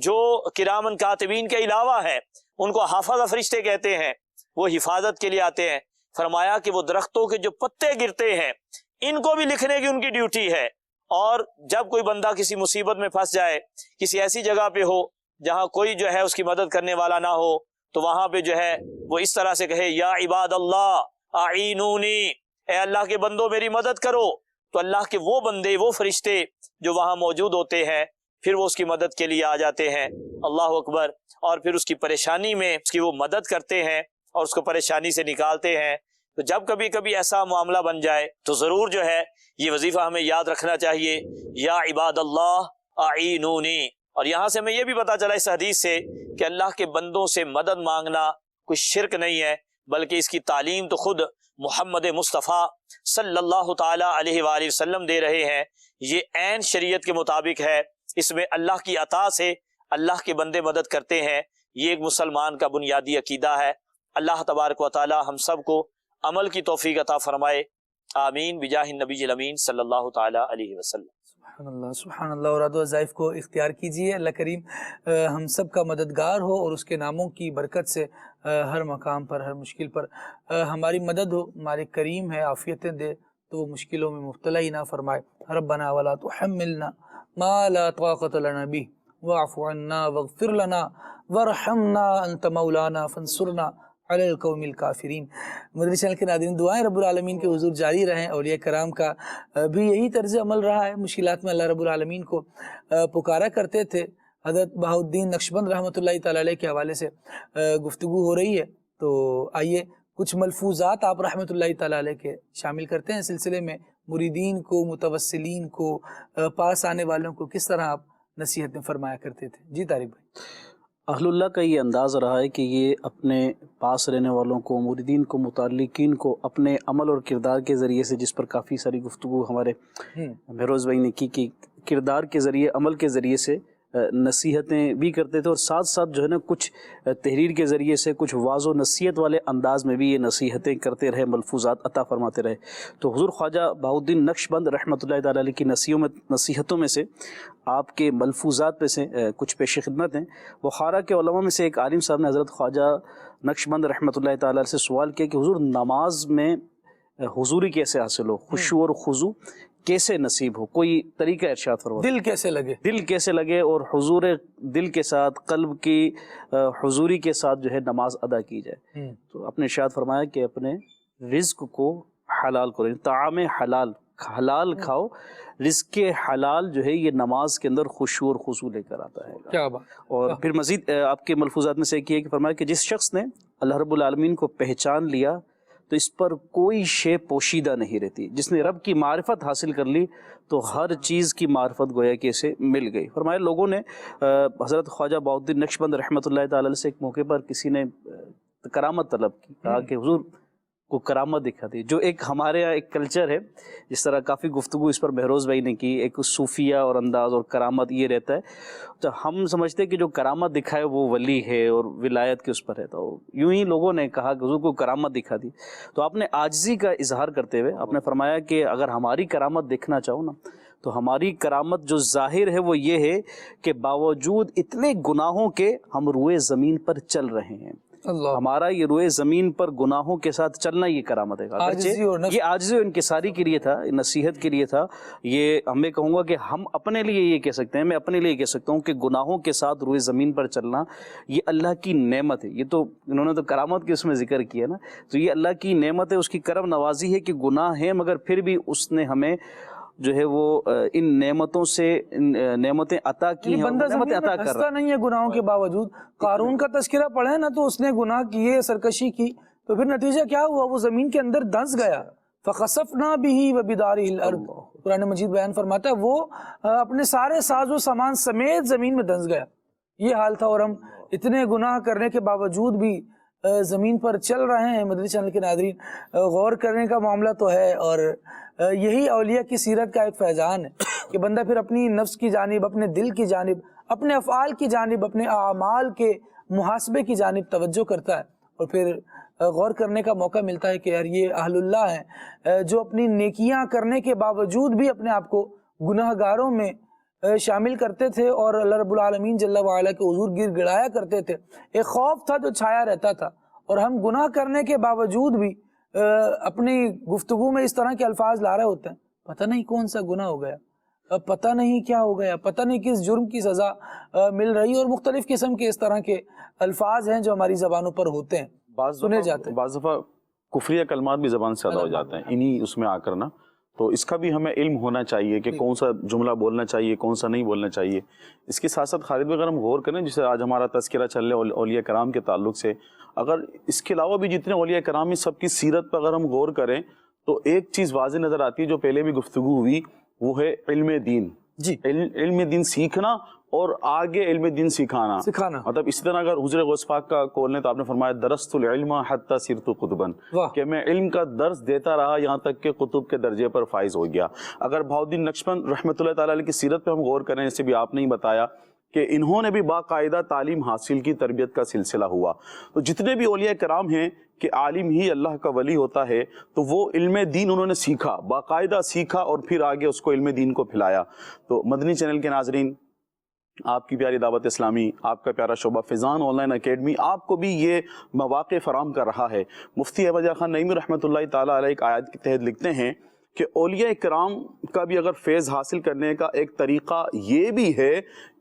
جو کرامن کاتبین کے علاوہ ہیں، ان کو حافظہ فرشتے کہتے ہیں، وہ حفاظت کے لیے آتے ہیں۔ فرمایا کہ وہ درختوں کے جو پتے گرتے ہیں ان کو بھی لکھنے کی ان کی ڈیوٹی ہے، اور جب کوئی بندہ کسی مصیبت میں پھنس جائے، کسی ایسی جگہ پہ ہو جہاں کوئی جو ہے اس کی مدد کرنے والا نہ ہو، تو وہاں پہ جو ہے وہ اس طرح سے کہے، یا عباد اللہ اعینونی، اے اللہ کے بندو میری مدد کرو، تو اللہ کے وہ بندے وہ فرشتے جو وہاں موجود ہوتے ہیں پھر وہ اس کی مدد کے لیے آ جاتے ہیں، اللہ اکبر، اور پھر اس کی پریشانی میں اس کی وہ مدد کرتے ہیں اور اس کو پریشانی سے نکالتے ہیں۔ تو جب کبھی کبھی ایسا معاملہ بن جائے تو ضرور جو ہے یہ وظیفہ ہمیں یاد رکھنا چاہیے، یا عباد اللہ اعینونی۔ اور یہاں سے ہمیں یہ بھی پتہ چلا اس حدیث سے کہ اللہ کے بندوں سے مدد مانگنا کوئی شرک نہیں ہے، بلکہ اس کی تعلیم تو خود محمد مصطفیٰ صلی اللہ تعالی علیہ وآلہ وسلم دے رہے ہیں۔ یہ عین شریعت کے مطابق ہے، اس میں اللہ کی عطا سے اللہ کے بندے مدد کرتے ہیں، یہ ایک مسلمان کا بنیادی عقیدہ ہے۔ اللہ تبارک و تعالی ہم سب کو عمل کی توفیق عطا فرمائے، آمین بجاہ النبی الامین صلی اللہ تعالی علیہ وسلم۔ سبحان اللہ۔ اوراد و وظائف کو اختیار کیجئے، اللہ کریم ہم سب کا مددگار ہو اور اس کے ناموں کی برکت سے ہر مقام پر ہر مشکل پر ہماری مدد ہو۔ مالک کریم ہے، عافیتیں دے تو وہ مشکلوں میں مبتلا ہی نہ فرمائے۔ ربنا ولا تحملنا ما لا طاقت لنا به واعف عنا واغفر لنا وارحمنا انت مولانا فانصرنا علی القوم الکافرین۔ مدنی چینل کے ناظرین، دعائیں رب العالمین کے حضور جاری رہیں۔ اولیاء کرام کا بھی یہی طرز عمل رہا ہے، مشکلات میں اللہ رب العالمین کو پکارا کرتے تھے۔ حضرت بہاؤالدین نقشبند رحمۃ اللہ تعالی علیہ کے حوالے سے گفتگو ہو رہی ہے، تو آئیے کچھ ملفوظات آپ رحمۃ اللہ تعالی علیہ کے شامل کرتے ہیں سلسلے میں مریدین کو، متوسلین کو، پاس آنے والوں کو کس طرح آپ نصیحتیں فرمایا کرتے تھے۔ جی طارق بھائی۔ اہل اللہ کا یہ انداز رہا ہے کہ یہ اپنے پاس رہنے والوں کو، مریدین کو، متعلقین کو اپنے عمل اور کردار کے ذریعے سے، جس پر کافی ساری گفتگو ہمارے بہروز بھائی نے کی، کہ کردار کے ذریعے، عمل کے ذریعے سے نصیحتیں بھی کرتے تھے، اور ساتھ ساتھ جو ہے نا کچھ تحریر کے ذریعے سے کچھ واض و نصیحت والے انداز میں بھی یہ نصیحتیں کرتے رہے، ملفوظات عطا فرماتے رہے۔ تو حضور خواجہ بہاؤالدین نقشبند رحمۃ اللہ تعالی علیہ کی نصیحتوں میں سے آپ کے ملفوظات میں سے کچھ پیش خدمت ہیں۔ بخارا کے علماء میں سے ایک عالم صاحب نے حضرت خواجہ نقشبند رحمۃ اللہ تعالی علیہ سے سوال کیا کہ حضور نماز میں حضوری کیسے حاصل ہو، خشوع اور خضوع کیسے نصیب ہو، کوئی طریقہ ارشاد فرمائے، دل کیسے لگے، دل کیسے لگے، اور حضور دل کے ساتھ، قلب کی حضوری کے ساتھ جو ہے نماز ادا کی جائے۔ تو آپ نے ارشاد فرمایا کہ اپنے رزق کو حلال کرو، طعام حلال، حلال کھاؤ، رزق حلال جو ہے یہ نماز کے اندر خشوع اور خضوع لے کر آتا ہے۔ کیا بات۔ اور پھر مزید آپ کے ملفوظات میں سے ایک یہ کہ فرمایا کہ جس شخص نے اللہ رب العالمین کو پہچان لیا تو اس پر کوئی شے پوشیدہ نہیں رہتی، جس نے رب کی معرفت حاصل کر لی تو ہر چیز کی معرفت گویا کہ اسے مل گئی۔ فرمایا لوگوں نے حضرت خواجہ بہاؤالدین نقشبند رحمۃ اللہ تعالی علیہ سے ایک موقع پر کسی نے کرامت طلب کی، کہا کہ حضور کو کرامت دکھا دی، جو ایک ہمارے یہاں ایک کلچر ہے، جس طرح کافی گفتگو اس پر بہروز بھائی نے کی، ایک صوفیہ اور انداز اور کرامت یہ رہتا ہے، تو ہم سمجھتے ہیں کہ جو کرامت دکھائے وہ ولی ہے اور ولایت کے اس پر ہے، تو یوں ہی لوگوں نے کہا کہ حضور کو کرامت دکھا دی، تو آپ نے عاجزی کا اظہار کرتے ہوئے آپ نے فرمایا کہ اگر ہماری کرامت دیکھنا چاہو نا تو ہماری کرامت جو ظاہر ہے وہ یہ ہے کہ باوجود اتنے گناہوں کے ہم روئے زمین پر چل رہے ہیں، ہمارا یہ روئے زمین پر گناہوں کے ساتھ چلنا یہ کرامت ہے۔ یہ عاجزی اور انکساری کے لیے تھا، نصیحت کے لیے تھا۔ یہ میں کہوں گا کہ ہم اپنے لیے یہ کہہ سکتے ہیں، میں اپنے لیے کہہ سکتا ہوں کہ گناہوں کے ساتھ روئے زمین پر چلنا یہ اللہ کی نعمت ہے۔ یہ تو انہوں نے تو کرامت کے اس میں ذکر کیا نا، تو یہ اللہ کی نعمت ہے، اس کی کرم نوازی ہے کہ گناہ ہیں مگر پھر بھی اس نے ہمیں جو ہے وہ ان نعمتوں سے نعمتیں عطا کی ہیں، بندہ زمین عطا میں کر پھنستا نہیں ہے گناہوں کے باوجود۔ قارون کا تذکرہ پڑھے نا تو اس نے گناہ کیے، سرکشی کی، تو پھر نتیجہ کیا ہوا؟ وہ زمین کے اندر دھنس گیا۔ فخسفنا به وبداره الارض، قرآن مجید بیان فرماتا ہے وہ اپنے سارے ساز و سامان سمیت زمین میں دھنس گیا۔ یہ حال تھا، اور ہم اتنے گناہ کرنے کے باوجود بھی زمین پر چل رہے ہیں۔ مدنی چینل کے ناظرین، غور کرنے کا معاملہ تو ہے، اور یہی اولیاء کی سیرت کا ایک فیضان ہے کہ بندہ پھر اپنی نفس کی جانب، اپنے دل کی جانب، اپنے افعال کی جانب، اپنے اعمال کے محاسبے کی جانب توجہ کرتا ہے، اور پھر غور کرنے کا موقع ملتا ہے کہ یار یہ اہل اللہ ہیں جو اپنی نیکیاں کرنے کے باوجود بھی اپنے آپ کو گناہ گاروں میں شامل کرتے تھے، اور اللہ رب العالمین جل وعلا کے حضور گر گڑایا کرتے تھے۔ ایک خوف تھا جو چھایا رہتا تھا، اور ہم گناہ کرنے کے باوجود بھی اپنی گفتگو میں اس طرح کے الفاظ لا رہے ہوتے ہیں، پتہ نہیں کون سا گناہ ہو گیا، پتہ نہیں کیا ہو گیا، پتہ نہیں کس جرم کی سزا مل رہی، اور مختلف قسم کے اس طرح کے الفاظ ہیں جو ہماری زبانوں پر ہوتے ہیں، سنے جاتے ہیں۔ بعض دفعہ کفریہ کلمات بھی زبان سے ادا ہو جاتے ہیں انہی اس میں آ کر نا، تو اس کا بھی ہمیں علم ہونا چاہیے کہ کون سا جملہ بولنا چاہیے، کون سا نہیں بولنا چاہیے۔ اس کے ساتھ ساتھ خالد بھائی اگر ہم غور کریں، جیسے آج ہمارا تذکرہ چل رہا ہے اولیاء کرام کے تعلق سے، اگر اس کے علاوہ بھی جتنے اولیاء کرام ہیں سب کی سیرت پر اگر ہم غور کریں تو ایک چیز واضح نظر آتی ہے جو پہلے بھی گفتگو ہوئی، وہ ہے علم دین۔ جی، علم دین سیکھنا اور آگے علم دین سکھانا۔ مطلب اسی طرح اگر حضور غوث پاک کا قول ہے تو آپ نے فرمایا درست العلم حتی صرت قطبا، کہ میں علم کا درس دیتا رہا یہاں تک کہ قطب کے درجے پر فائز ہو گیا۔ اگر بہاؤالدین نقشبند رحمۃ اللہ تعالیٰ علیہ کی سیرت پہ ہم غور کریں، جیسے بھی آپ نے ہی بتایا کہ انہوں نے بھی باقاعدہ تعلیم حاصل کی، تربیت کا سلسلہ ہوا۔ تو جتنے بھی اولیاء کرام ہیں کہ عالم ہی اللہ کا ولی ہوتا ہے، تو وہ علم دین انہوں نے سیکھا، باقاعدہ سیکھا اور پھر آگے اس کو علم دین کو پھیلایا۔ تو مدنی چینل کے ناظرین، آپ کی پیاری دعوت اسلامی، آپ کا پیارا شعبہ فیضان آن لائن اکیڈمی آپ کو بھی یہ مواقع فراہم کر رہا ہے۔ مفتی احمد یار خان نعیمی رحمۃ اللہ تعالیٰ علیہ ایک آیت کے تحت لکھتے ہیں کہ اولیاء کرام کا بھی اگر فیض حاصل کرنے کا ایک طریقہ یہ بھی ہے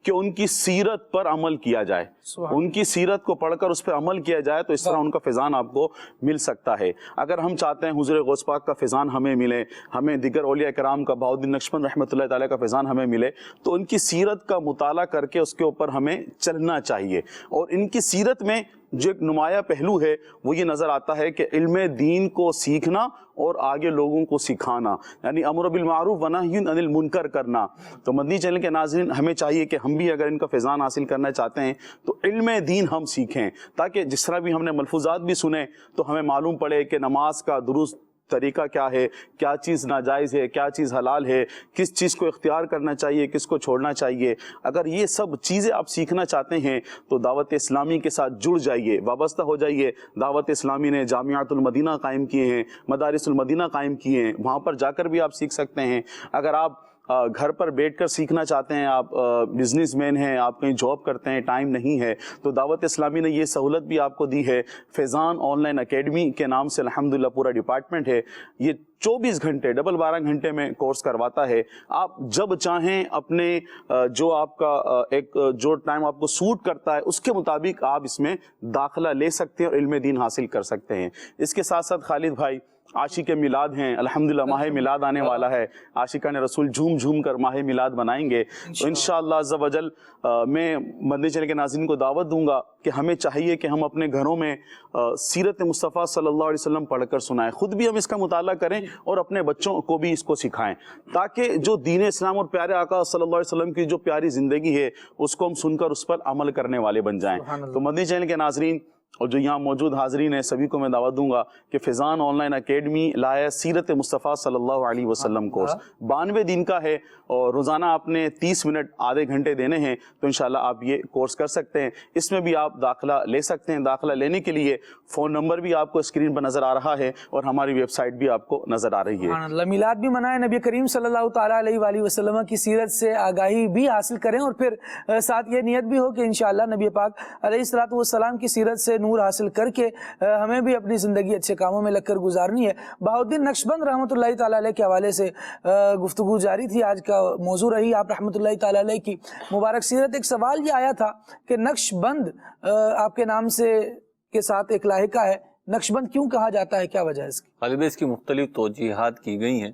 کہ ان کی سیرت پر عمل کیا جائے، ان کی سیرت کو پڑھ کر اس پر عمل کیا جائے، تو اس طرح ان کا فیضان آپ کو مل سکتا ہے۔ اگر ہم چاہتے ہیں حضور غوث پاک کا فیضان ہمیں ملے، ہمیں دیگر اولیاء کرام کا، بہاؤالدین نقشبند رحمۃ اللہ تعالیٰ کا فیضان ہمیں ملے، تو ان کی سیرت کا مطالعہ کر کے اس کے اوپر ہمیں چلنا چاہیے۔ اور ان کی سیرت میں جو ایک نمایاں پہلو ہے وہ یہ نظر آتا ہے کہ علم دین کو سیکھنا اور آگے لوگوں کو سکھانا، یعنی امر بالمعروف ونہی عن المنکر کرنا۔ تو مدنی چینل کے ناظرین، ہمیں چاہیے کہ ہم بھی اگر ان کا فیضان حاصل کرنا چاہتے ہیں تو علم دین ہم سیکھیں، تاکہ جس طرح بھی ہم نے ملفوظات بھی سنے تو ہمیں معلوم پڑے کہ نماز کا درست طریقہ کیا ہے، کیا چیز ناجائز ہے، کیا چیز حلال ہے، کس چیز کو اختیار کرنا چاہیے، کس کو چھوڑنا چاہیے۔ اگر یہ سب چیزیں آپ سیکھنا چاہتے ہیں تو دعوت اسلامی کے ساتھ جڑ جائیے، وابستہ ہو جائیے۔ دعوت اسلامی نے جامعات المدینہ قائم کیے ہیں، مدارس المدینہ قائم کیے ہیں، وہاں پر جا کر بھی آپ سیکھ سکتے ہیں۔ اگر آپ گھر پر بیٹھ کر سیکھنا چاہتے ہیں، آپ بزنس مین ہیں، آپ کہیں جاب کرتے ہیں، ٹائم نہیں ہے، تو دعوت اسلامی نے یہ سہولت بھی آپ کو دی ہے۔ فیضان آن لائن اکیڈمی کے نام سے الحمدللہ پورا ڈپارٹمنٹ ہے، یہ 24 گھنٹے 12 گھنٹے میں کورس کرواتا ہے۔ آپ جب چاہیں اپنے جو آپ کا ایک جو ٹائم آپ کو سوٹ کرتا ہے اس کے مطابق آپ اس میں داخلہ لے سکتے ہیں اور علم دین حاصل کر سکتے ہیں۔ اس کے ساتھ ساتھ خالد بھائی، عاشق میلاد ہیں، الحمدللہ ماہ میلاد آنے والا ہے، عاشقان رسول جھوم جھوم کر ماہ میلاد منائیں گے۔ تو انشاءاللہ عز و جل میں مدنی چینل کے ناظرین کو دعوت دوں گا کہ ہمیں چاہیے کہ ہم اپنے گھروں میں سیرت مصطفیٰ صلی اللہ علیہ وسلم پڑھ کر سنائیں، خود بھی ہم اس کا مطالعہ کریں اور اپنے بچوں کو بھی اس کو سکھائیں، تاکہ جو دین اسلام اور پیارے آقا صلی اللہ علیہ وسلم کی جو پیاری زندگی ہے اس کو ہم سن کر اس پر عمل کرنے والے بن جائیں۔ تو مدنی چینل کے ناظرین اور جو یہاں موجود حاضرین ہیں سبھی کو میں دعوت دوں گا کہ فیضان آن لائن اکیڈمی لایا سیرت مصطفیٰ صلی اللہ علیہ وسلم کورس 92 دن کا ہے، اور روزانہ آپ نے 30 منٹ آدھے گھنٹے دینے ہیں، تو انشاءاللہ آپ یہ کورس کر سکتے ہیں۔ اس میں بھی آپ داخلہ لے سکتے ہیں۔ داخلہ لینے کے لیے فون نمبر بھی آپ کو اسکرین پر نظر آ رہا ہے اور ہماری ویب سائٹ بھی آپ کو نظر آ رہی ہے۔ میلاد بھی منائیں، نبی کریم صلی اللہ تعالیٰ علیہ وآلہ وسلم کی سیرت سے آگاہی بھی حاصل کریں، اور پھر ساتھ یہ نیت بھی ہو کہ انشاءاللہ نبی پاک علیہ الصلوۃ والسلام کی سیرت سے نور حاصل کر کے ہمیں بھی اپنی زندگی اچھے کاموں میں لگ کر گزارنی ہے۔ بہاؤالدین نقشبند رحمۃ اللہ تعالیٰ علیہ کے حوالے سے گفتگو جاری تھی، آج کا موضوع رہی آپ رحمۃ اللہ تعالیٰ علیہ کی مبارک سیرت۔ ایک سوال یہ آیا تھا کہ نقشبند آپ کے نام سے کے ساتھ ایک لاحقہ ہے، نقشبند کیوں کہا جاتا ہے، کیا وجہ ہے اس کی؟ غالباً اس کی مختلف توجیحات کی گئی ہیں۔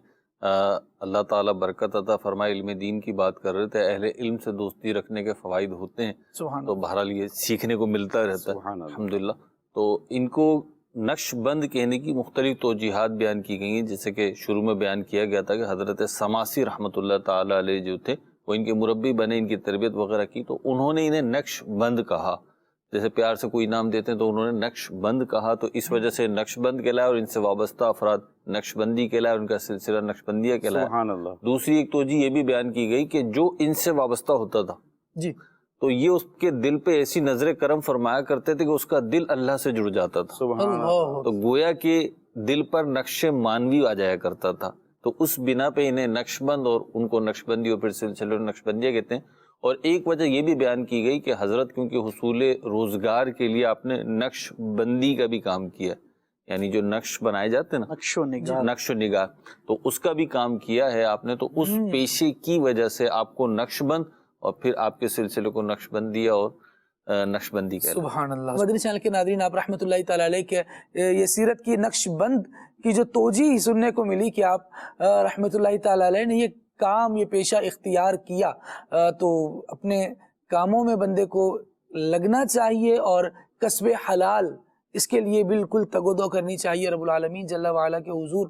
اللہ تعالیٰ برکت عطا فرمائے، علم دین کی بات کر رہے تھے، اہل علم سے دوستی رکھنے کے فوائد ہوتے ہیں، تو بہرحال یہ سیکھنے کو ملتا رہتا ہے الحمدللہ۔ تو ان کو نقش بند کہنے کی مختلف توجیحات بیان کی گئی ہیں، جیسے کہ شروع میں بیان کیا گیا تھا کہ حضرت سماسی رحمۃ اللہ تعالیٰ علیہ جو تھے وہ ان کے مربی بنے، ان کی تربیت وغیرہ کی، تو انہوں نے انہیں نقش بند کہا۔ جیسے پیار سے کوئی نام دیتے ہیں تو انہوں نے نقش بند کہا، تو اس وجہ سے نقش بند کہلایا، اور ان سے وابستہ افراد نقش بندی کہلایا، ان کا سلسلہ نقش بندیہ کہلایا۔ سبحان اللہ۔ دوسری ایک توجیہ یہ بھی بیان کی گئی کہ جو ان سے وابستہ ہوتا تھا جی، تو یہ اس کے دل پہ ایسی نظر کرم فرمایا کرتے تھے کہ اس کا دل اللہ سے جڑ جاتا تھا، تو گویا کہ دل پر نقش مانوی آ جایا کرتا تھا۔ تو اس بنا پہ انہیں نقش بند اور ان کو نقش بندی اور پھر سلسلہ نقش بندیہ کہتے ہیں۔ اور ایک وجہ یہ بھی بیان کی گئی کہ حضرت کیونکہ حصول روزگار کے لیے آپ نے نقش بندی کا بھی کام کیا، یعنی جو نقش بنائے جاتے ہیں نا، نقش و نگار، تو اس کا بھی کام کیا ہے آپ نے، تو اس پیشے کی وجہ سے آپ کو نقش بند اور پھر آپ کے سلسلے کو نقش بندیہ اور نقشبندی کہلاتی ہے۔ سبحان اللہ۔ مدنی چینل کے ناظرین، آپ رحمۃ اللہ تعالیٰ علیہ کے یہ سیرت کی نقش بند کی جو توجیہ سننے کو ملی کہ آپ رحمۃ اللہ تعالیٰ علیہ نے یہ کام، یہ پیشہ اختیار کیا، تو اپنے کاموں میں بندے کو لگنا چاہیے اور کسب حلال اس کے لیے بالکل تگ و دو کرنی چاہیے۔ رب العالمین جل وعلا کے حضور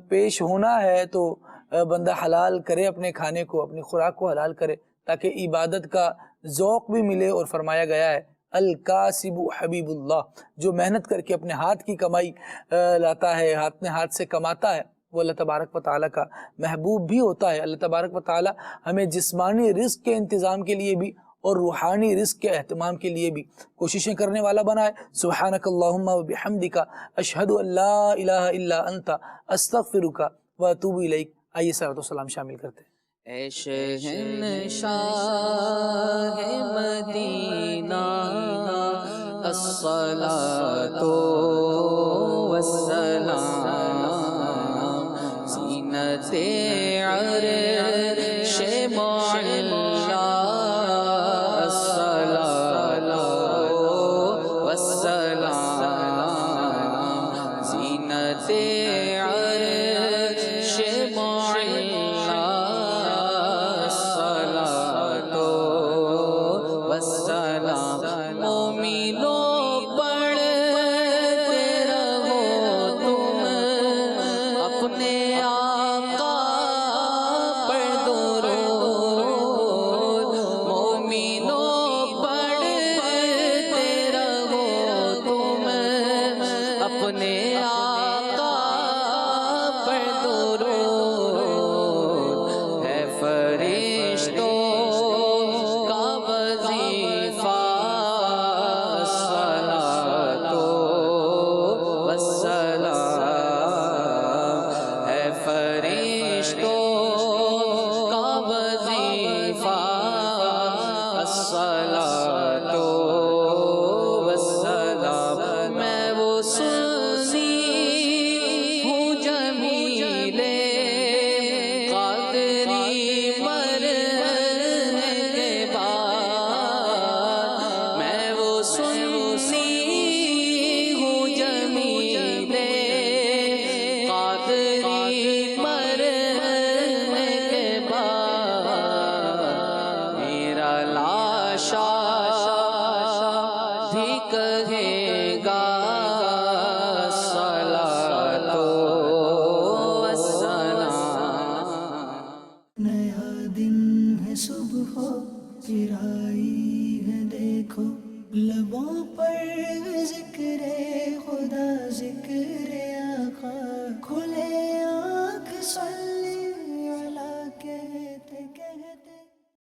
پیش ہونا ہے تو بندہ حلال کرے، اپنے کھانے کو، اپنی خوراک کو حلال کرے تاکہ عبادت کا ذوق بھی ملے۔ اور فرمایا گیا ہے الکاسب حبیب اللہ، جو محنت کر کے اپنے ہاتھ کی کمائی لاتا ہے، ہاتھ سے کماتا ہے، وہ اللہ تبارک و تعالیٰ کا محبوب بھی ہوتا ہے۔ اللہ تبارک و تعالیٰ ہمیں جسمانی رزق کے انتظام کے لیے بھی اور روحانی رزق کے اہتمام کے لیے بھی کوششیں کرنے والا بنائے۔ سبحانک اللہم و بحمدک، اشہد ان لا الہ الا انت، استغفرک و اتوب الیک۔ آئیے صلوات و سلام شامل کرتے ہیں۔ اے شہنشاہ مدینہ، الصلاۃ والسلام، زینت عرش معلا، الصلاۃ والسلام، زینت عرش معلا، چرائی ہے دیکھو لبوں پر ذکر